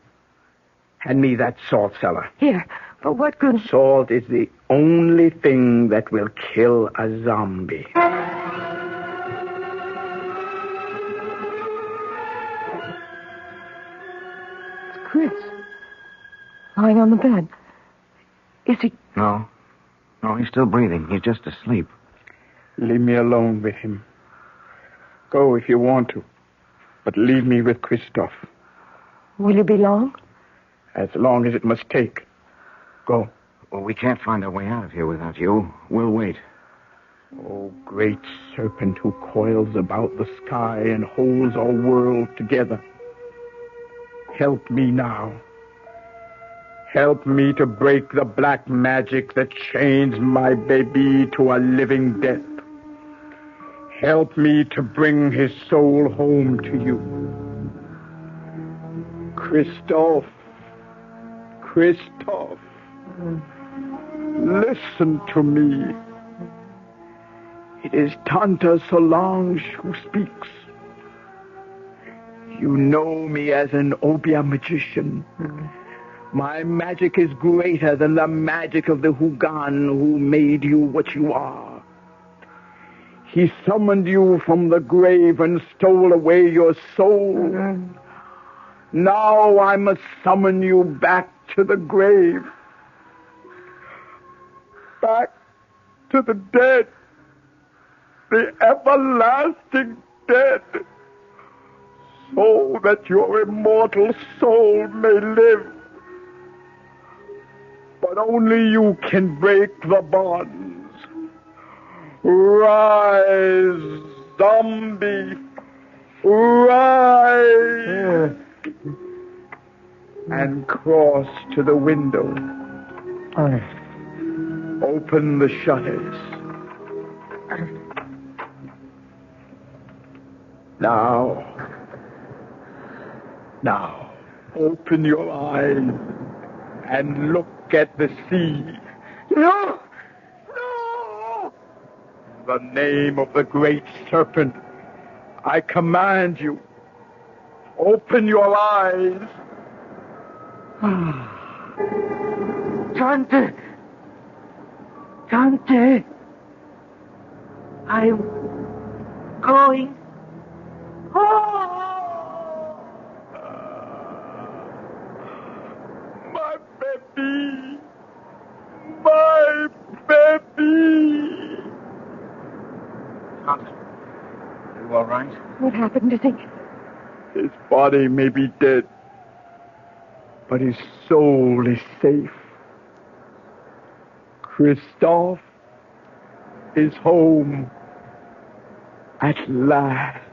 Hand me that salt cellar. Here, but what good... Salt is the only thing that will kill a zombie. Chris. Lying on the bed. Is he... No. No, he's still breathing. He's just asleep. Leave me alone with him. Go if you want to, but leave me with Christophe. Will you be long? As long as it must take. Go. Well, we can't find our way out of here without you. We'll wait. Oh, great serpent who coils about the sky and holds our world together. Help me now. Help me to break the black magic that chains my baby to a living death. Help me to bring his soul home to you. Christophe. Christophe. Listen to me. It is Tante Solange who speaks. You know me as an Obia magician. My magic is greater than the magic of the Hugan who made you what you are. He summoned you from the grave and stole away your soul. Now I must summon you back to the grave. Back to the dead. The everlasting dead. So that your immortal soul may live. But only you can break the bonds. Rise, zombie. Rise. And cross to the window. Open the shutters. Now, open your eyes and look at the sea. No! No! In the name of the great serpent, I command you, open your eyes. Tante! Tante! I'm going home! My baby! My baby! Tante, are you all right? What happened to think? His body may be dead, but his soul is safe. Christophe is home at last.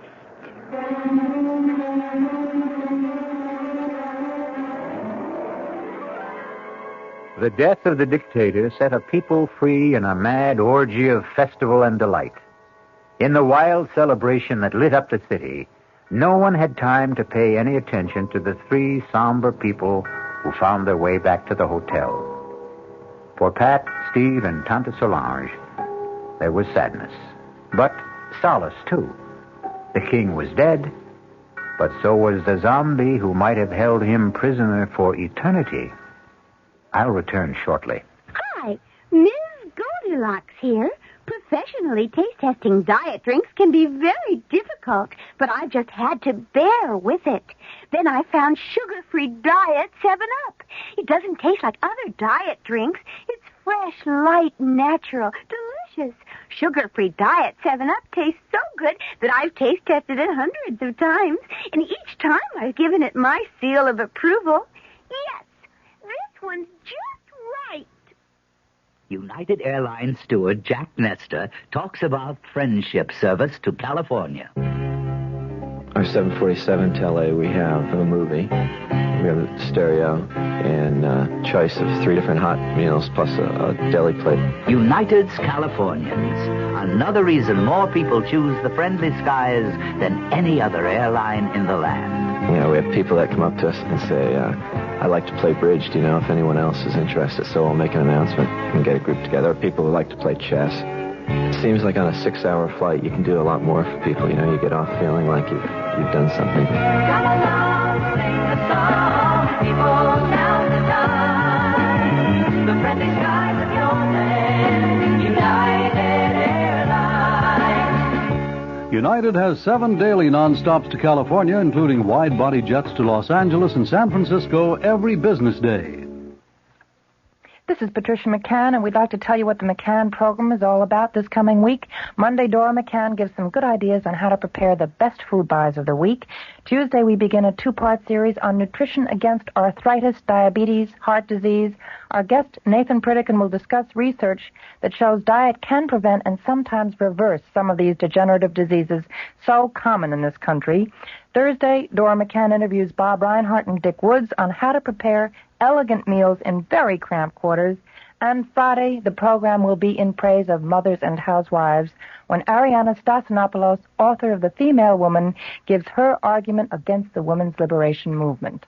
The death of the dictator set a people free in a mad orgy of festival and delight. In the wild celebration that lit up the city, no one had time to pay any attention to the three somber people who found their way back to the hotel. For Pat, Steve, and Tante Solange, there was sadness, but solace, too. The king was dead, but so was the zombie who might have held him prisoner for eternity. I'll return shortly. Hi, Ms. Goldilocks here. Professionally taste-testing diet drinks can be very difficult, but I just had to bear with it. Then I found sugar-free Diet 7-Up. It doesn't taste like other diet drinks. It's fresh, light, natural, delicious. Sugar-free Diet 7-Up tastes so good that I've taste-tested it hundreds of times, and each time I've given it my seal of approval. Yes, this one's just right. United Airlines steward Jack Nestor talks about friendship service to California. Our 747 to LA, we have a movie, we have a stereo, and a choice of 3 different hot meals plus a deli plate. United's Californians. Another reason more people choose the friendly skies than any other airline in the land. You know, we have people that come up to us and say, I like to play bridge. Do you know if anyone else is interested? So we'll make an announcement and get a group together. Or people who like to play chess. It seems like on a 6-hour flight, you can do a lot more for people. You know, you get off feeling like you've done something. Come along, sing a song, people down the line. The friendly skies of your land, United Airlines. United has 7 daily non-stops to California, including wide-body jets to Los Angeles and San Francisco every business day. This is Patricia McCann, and we'd like to tell you what the McCann program is all about this coming week. Monday, Dora McCann gives some good ideas on how to prepare the best food buys of the week. Tuesday, we begin a 2-part series on nutrition against arthritis, diabetes, heart disease. Our guest, Nathan Pritikin, will discuss research that shows diet can prevent and sometimes reverse some of these degenerative diseases so common in this country. Thursday, Dora McCann interviews Bob Reinhart and Dick Woods on how to prepare elegant meals in very cramped quarters. And Friday, the program will be in praise of mothers and housewives when Ariana Stasinopoulos, author of The Female Woman, gives her argument against the women's liberation movement.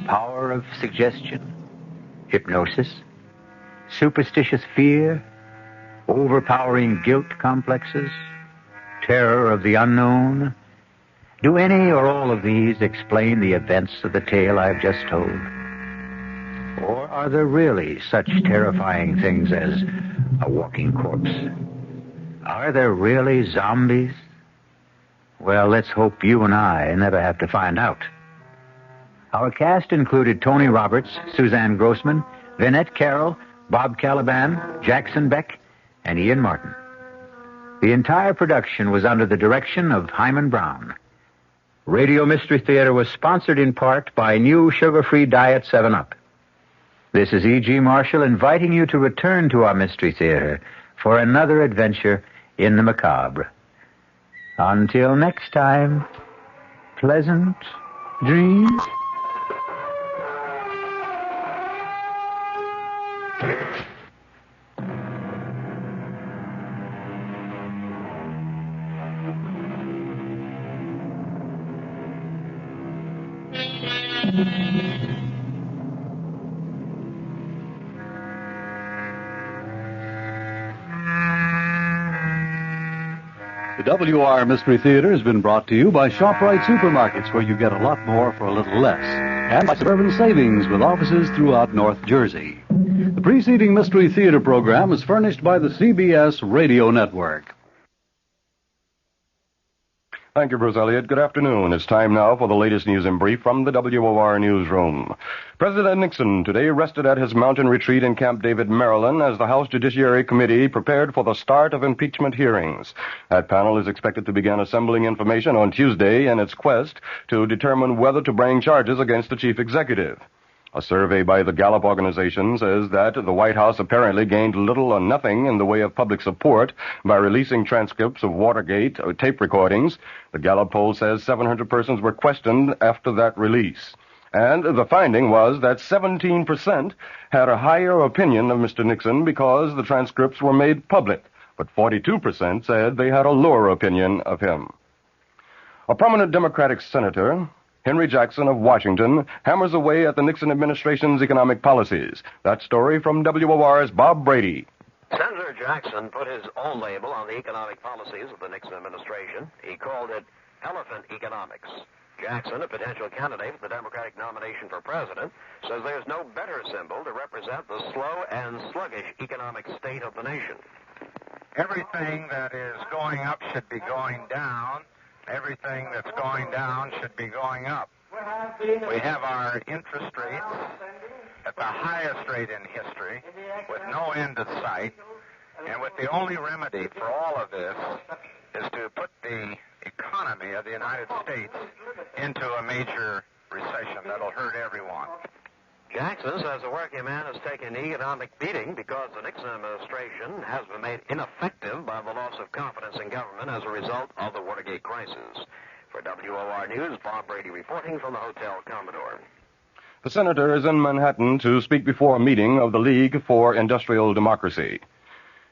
Power of suggestion, hypnosis, superstitious fear, overpowering guilt complexes, terror of the unknown. Do any or all of these explain the events of the tale I've just told? Or are there really such terrifying things as a walking corpse? Are there really zombies? Well, let's hope you and I never have to find out. Our cast included Tony Roberts, Suzanne Grossman, Vinette Carroll, Bob Caliban, Jackson Beck, and Ian Martin. The entire production was under the direction of Hyman Brown. Radio Mystery Theater was sponsored in part by new sugar-free Diet 7-Up. This is E.G. Marshall inviting you to return to our Mystery Theater for another adventure in the macabre. Until next time, pleasant dreams. The WR Mystery Theater has been brought to you by ShopRite Supermarkets, where you get a lot more for a little less, and by Suburban Savings with offices throughout North Jersey. The preceding Mystery Theater program is furnished by the CBS Radio Network. Thank you, Bruce Elliott. Good afternoon. It's time now for the latest news in brief from the WOR newsroom. President Nixon today rested at his mountain retreat in Camp David, Maryland, as the House Judiciary Committee prepared for the start of impeachment hearings. That panel is expected to begin assembling information on Tuesday in its quest to determine whether to bring charges against the chief executive. A survey by the Gallup organization says that the White House apparently gained little or nothing in the way of public support by releasing transcripts of Watergate tape recordings. The Gallup poll says 700 persons were questioned after that release. And the finding was that 17% had a higher opinion of Mr. Nixon because the transcripts were made public, but 42% said they had a lower opinion of him. A prominent Democratic senator, Henry Jackson of Washington, hammers away at the Nixon administration's economic policies. That story from WOR's Bob Brady. Senator Jackson put his own label on the economic policies of the Nixon administration. He called it elephant economics. Jackson, a potential candidate for the Democratic nomination for president, says there's no better symbol to represent the slow and sluggish economic state of the nation. Everything that is going up should be going down. Everything that's going down should be going up. We have our interest rates at the highest rate in history, with no end in sight, and with the only remedy for all of this is to put the economy of the United States into a major recession that'll hurt everyone. Jackson says the working man has taken an economic beating because the Nixon administration has been made ineffective by the loss of confidence in government as a result of the Watergate crisis. For WOR News, Bob Brady reporting from the Hotel Commodore. The senator is in Manhattan to speak before a meeting of the League for Industrial Democracy.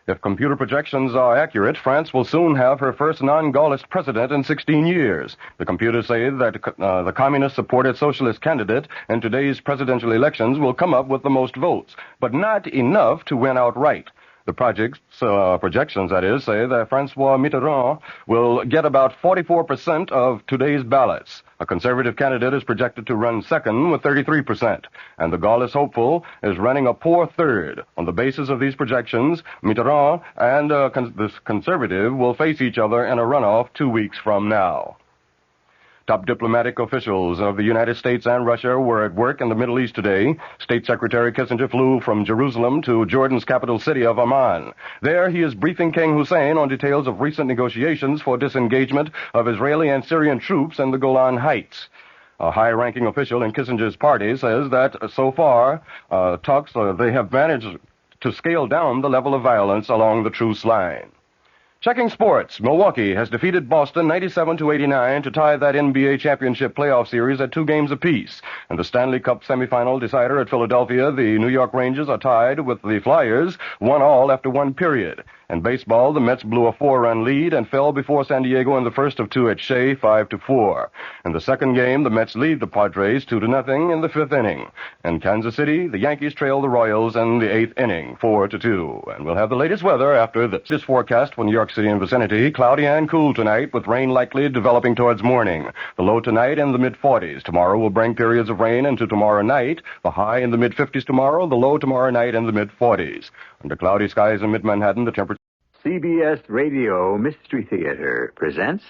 If computer projections are accurate, France will soon have her first non-Gaullist president in 16 years. The computers say that the communist-supported socialist candidate in today's presidential elections will come up with the most votes, but not enough to win outright. The The projections, that is, say that Francois Mitterrand will get about 44% of today's ballots. A conservative candidate is projected to run second with 33%, and the Gaullist hopeful is running a poor third. On the basis of these projections, Mitterrand and the conservative will face each other in a runoff 2 weeks from now. Top diplomatic officials of the United States and Russia were at work in the Middle East today. State Secretary Kissinger flew from Jerusalem to Jordan's capital city of Amman. There he is briefing King Hussein on details of recent negotiations for disengagement of Israeli and Syrian troops in the Golan Heights. A high-ranking official in Kissinger's party says that so far, they have managed to scale down the level of violence along the truce line. Checking sports, Milwaukee has defeated Boston 97-89 to tie that NBA championship playoff series at 2 games apiece. And the Stanley Cup semifinal decider at Philadelphia, the New York Rangers are tied with the Flyers, 1-1 after 1 period. In baseball, the Mets blew a 4-run lead and fell before San Diego in the first of 2 at Shea, 5-4. In the second game, the Mets lead the Padres 2-0 in the 5th inning. In Kansas City, the Yankees trail the Royals in the 8th inning, 4-2. And we'll have the latest weather after this forecast for New York City and vicinity. Cloudy and cool tonight, with rain likely developing towards morning. The low tonight in the mid-40s. Tomorrow will bring periods of rain into tomorrow night. The high in the mid-50s tomorrow. The low tomorrow night in the mid-40s. Under cloudy skies in mid-Manhattan, the temperature... CBS Radio Mystery Theater presents...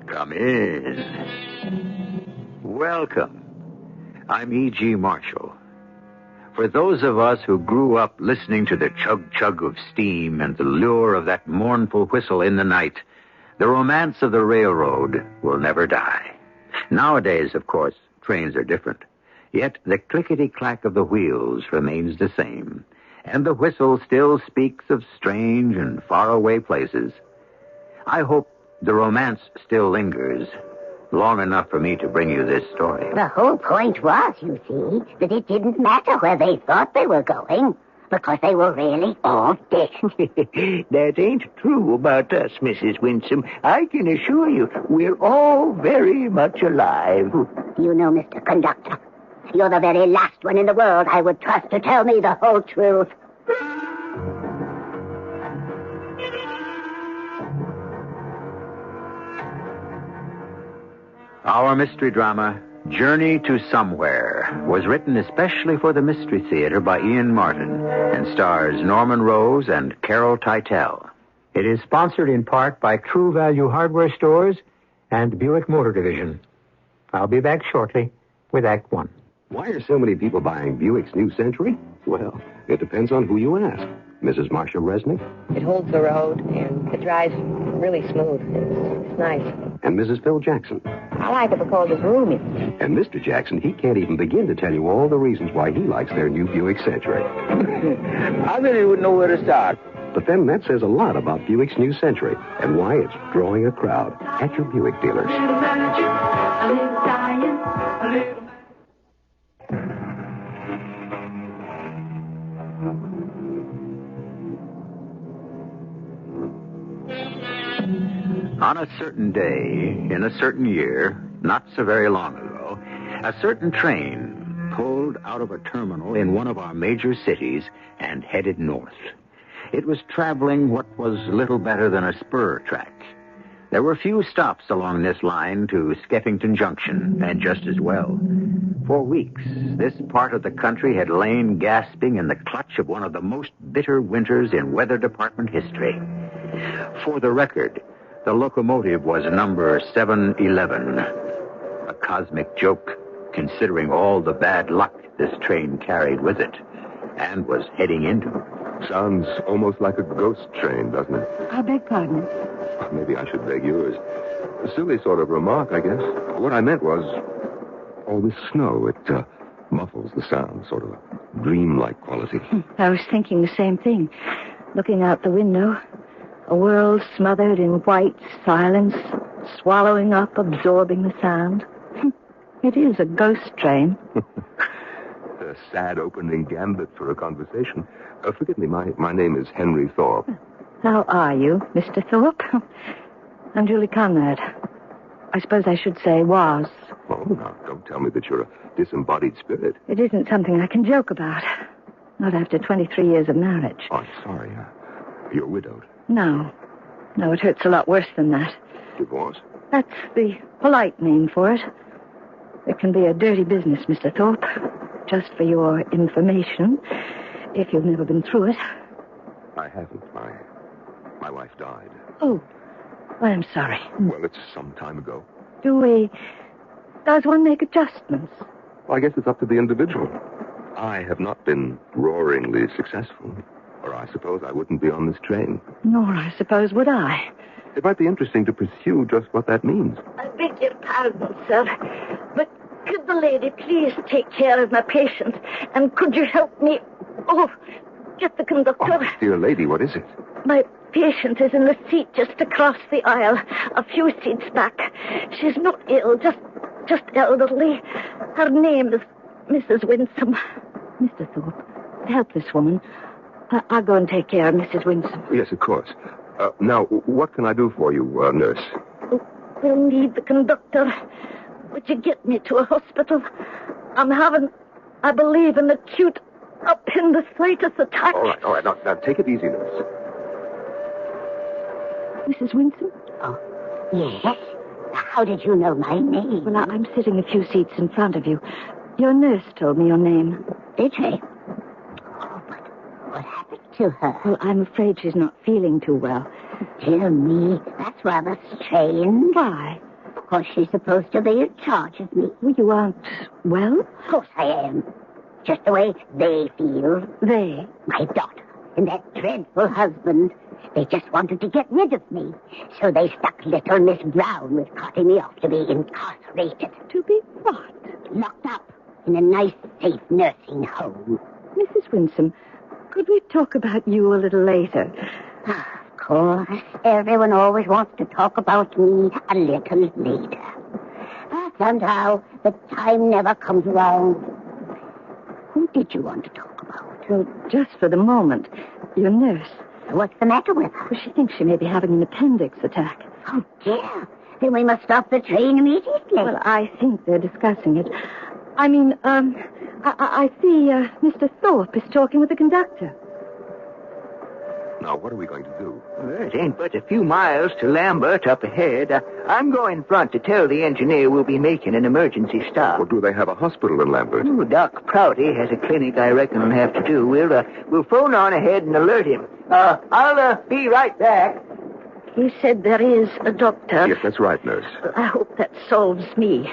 Come in. Welcome. I'm E.G. Marshall. For those of us who grew up listening to the chug-chug of steam and the lure of that mournful whistle in the night, the romance of the railroad will never die. Nowadays, of course, trains are different. Yet the clickety-clack of the wheels remains the same, and the whistle still speaks of strange and faraway places. I hope the romance still lingers long enough for me to bring you this story. The whole point was, you see, that it didn't matter where they thought they were going, because they were really all dead. That ain't true about us, Mrs. Winsome. I can assure you, we're all very much alive. You know, Mr. Conductor, you're the very last one in the world I would trust to tell me the whole truth. Our mystery drama, Journey to Somewhere, was written especially for the Mystery Theater by Ian Martin and stars Norman Rose and Carol Teitel. It is sponsored in part by True Value Hardware Stores and Buick Motor Division. I'll be back shortly with Act One. Why are so many people buying Buick's new Century? Well, it depends on who you ask. Mrs. Marcia Resnick? It holds the road, and it drives really smooth. It's nice. And Mrs. Phil Jackson? I like it because it's roomy. And Mr. Jackson, he can't even begin to tell you all the reasons why he likes their new Buick Century. I really wouldn't know where to start. But then that says a lot about Buick's new Century and why it's drawing a crowd at your Buick dealers. On a certain day, in a certain year, not so very long ago, a certain train pulled out of a terminal in one of our major cities and headed north. It was traveling what was little better than a spur track. There were few stops along this line to Skeffington Junction, and just as well. For weeks, this part of the country had lain gasping in the clutch of one of the most bitter winters in Weather Department history. For the record, the locomotive was number 711. A cosmic joke, considering all the bad luck this train carried with it and was heading into. Sounds almost like a ghost train, doesn't it? I beg pardon? Maybe I should beg yours. A silly sort of remark, I guess. What I meant was, all this snow, it muffles the sound, sort of a dreamlike quality. I was thinking the same thing. Looking out the window, a world smothered in white silence, swallowing up, absorbing the sound. It is a ghost train. a sad opening gambit for a conversation. Forgive me, my name is Henry Thorpe. How are you, Mr. Thorpe? I'm Julie Conrad. I suppose I should say was. Oh, now, don't tell me that you're a disembodied spirit. It isn't something I can joke about. Not after 23 years of marriage. Oh, I'm sorry. You're widowed. No, it hurts a lot worse than that. Divorce? That's the polite name for it. It can be a dirty business, Mr. Thorpe. Just for your information, if you've never been through it. I haven't. My wife died. Oh, I'm sorry. Well, it's some time ago. Does one make adjustments? Well, I guess it's up to the individual. I have not been roaringly successful, or I suppose I wouldn't be on this train. Nor, I suppose, would I. It might be interesting to pursue just what that means. I beg your pardon, sir, but could the lady please take care of my patient? And could you help me? Oh, get the conductor. Oh, dear lady, what is it? My patient is in the seat just across the aisle, a few seats back. She's not ill, just elderly. Her name is Mrs. Winsome. Mr. Thorpe, help this woman. I'll go and take care of Mrs. Winsome. Yes, of course. Now, what can I do for you, nurse? We'll need the conductor. Would you get me to a hospital? I'm having, I believe, an acute appendicitis attack. All right. Now, take it easy, nurse. Mrs. Winsome? Oh, yes? How did you know my name? Well, I'm sitting a few seats in front of you. Your nurse told me your name. Did she? Oh, but what happened to her? Well, I'm afraid she's not feeling too well. Dear me, that's rather strange. Why? Because she's supposed to be in charge of me. Well, you aren't well? Of course I am. Just the way they feel. They? My daughter and that dreadful husband. They just wanted to get rid of me. So they stuck little Miss Brown with cutting me off to be incarcerated. To be what? Locked up in a nice, safe nursing home. Mrs. Winsome, could we talk about you a little later? Of course. Everyone always wants to talk about me a little later. But somehow the time never comes around. Who did you want to talk about? Well, just for the moment, your nurse. What's the matter with her? Well, she thinks she may be having an appendix attack. Oh, dear. Then we must stop the train immediately. Well, I think they're discussing it. I mean, I see Mr. Thorpe is talking with the conductor. Now, what are we going to do? Well, it ain't but a few miles to Lambert up ahead. I'm going front to tell the engineer we'll be making an emergency stop. Well, do they have a hospital in Lambert? Oh, Doc Prouty has a clinic I reckon will have to do. We'll phone on ahead and alert him. I'll be right back. He said there is a doctor. Yes, that's right, nurse. I hope that solves me.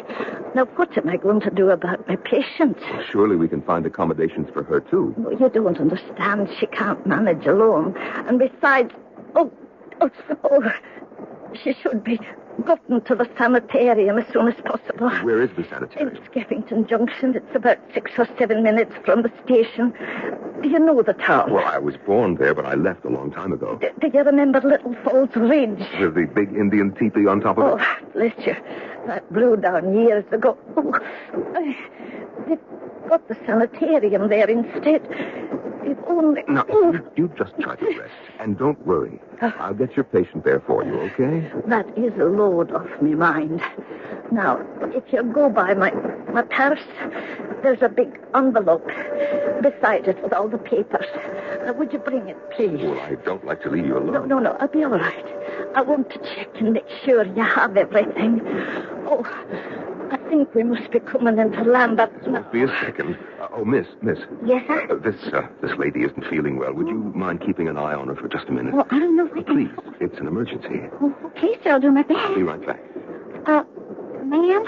Now, what am I going to do about my patient? Surely we can find accommodations for her, too. Oh, you don't understand. She can't manage alone. And besides, she should be gotten to the sanitarium as soon as possible. Where is the sanitarium? In Skeffington Junction. It's about 6 or 7 minutes from the station. Do you know the town? Well, I was born there, but I left a long time ago. Do you remember Little Falls Ridge? With the big Indian teepee on top of it? Oh, bless you. That blew down years ago. They've got the sanitarium there instead. If only... Now, you just try to rest. And don't worry. I'll get your patient there for you, okay? That is a load off me mind. Now, if you go by my purse, there's a big envelope beside it with all the papers. Would you bring it, please? Well, I don't like to leave you alone. No, I'll be all right. I want to check and make sure you have everything. Oh, I think we must be coming into Lambert now. Be a second. Miss. Yes, sir? This lady isn't feeling well. Would you mind keeping an eye on her for just a minute? Well, I don't know if I can... Please, it's an emergency. Oh, okay, sir, I'll do my best. I'll be right back. Ma'am,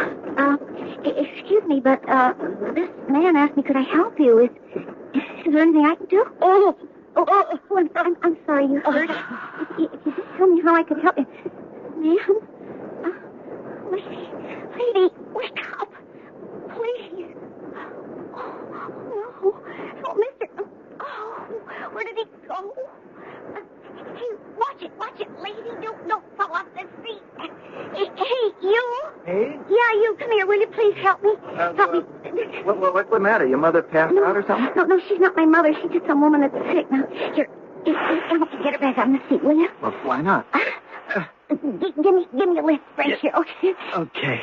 excuse me, but, this man asked me, could I help you? Is there anything I can do? I'm sorry you heard. If you just tell me how I could help you. Ma'am? Lady, wake up. Please. Oh, mister. Oh, where did he go? Hey, watch it, lady. Don't fall off the seat. Hey, you? Hey? Yeah, you. Come here. Will you please help me? Help me. What's the matter? Your mother passed out or something? No, she's not my mother. She's just some woman that's sick. Now, here, help me get her back on the seat, will you? Well, why not? Give me a lift right here, okay? Okay.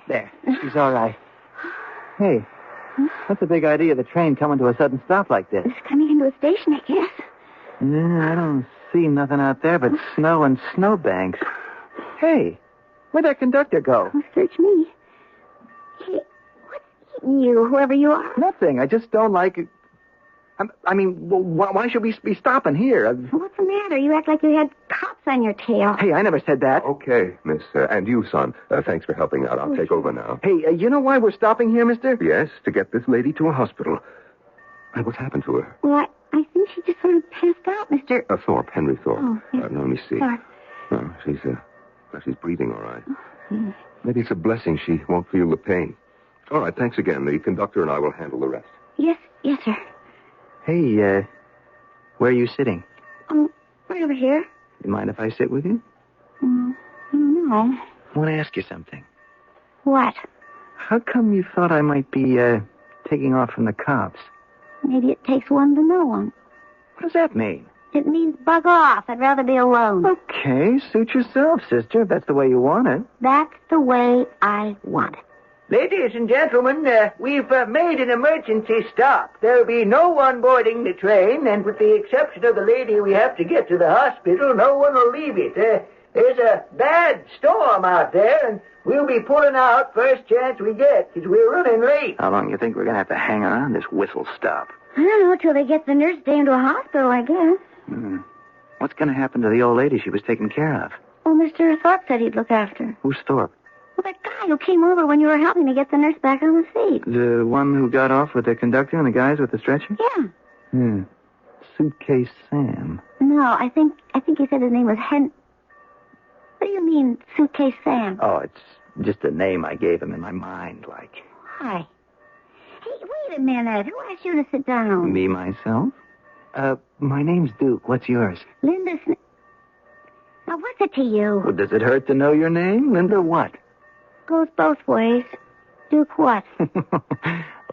There. She's all right. Hey, what's the big idea of the train coming to a sudden stop like this? It's coming into a station, I guess. Yeah, I don't see nothing out there but snow and snowbanks. Hey, where'd that conductor go? Search me. Hey, what's eating you, whoever you are? Nothing. I just don't like it. Why should we be stopping here? What's the matter? You act like you had cops on your tail. Hey, I never said that. Okay, miss. And you, son. Thanks for helping out. I'll take over now. Hey, you know why we're stopping here, mister? Yes, to get this lady to a hospital. What's happened to her? Well, I think she just sort of passed out, Mr. Thorpe, Henry Thorpe. Oh, yes. Let me see. Sorry. Oh, she's breathing all right. Yes. Maybe it's a blessing she won't feel the pain. All right, thanks again. The conductor and I will handle the rest. Yes, sir. Hey, where are you sitting? Right over here. You mind if I sit with you? I don't know. I want to ask you something. What? How come you thought I might be, taking off from the cops? Maybe it takes one to know one. What does that mean? It means bug off. I'd rather be alone. Okay, suit yourself, sister, if that's the way you want it. That's the way I want it. Ladies and gentlemen, we've made an emergency stop. There'll be no one boarding the train, and with the exception of the lady we have to get to the hospital, no one will leave it. There's a bad storm out there, and we'll be pulling out first chance we get, because we're running late. How long do you think we're going to have to hang on this whistle stop? I don't know, till they get the nurse down to a hospital, I guess. What's going to happen to the old lady she was taking care of? Well, Mr. Thorpe said he'd look after her. Who's Thorpe? Well, that guy who came over when you were helping to get the nurse back on the seat. The one who got off with the conductor and the guys with the stretcher? Yeah. Suitcase Sam. No, I think he said his name was What do you mean, Suitcase Sam? Oh, it's just a name I gave him in my mind, like. Why? Hey, wait a minute. Who asked you to sit down? Me, myself? My name's Duke. What's yours? Linda Smith. Now, what's it to you? Well, does it hurt to know your name? Linda what? Goes both ways. Duke what?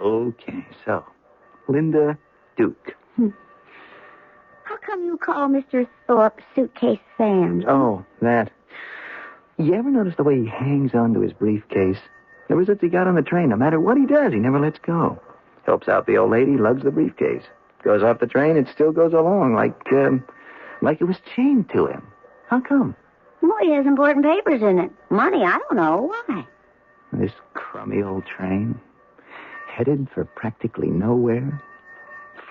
Okay, so, Linda Duke. How come you call Mr. Thorpe Suitcase Sam? Oh, that. You ever notice the way he hangs on to his briefcase? Ever since he got on the train, no matter what he does, he never lets go. Helps out the old lady, lugs the briefcase. Goes off the train, it still goes along, like it was chained to him. How come? Well, he has important papers in it. Money, I don't know. Why? This crummy old train, headed for practically nowhere.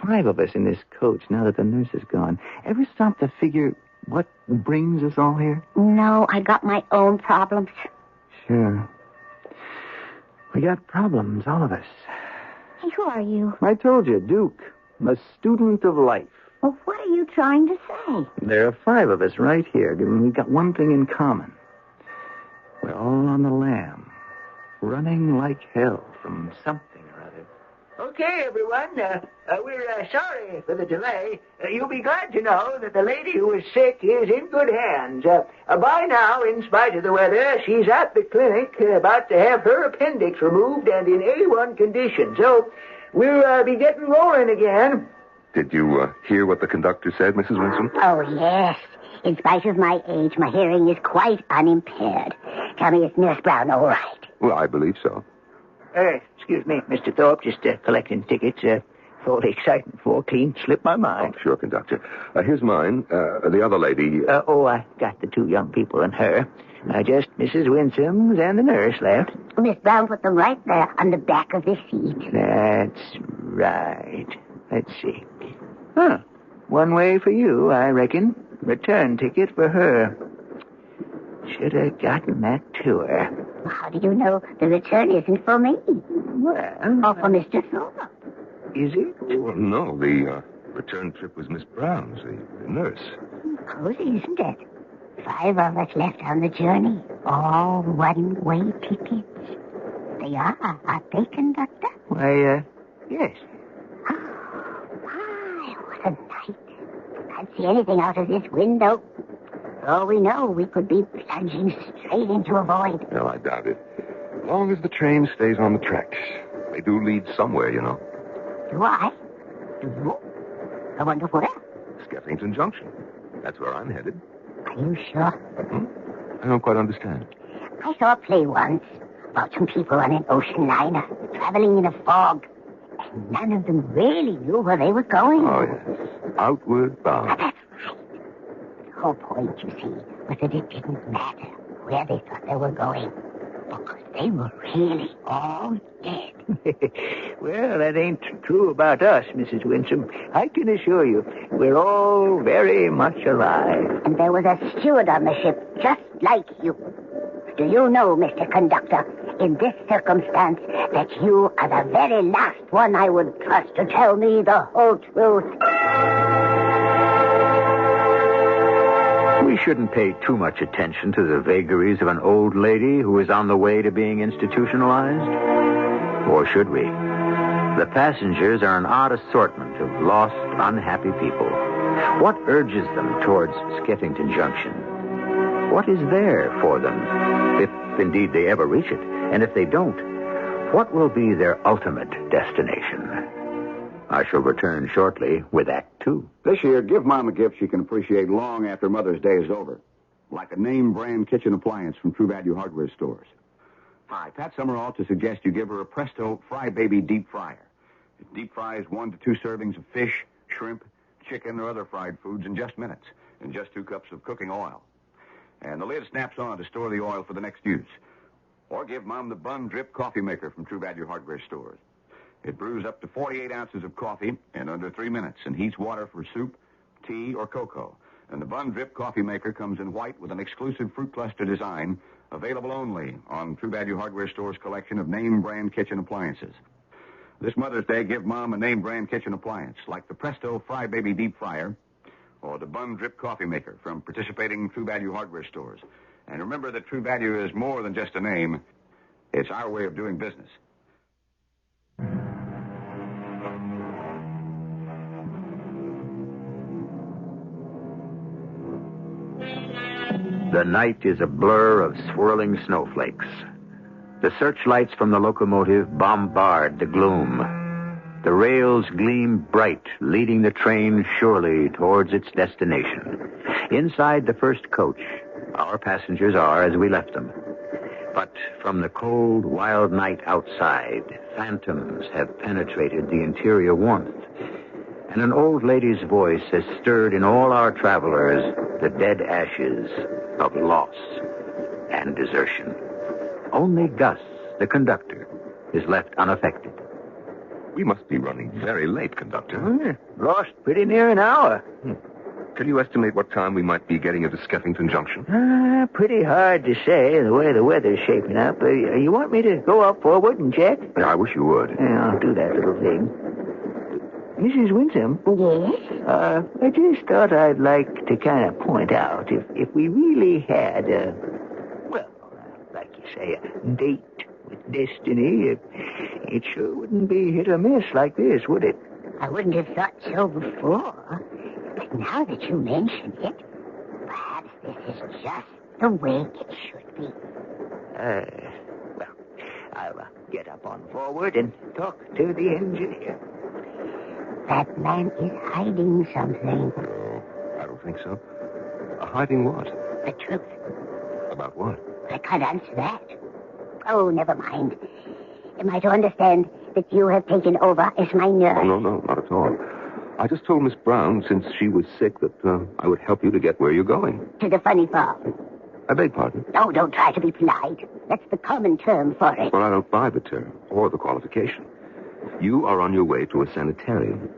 5 of us in this coach now that the nurse is gone. Ever stop to figure what brings us all here? No, I got my own problems. Sure. We got problems, all of us. Hey, who are you? I told you, Duke, a student of life. Well, what are you trying to say? There are 5 of us right here, and we've got one thing in common. We're all on the lam, running like hell from something or other. Okay, everyone, we're sorry for the delay. You'll be glad to know that the lady who is sick is in good hands. By now, in spite of the weather, she's at the clinic about to have her appendix removed and in A1 condition. So we'll be getting rolling again. Did you hear what the conductor said, Mrs. Winsome? Oh, yes. In spite of my age, my hearing is quite unimpaired. Tell me, is Nurse Brown all right? Well, I believe so. Excuse me, Mr. Thorpe, just collecting tickets. All the excitement for clean slipped my mind. Oh, sure, conductor. Here's mine. The other lady... I got the 2 young people and her. Just Mrs. Winsome's and the nurse left. Miss Brown put them right there on the back of the seat. That's right. Let's see. Huh. One way for you, I reckon. Return ticket for her. Should have gotten that to her. How do you know the return isn't for me? Well... Or for Mr. Thorpe? Is it? Well, no, the return trip was Miss Brown's, the nurse. Cozy, isn't it? 5 of us left on the journey. All one-way tickets. They aren't they, conductor? Why, yes. My, what a night. Can't see anything out of this window. For all we know, we could be plunging straight into a void. Well, I doubt it. As long as the train stays on the tracks. They do lead somewhere, you know. Do I? Do you? I wonder where. Skeffington Junction. That's where I'm headed. Are you sure? I don't quite understand. I saw a play once about some people on an ocean liner traveling in a fog. And none of them really knew where they were going. Oh, yes. Outward bound. That's right. The whole point, you see, was that it didn't matter where they thought they were going. Because they were really all dead. Well, that ain't true about us, Mrs. Winsome. I can assure you, we're all very much alive. And there was a steward on the ship just like you. Do you know, Mr. Conductor, in this circumstance, that you are the very last one I would trust to tell me the whole truth? We shouldn't pay too much attention to the vagaries of an old lady who is on the way to being institutionalized. Or should we? The passengers are an odd assortment of lost, unhappy people. What urges them towards Skeffington Junction? What is there for them, if indeed they ever reach it? And if they don't, what will be their ultimate destination? I shall return shortly with Act 2. This year, give Mom a gift she can appreciate long after Mother's Day is over. Like a name-brand kitchen appliance from True Value Hardware stores. Hi, Pat Summerall to suggest you give her a Presto Fry Baby deep fryer. It deep fries 1 to 2 servings of fish, shrimp, chicken, or other fried foods in just minutes, and just 2 cups of cooking oil. And the lid snaps on to store the oil for the next use. Or give Mom the Bun Drip coffee maker from True Value Hardware stores. It brews up to 48 ounces of coffee in under 3 minutes and heats water for soup, tea, or cocoa. And the Bun Drip coffee maker comes in white with an exclusive fruit cluster design, available only on True Value Hardware Store's collection of name-brand kitchen appliances. This Mother's Day, give Mom a name-brand kitchen appliance, like the Presto Fry Baby Deep Fryer or the Bun Drip coffee maker from participating True Value Hardware stores. And remember that True Value is more than just a name. It's our way of doing business. The night is a blur of swirling snowflakes. The searchlights from the locomotive bombard the gloom. The rails gleam bright, leading the train surely towards its destination. Inside the first coach, our passengers are as we left them. But from the cold, wild night outside, phantoms have penetrated the interior warmth. And an old lady's voice has stirred in all our travelers the dead ashes of loss and desertion. Only Gus, the conductor, is left unaffected. We must be running very late, Conductor. Lost pretty near an hour. Can you estimate what time we might be getting into Skeffington Junction? Pretty hard to say, the way the weather's shaping up. You want me to go up forward and check? Yeah, I wish you would. Yeah, I'll do that little thing. Mrs. Winsome? Yes? I just thought I'd like to kind of point out, if we really had like you say, a date with destiny, it sure wouldn't be hit or miss like this, would it? I wouldn't have thought so before. But now that you mention it, perhaps this is just the way it should be. I'll get up on forward and talk to the engineer. That man is hiding something. No, I don't think so. Hiding what? The truth. About what? I can't answer that. Oh, never mind. Am I to understand that you have taken over as my nurse? Oh, no, not at all. I just told Miss Brown, since she was sick, that I would help you to get where you're going. To the funny farm. I beg pardon? Oh, don't try to be polite. That's the common term for it. Well, I don't buy the term or the qualification. You are on your way to a sanitarium.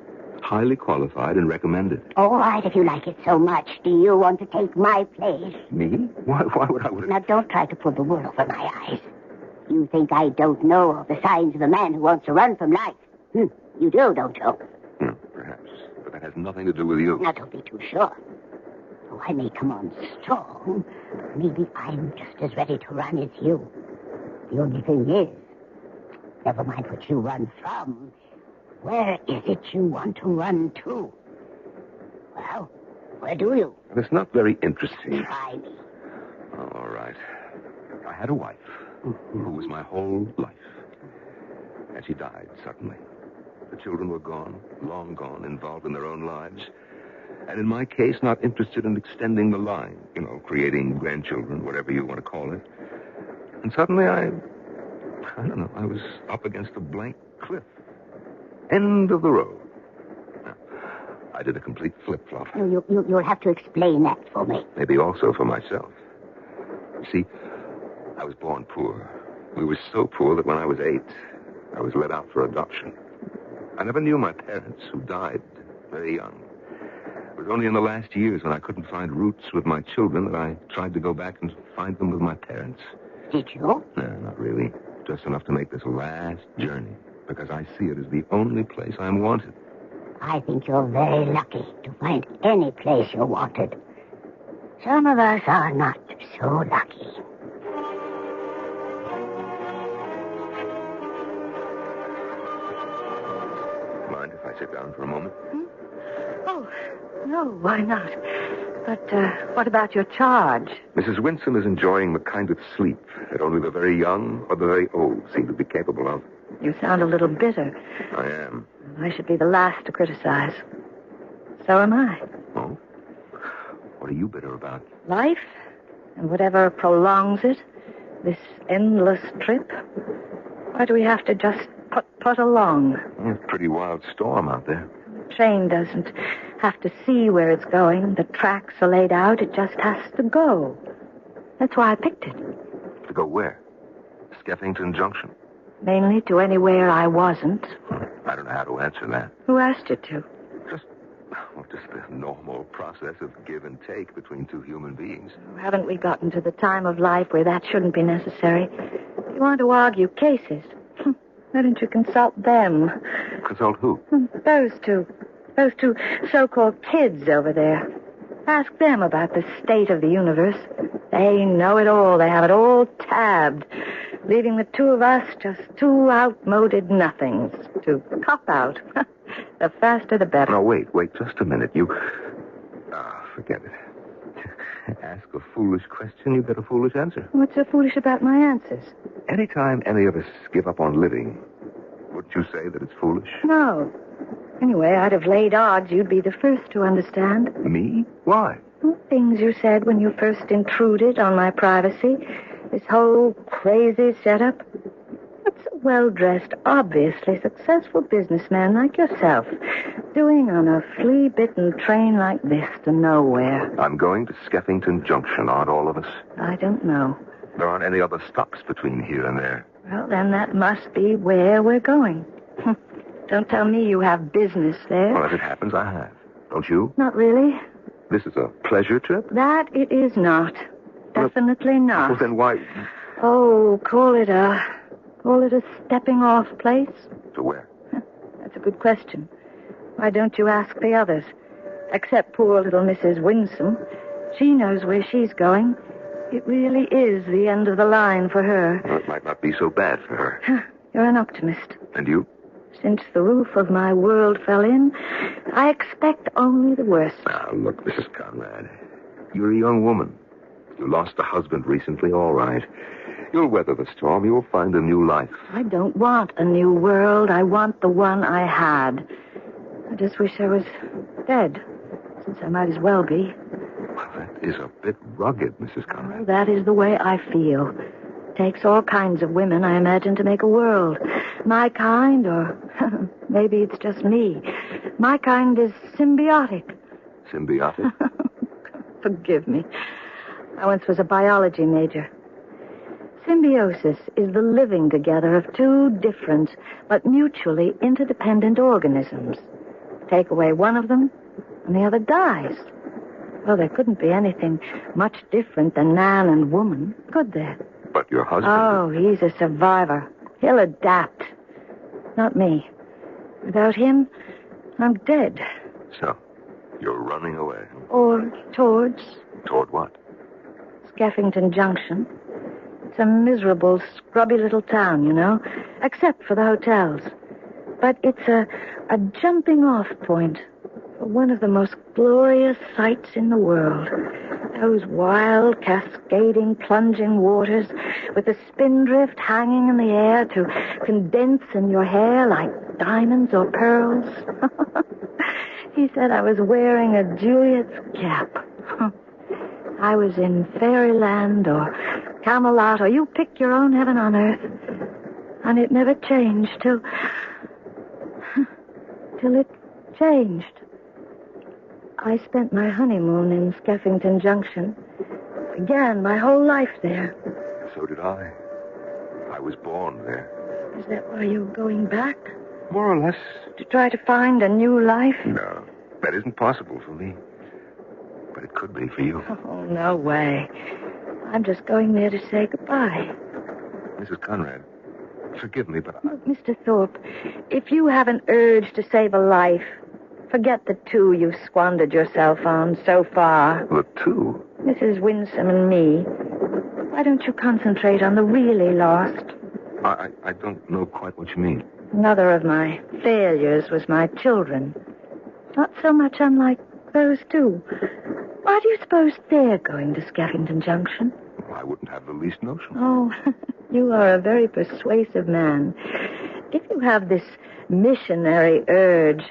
Highly qualified and recommended. All right, if you like it so much. Do you want to take my place? Me? Why would I... Now, don't try to pull the wool over my eyes. You think I don't know of the signs of a man who wants to run from life. You do, don't you? Perhaps. But that has nothing to do with you. Now, don't be too sure. Though I may come on strong, maybe I'm just as ready to run as you. The only thing is, never mind what you run from. Where is it you want to run to? Well, where do you? It's not very interesting. Try me. All right. I had a wife who was my whole life. And she died suddenly. The children were gone, long gone, involved in their own lives. And in my case, not interested in extending the line, creating grandchildren, whatever you want to call it. And suddenly I don't know, I was up against a blank cliff. End of the road. I did a complete flip-flop. You'll have to explain that for me. Maybe also for myself. You see, I was born poor. We were so poor that when I was 8, I was let out for adoption. I never knew my parents, who died very young. It was only in the last years when I couldn't find roots with my children that I tried to go back and find them with my parents. Did you? No, not really. Just enough to make this last journey, because I see it as the only place I'm wanted. I think you're very lucky to find any place you wanted. Some of us are not so lucky. Mind if I sit down for a moment? Oh, no, why not? But what about your charge? Mrs. Winsome is enjoying the kind of sleep that only the very young or the very old seem to be capable of. You sound a little bitter. I am. I should be the last to criticize. So am I. Oh? What are you bitter about? Life, and whatever prolongs it, this endless trip. Why do we have to just put along? It's a pretty wild storm out there. The train doesn't have to see where it's going. The tracks are laid out. It just has to go. That's why I picked it. To go where? Skeffington Junction. Mainly to anywhere I wasn't. I don't know how to answer that. Who asked you to? Just the normal process of give and take between two human beings. Haven't we gotten to the time of life where that shouldn't be necessary? If you want to argue cases, why don't you consult them? Consult who? Those two so-called kids over there. Ask them about the state of the universe. They know it all. They have it all tabbed, leaving the two of us just two outmoded nothings to cop out. The faster, the better. No, wait, just a minute. Forget it. Ask a foolish question, you get a foolish answer. What's so foolish about my answers? Anytime any of us give up on living, wouldn't you say that it's foolish? No. Anyway, I'd have laid odds you'd be the first to understand. Me? Why? Things you said when you first intruded on my privacy. This whole crazy setup. What's a well-dressed, obviously successful businessman like yourself doing on a flea-bitten train like this to nowhere? I'm going to Skeffington Junction, aren't all of us? I don't know. There aren't any other stops between here and there. Well, then that must be where we're going. Don't tell me you have business there. Well, as it happens, I have. Don't you? Not really. This is a pleasure trip? That it is not. Definitely not. Well, then why... Oh, call it a stepping-off place? To where? That's a good question. Why don't you ask the others? Except poor little Mrs. Winsome. She knows where she's going. It really is the end of the line for her. Well, it might not be so bad for her. You're an optimist. And you? Since the roof of my world fell in, I expect only the worst. Now, look, Mrs. Conrad. You're a young woman. You lost a husband recently, all right. You'll weather the storm. You'll find a new life. I don't want a new world. I want the one I had. I just wish I was dead, since I might as well be. Well, that is a bit rugged, Mrs. Conrad. Well, that is the way I feel. Takes all kinds of women, I imagine, to make a world. My kind, or maybe it's just me. My kind is symbiotic. Symbiotic? Forgive me. I once was a biology major. Symbiosis is the living together of two different but mutually interdependent organisms. Take away one of them, and the other dies. Well, there couldn't be anything much different than man and woman, could there? But your husband... Oh, he's a survivor. He'll adapt. Not me. Without him, I'm dead. So, you're running away. Or towards... Toward what? Skeffington Junction. It's a miserable, scrubby little town, you know, except for the hotels. But it's a jumping-off point for one of the most glorious sights in the world. Those wild, cascading, plunging waters with the spindrift hanging in the air to condense in your hair like diamonds or pearls. He said I was wearing a Juliet's cap. I was in fairyland or Camelot, or you pick your own heaven on earth. And it never changed till it changed. I spent my honeymoon in Skeffington Junction. Began my whole life there. So did I. I was born there. Is that why you're going back? More or less. To try to find a new life? No, that isn't possible for me. But it could be for you. Oh, no way. I'm just going there to say goodbye. Mrs. Conrad, forgive me, but Look, Mr. Thorpe, if you have an urge to save a life, forget the two you've squandered yourself on so far. The two? Mrs. Winsome and me. Why don't you concentrate on the really lost? I don't know quite what you mean. Another of my failures was my children. Not so much unlike those two. Why do you suppose they're going to Skeffington Junction? I wouldn't have the least notion. Oh, you are a very persuasive man. If you have this missionary urge,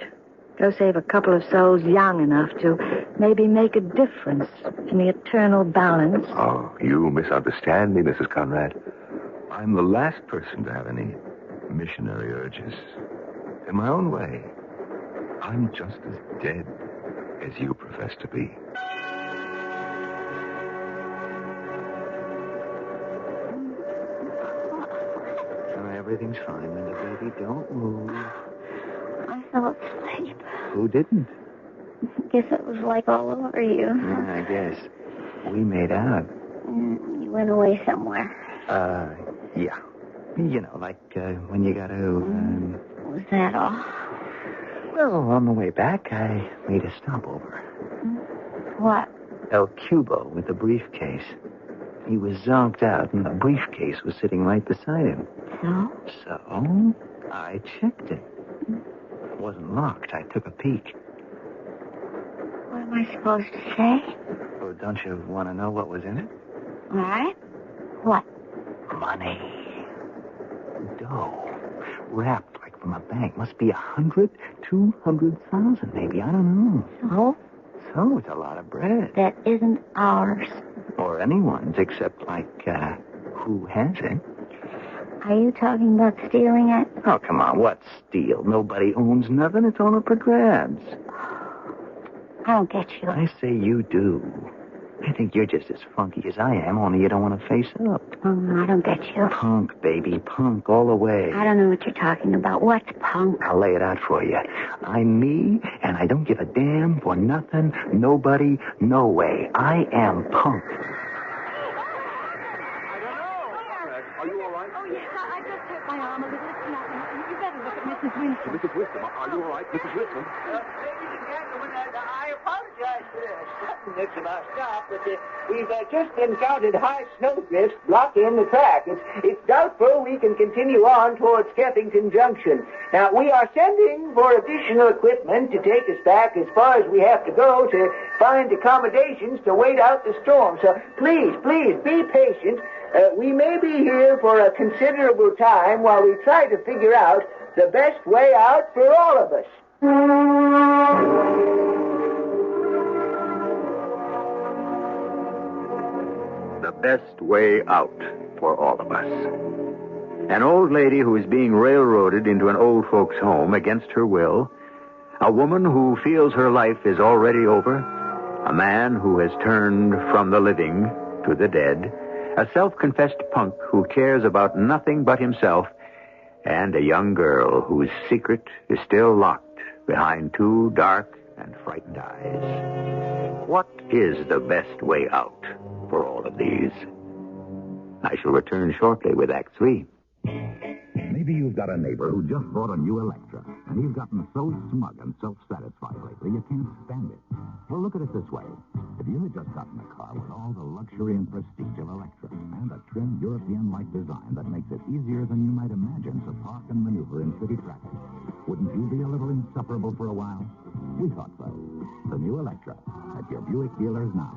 go save a couple of souls young enough to maybe make a difference in the eternal balance. Oh, you misunderstand me, Mrs. Conrad. I'm the last person to have any missionary urges. In my own way, I'm just as dead as you profess to be. Everything's fine, little baby. Don't move. I fell asleep. Who didn't? Guess it was like all over you. Yeah, I guess. We made out. You went away somewhere. Yeah. You know, like when you got to... Was that all? Well, on the way back, I made a stopover. What? El Cubo with the briefcase. He was zonked out, and the briefcase was sitting right beside him. So, I checked it. It wasn't locked. I took a peek. What am I supposed to say? Oh, don't you want to know what was in it? All right. What? Money. Dough. Wrapped like from a bank. Must be 100, 200,000 maybe. I don't know. So? So, it's a lot of bread. That isn't ours. Or anyone's, except like, who has it? Are you talking about stealing it? Oh, come on, what steal? Nobody owns nothing. It's all up for grabs. I don't get you. I say you do. I think you're just as funky as I am, only you don't want to face up. I don't get you. Punk, baby, punk all the way. I don't know what you're talking about. What's punk? I'll lay it out for you. I'm me, and I don't give a damn for nothing, nobody, no way. I am punk. Are you all right? Oh, yes, I just hurt my arm a little. It's nothing. You better look at Mrs. Winston. Mrs. Winston, are you all right? Mrs. Winston? Ladies and gentlemen, I apologize for the suddenness of our stop, but we've just encountered high snowdrifts blocking the track. It's doubtful we can continue on towards Skeffington Junction. Now, we are sending for additional equipment to take us back as far as we have to go to find accommodations to wait out the storm. So please be patient. We may be here for a considerable time while we try to figure out the best way out for all of us. The best way out for all of us. An old lady who is being railroaded into an old folks' home against her will. A woman who feels her life is already over. A man who has turned from the living to the dead. A self-confessed punk who cares about nothing but himself. And a young girl whose secret is still locked behind two dark and frightened eyes. What is the best way out for all of these? I shall return shortly with Act 3. Maybe you've got a neighbor who just bought a new Electra, and he's gotten so smug and self-satisfied lately you can't stand it. Well, look at it this way. If you had just gotten a car with all the luxury and prestige of Electra, and a trim European-like design that makes it easier than you might imagine to park and maneuver in city traffic, wouldn't you be a little insufferable for a while? We thought so. The new Electra at your Buick dealers now.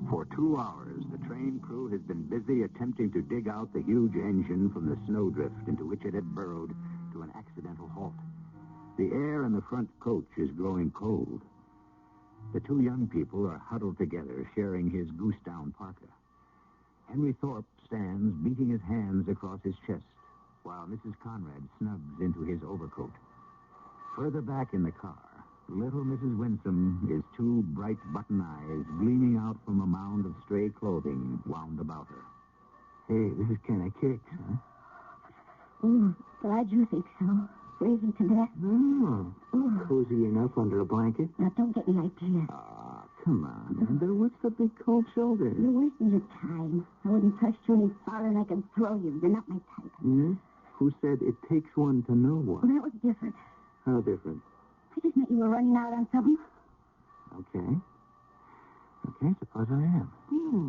For 2 hours, the train crew has been busy attempting to dig out the huge engine from the snowdrift into which it had burrowed to an accidental halt. The air in the front coach is growing cold. The two young people are huddled together, sharing his goose-down parka. Henry Thorpe stands, beating his hands across his chest, while Mrs. Conrad snugs into his overcoat. Further back in the car, little Mrs. Winsome is two bright button eyes gleaming out from a mound of stray clothing wound about her. Hey, this is kind of kicks, huh? Oh, glad you think so. Freezing to death. Oh, cozy enough under a blanket. Now, don't get any ideas. Ah, come on, Amber. What's the big cold shoulder? You're wasting your time. I wouldn't trust you any farther than I can throw you. You're not my type. Hmm? Who said it takes one to know one? Well, that was different. How different? I just meant you were running out on something. Okay. Okay, suppose I am.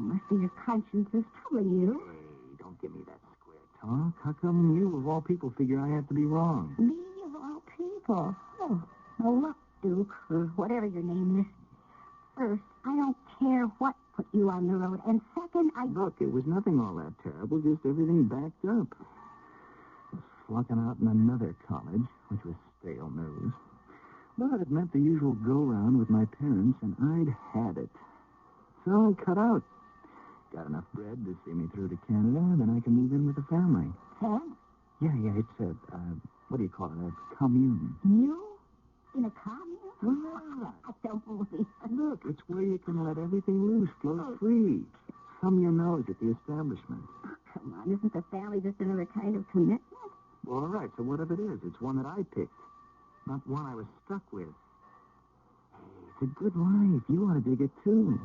Must be your conscience is troubling you. Hey, don't give me that square talk. How come you, of all people, figure I have to be wrong? Me, of all people. Oh, well, look, Duke, or whatever your name is. First, I don't care what put you on the road. And second, Look, it was nothing all that terrible, just everything backed up. I was flunking out in another college, which was stale news. But it meant the usual go-round with my parents, and I'd had it. So I cut out. Got enough bread to see me through to Canada, then I can move in with the family. Family? Yeah, it's a, what do you call it, a commune. You? In a commune? Well, I don't believe it. Look, it's where you can let everything loose, flow free. Thumb your nose at the establishment. Oh, come on, isn't the family just another kind of commitment? Well, all right, so what if it is? It's one that I picked, not one I was stuck with. Hey, it's a good life. You want to dig it, too.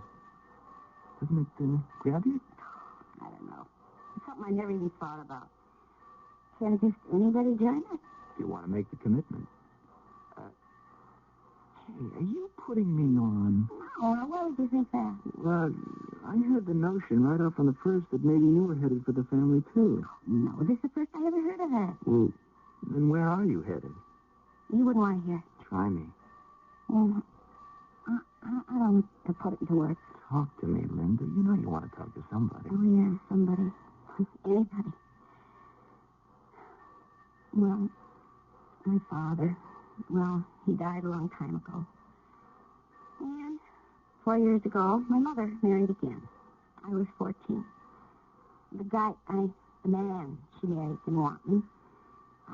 Doesn't it grab you? I don't know. It's something I never even thought about. Can just anybody join us? If you want to make the commitment. Hey, are you putting me on? No, why would you think that? Well, I had the notion right off on the first that maybe you were headed for the family, too. No, this is the first I ever heard of that. Well, then where are you headed? You wouldn't want to hear. Try me. Well, I don't want to put it into words. Talk to me, Linda. You know you want to talk to somebody. Oh, yeah, somebody. Anybody. Well, my father, he died a long time ago. And 4 years ago, my mother married again. I was 14. The man she married didn't want me.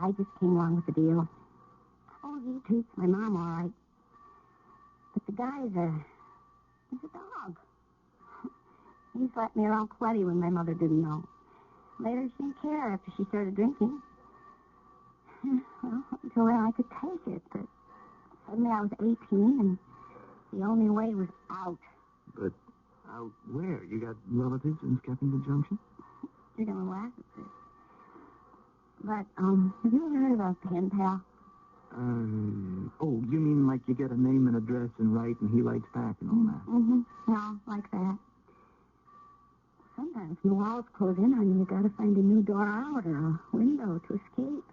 I just came along with the deal. Oh, he treats my mom all right. But the guy's he's a dog. He slapped me around plenty when my mother didn't know. Later, she didn't care after she started drinking. Well, until then, I could take it, but suddenly I was 18, and the only way was out. But out where? You got relatives in Skeffington Junction? You're going to laugh at this. But, have you ever heard of a pen pal? Oh, you mean like you get a name and address and write and he writes back and all that? Mm-hmm. No, like that. Sometimes the walls close in on you. You got to find a new door out or a window to escape.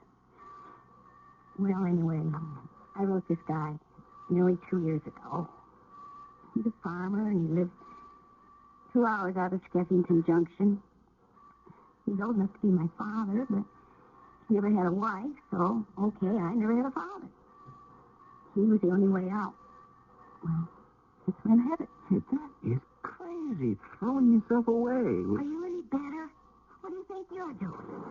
Well, anyway, I wrote this guy nearly 2 years ago. He's a farmer, and he lives 2 hours out of Skeffington Junction. He's old enough to be my father, but he never had a wife, so, okay, I never had a father. He was the only way out. Well, that's where I'm headed. Hey, that is crazy, throwing yourself away. Are you any better? What do you think you're doing?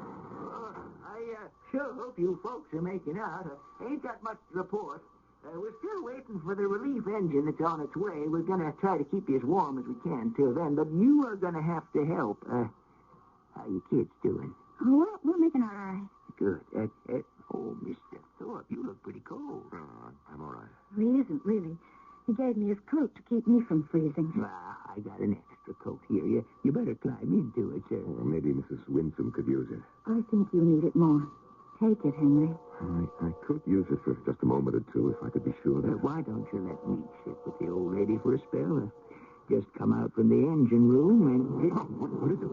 I sure hope you folks are making out. I ain't got much to report. We're still waiting for the relief engine that's on its way. We're going to try to keep you as warm as we can till then, but you are going to have to help. How you kids doing? Oh, we're making out all right. Good. Oh, Mr. Thorpe, you look pretty cold. I'm all right. He isn't, really. He gave me his coat to keep me from freezing. I got an extra coat here. You better climb into it, sir. Well, maybe Mrs. Winsome could use it. I think you need it more. Take it, Henry. I could use it for just a moment or two if I could be sure that... Why don't you let me sit with the old lady for a spell? just come out from the engine room and... What is it?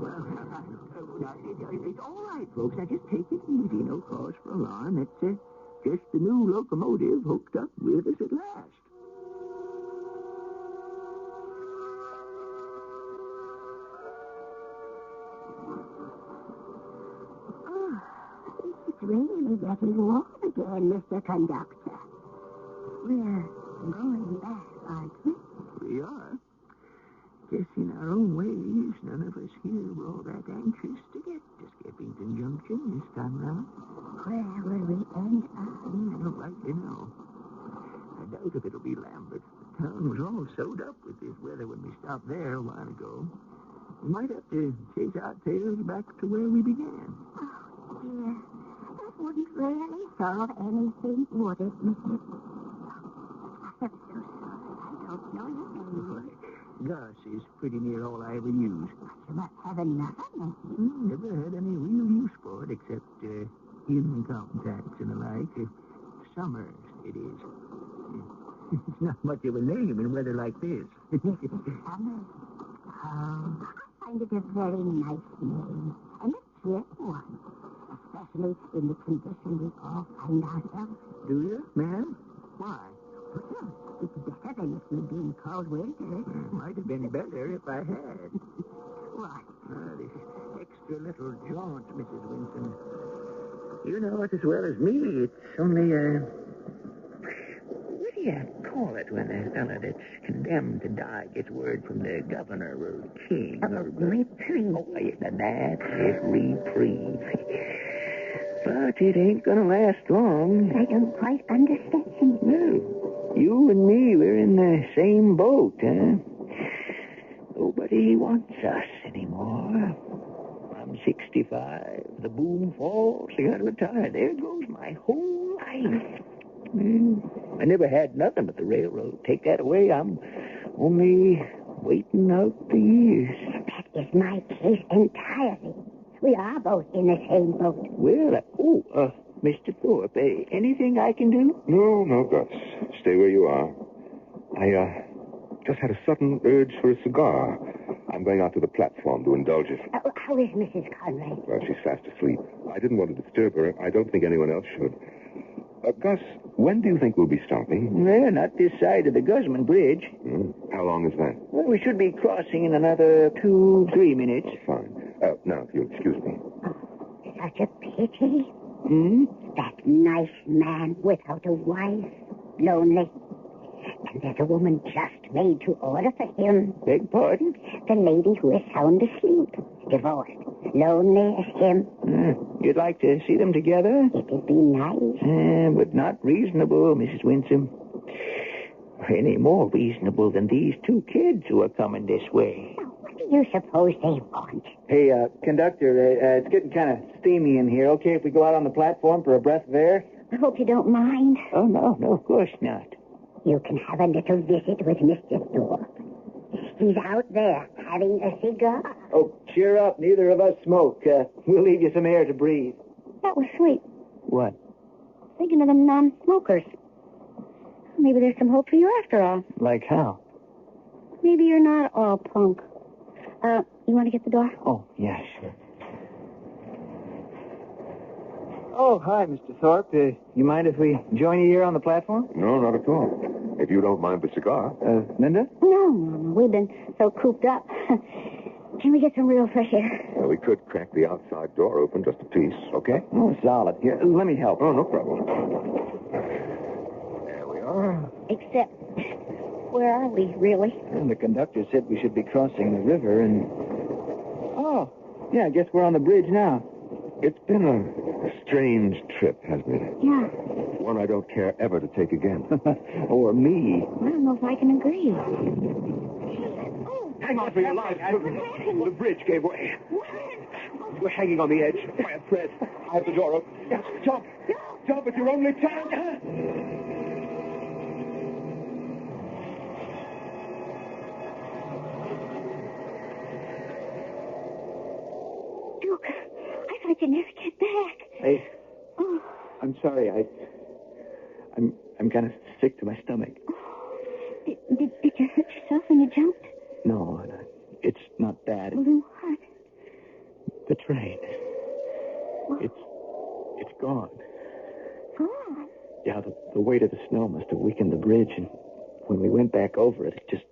It's all right, folks. Now, just take it easy. No cause for alarm. It's just the new locomotive hooked up with us at last. It's really getting warm again, Mr. Conductor. We're going back, aren't we? We are. Guess in our own ways, none of us here were all that anxious to get to Skeffington Junction this time around. Where will we end up? I don't rightly know. I doubt if it'll be Lambert. The town was all sewed up with this weather when we stopped there a while ago. We might have to chase our tails back to where we began. Oh, dear. That wouldn't really solve anything, would it, Mr. I'm so sorry. I don't know your name. Gus is pretty near all I ever use. You must have another name. Never had any real use for it except income tax and the like. Summers, it is. It's not much of a name in weather like this. Summers. Oh, I find it a very nice name. And a cheerful one. Especially in the condition we all find ourselves. Do you, ma'am? Why? Well, it's better than if we'd been called winter. Might have been better if I had. What? This extra little jaunt, Mrs. Winston. You know it as well as me. It's only what do you call it when a fella that's condemned to die gets word from the governor or the king? Reprieve. Oh, that's it, reprieve. But it ain't gonna last long. I don't quite understand. No. You and me, we're in the same boat, huh? Nobody wants us anymore. I'm 65. The boom falls. I gotta retire. There goes my whole life. I never had nothing but the railroad. Take that away, I'm only waiting out the years. That is my case entirely. We are both in the same boat. Well, Mr. Thorpe, anything I can do? No, Gus. Stay where you are. I just had a sudden urge for a cigar. I'm going out to the platform to indulge it. How is Mrs. Conrad? Well, she's fast asleep. I didn't want to disturb her. I don't think anyone else should. Gus, when do you think we'll be stopping? Well, not this side of the Guzman Bridge. How long is that? Well, we should be crossing in another 2-3 minutes. Fine. Now, if you'll excuse me. Such a pity. That nice man without a wife, lonely. And there's a woman just made to order for him. Beg pardon? The lady who is sound asleep, divorced, lonely as him. You'd like to see them together? It'd be nice. But not reasonable, Mrs. Winsome. Any more reasonable than these two kids who are coming this way. What do you suppose they want? Hey, conductor, it's getting kind of steamy in here. Okay if we go out on the platform for a breath of air? I hope you don't mind. Oh, no, of course not. You can have a little visit with Mr. Thorpe. He's out there having a cigar. Oh, cheer up. Neither of us smoke. We'll leave you some air to breathe. That was sweet. What? Thinking of the non-smokers. Maybe there's some hope for you after all. Like how? Maybe you're not all punk. You want to get the door? Oh, yeah, sure. Oh, hi, Mr. Thorpe. You mind if we join you here on the platform? No, not at all. If you don't mind the cigar. Linda? No. We've been so cooped up. Can we get some real fresh air? We could crack the outside door open just a piece, okay? Oh, solid. Here, let me help. Oh, no problem. There we are. Except, where are we, really? And the conductor said we should be crossing the river and... Oh, yeah, I guess we're on the bridge now. It's been a strange trip, hasn't it? Yeah. One I don't care ever to take again. Or me. I don't know if I can agree. Hang on for your life. The bridge gave way. We're hanging on the edge by a thread. I have the door open. Yes, jump. Jump, it's your only chance. Duke, I thought you'd never get back. Hey, I'm sorry. I'm kind of sick to my stomach. Did you hurt yourself when you jumped? No. weight of the snow must have weakened the bridge, and when we went back over it, it just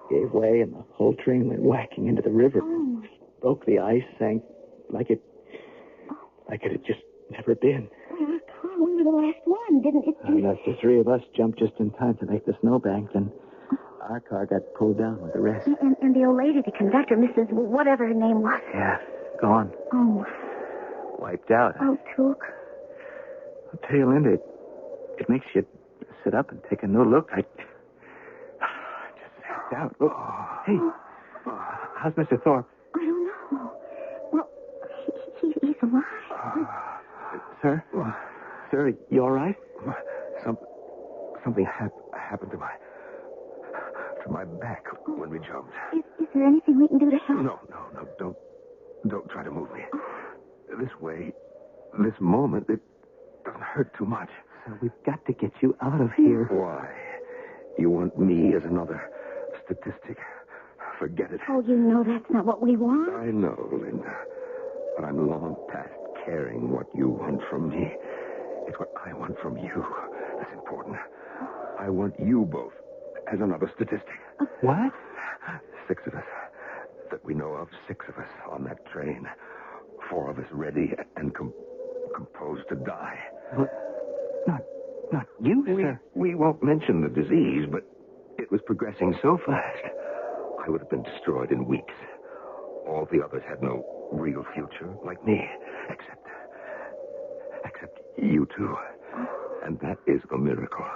gave way, and the whole train went whacking into the river. Oh. Broke the ice, sank like it had just never been. Well, our car, we were the last one, didn't it? Unless the three of us jumped just in time to make the snowbank, then our car got pulled down with the rest. And the old lady, the conductor, Mrs. whatever her name was. Yeah, gone. Oh. Wiped out. Oh, Took. Tail end, it makes you sit up and take a new look. I just sacked out. Oh. Hey, how's Mr. Thorpe? I don't know. Well, he's alive. Sir? Sir, you all right? Something happened to my back when we jumped. Is there anything we can do to help? No, don't try to move me. This moment, it doesn't hurt too much. Sir, we've got to get you out of here. Why? You want me as another statistic? Forget it. Oh, you know that's not what we want. I know, Linda. But I'm long past caring what you want from me. It's what I want from you that's important. I want you both as another statistic. What? 6 of us that we know of. 6 of us on that train. 4 of us ready and composed to die. Not you, sir. We won't mention the disease, but it was progressing so fast. I would have been destroyed in weeks. All the others had no real future like me, except you two. And that is a miracle,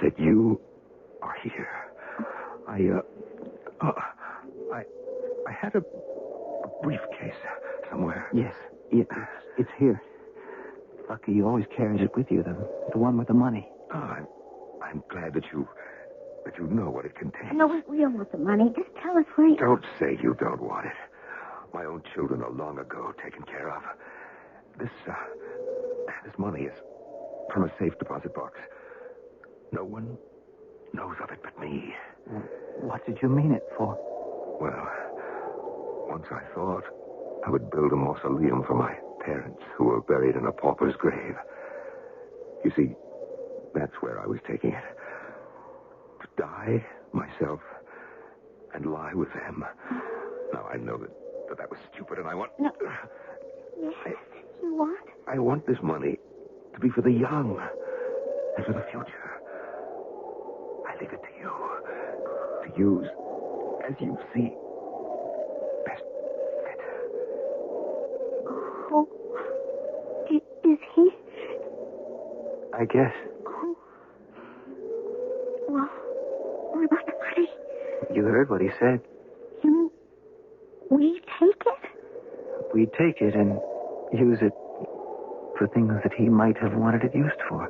that you are here. I had a briefcase somewhere. Yes, it's here. Lucky always carries it with you, the one with the money. I'm glad that you know what it contains. No, we don't want the money. Just tell us where you... Don't say you don't want it. My own children are long ago taken care of. This money is from a safe deposit box. No one knows of it but me. What did you mean it for? Well, once I thought I would build a mausoleum for my parents who were buried in a pauper's grave. You see, that's where I was taking it. To die myself and lie with them. Now, I know that was stupid, and I want... No. Yes, you want? I want this money to be for the young and for the future. I leave it to you to use as you see best fit. Oh, is he? I guess. Oh. Well, what about the money? You heard what he said. You mean we take it? We take it and use it for things that he might have wanted it used for.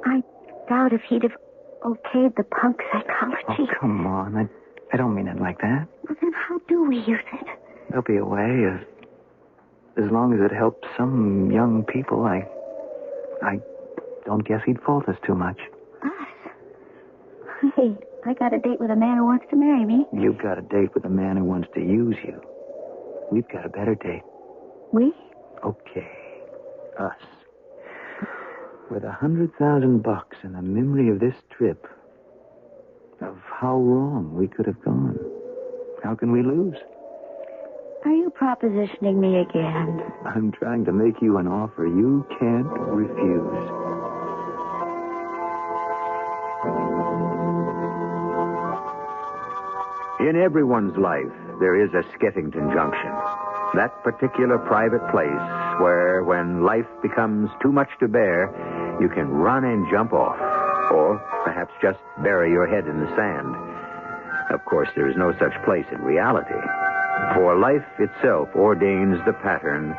I doubt if he'd have okayed the punk psychology. Oh, come on. I don't mean it like that. Well, then how do we use it? There'll be a way. As long as it helps some young people, I don't guess he'd fault us too much. Us? Hey, I got a date with a man who wants to marry me. You've got a date with a man who wants to use you. We've got a better date. We? Okay. Us. With $100,000 and the memory of this trip, of how wrong we could have gone. How can we lose? Are you propositioning me again? I'm trying to make you an offer you can't refuse. In everyone's life, there is a Skeffington Junction. That particular private place where, when life becomes too much to bear, you can run and jump off. Or perhaps just bury your head in the sand. Of course, there is no such place in reality. For life itself ordains the pattern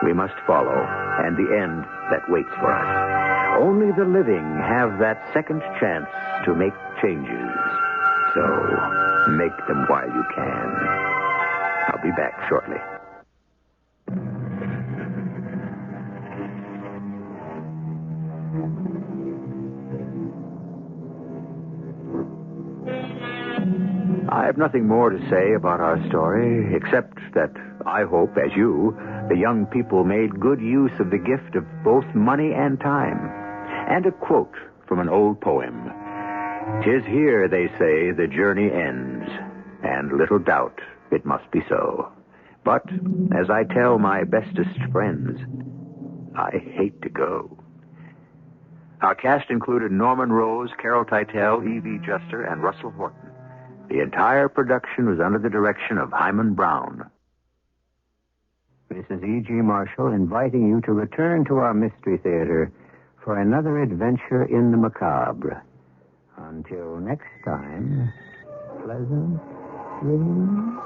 we must follow and the end that waits for us. Only the living have that second chance to make changes. So, make them while you can. I'll be back shortly. I have nothing more to say about our story, except that I hope, as you, the young people made good use of the gift of both money and time, and a quote from an old poem. "'Tis here, they say, the journey ends, and little doubt it must be so. But, as I tell my bestest friends, I hate to go." Our cast included Norman Rose, Carol Teitel, E.V. Juster, and Russell Horton. The entire production was under the direction of Hyman Brown. This is E.G. Marshall inviting you to return to our Mystery Theater for another adventure in the macabre. Until next time, pleasant dreams.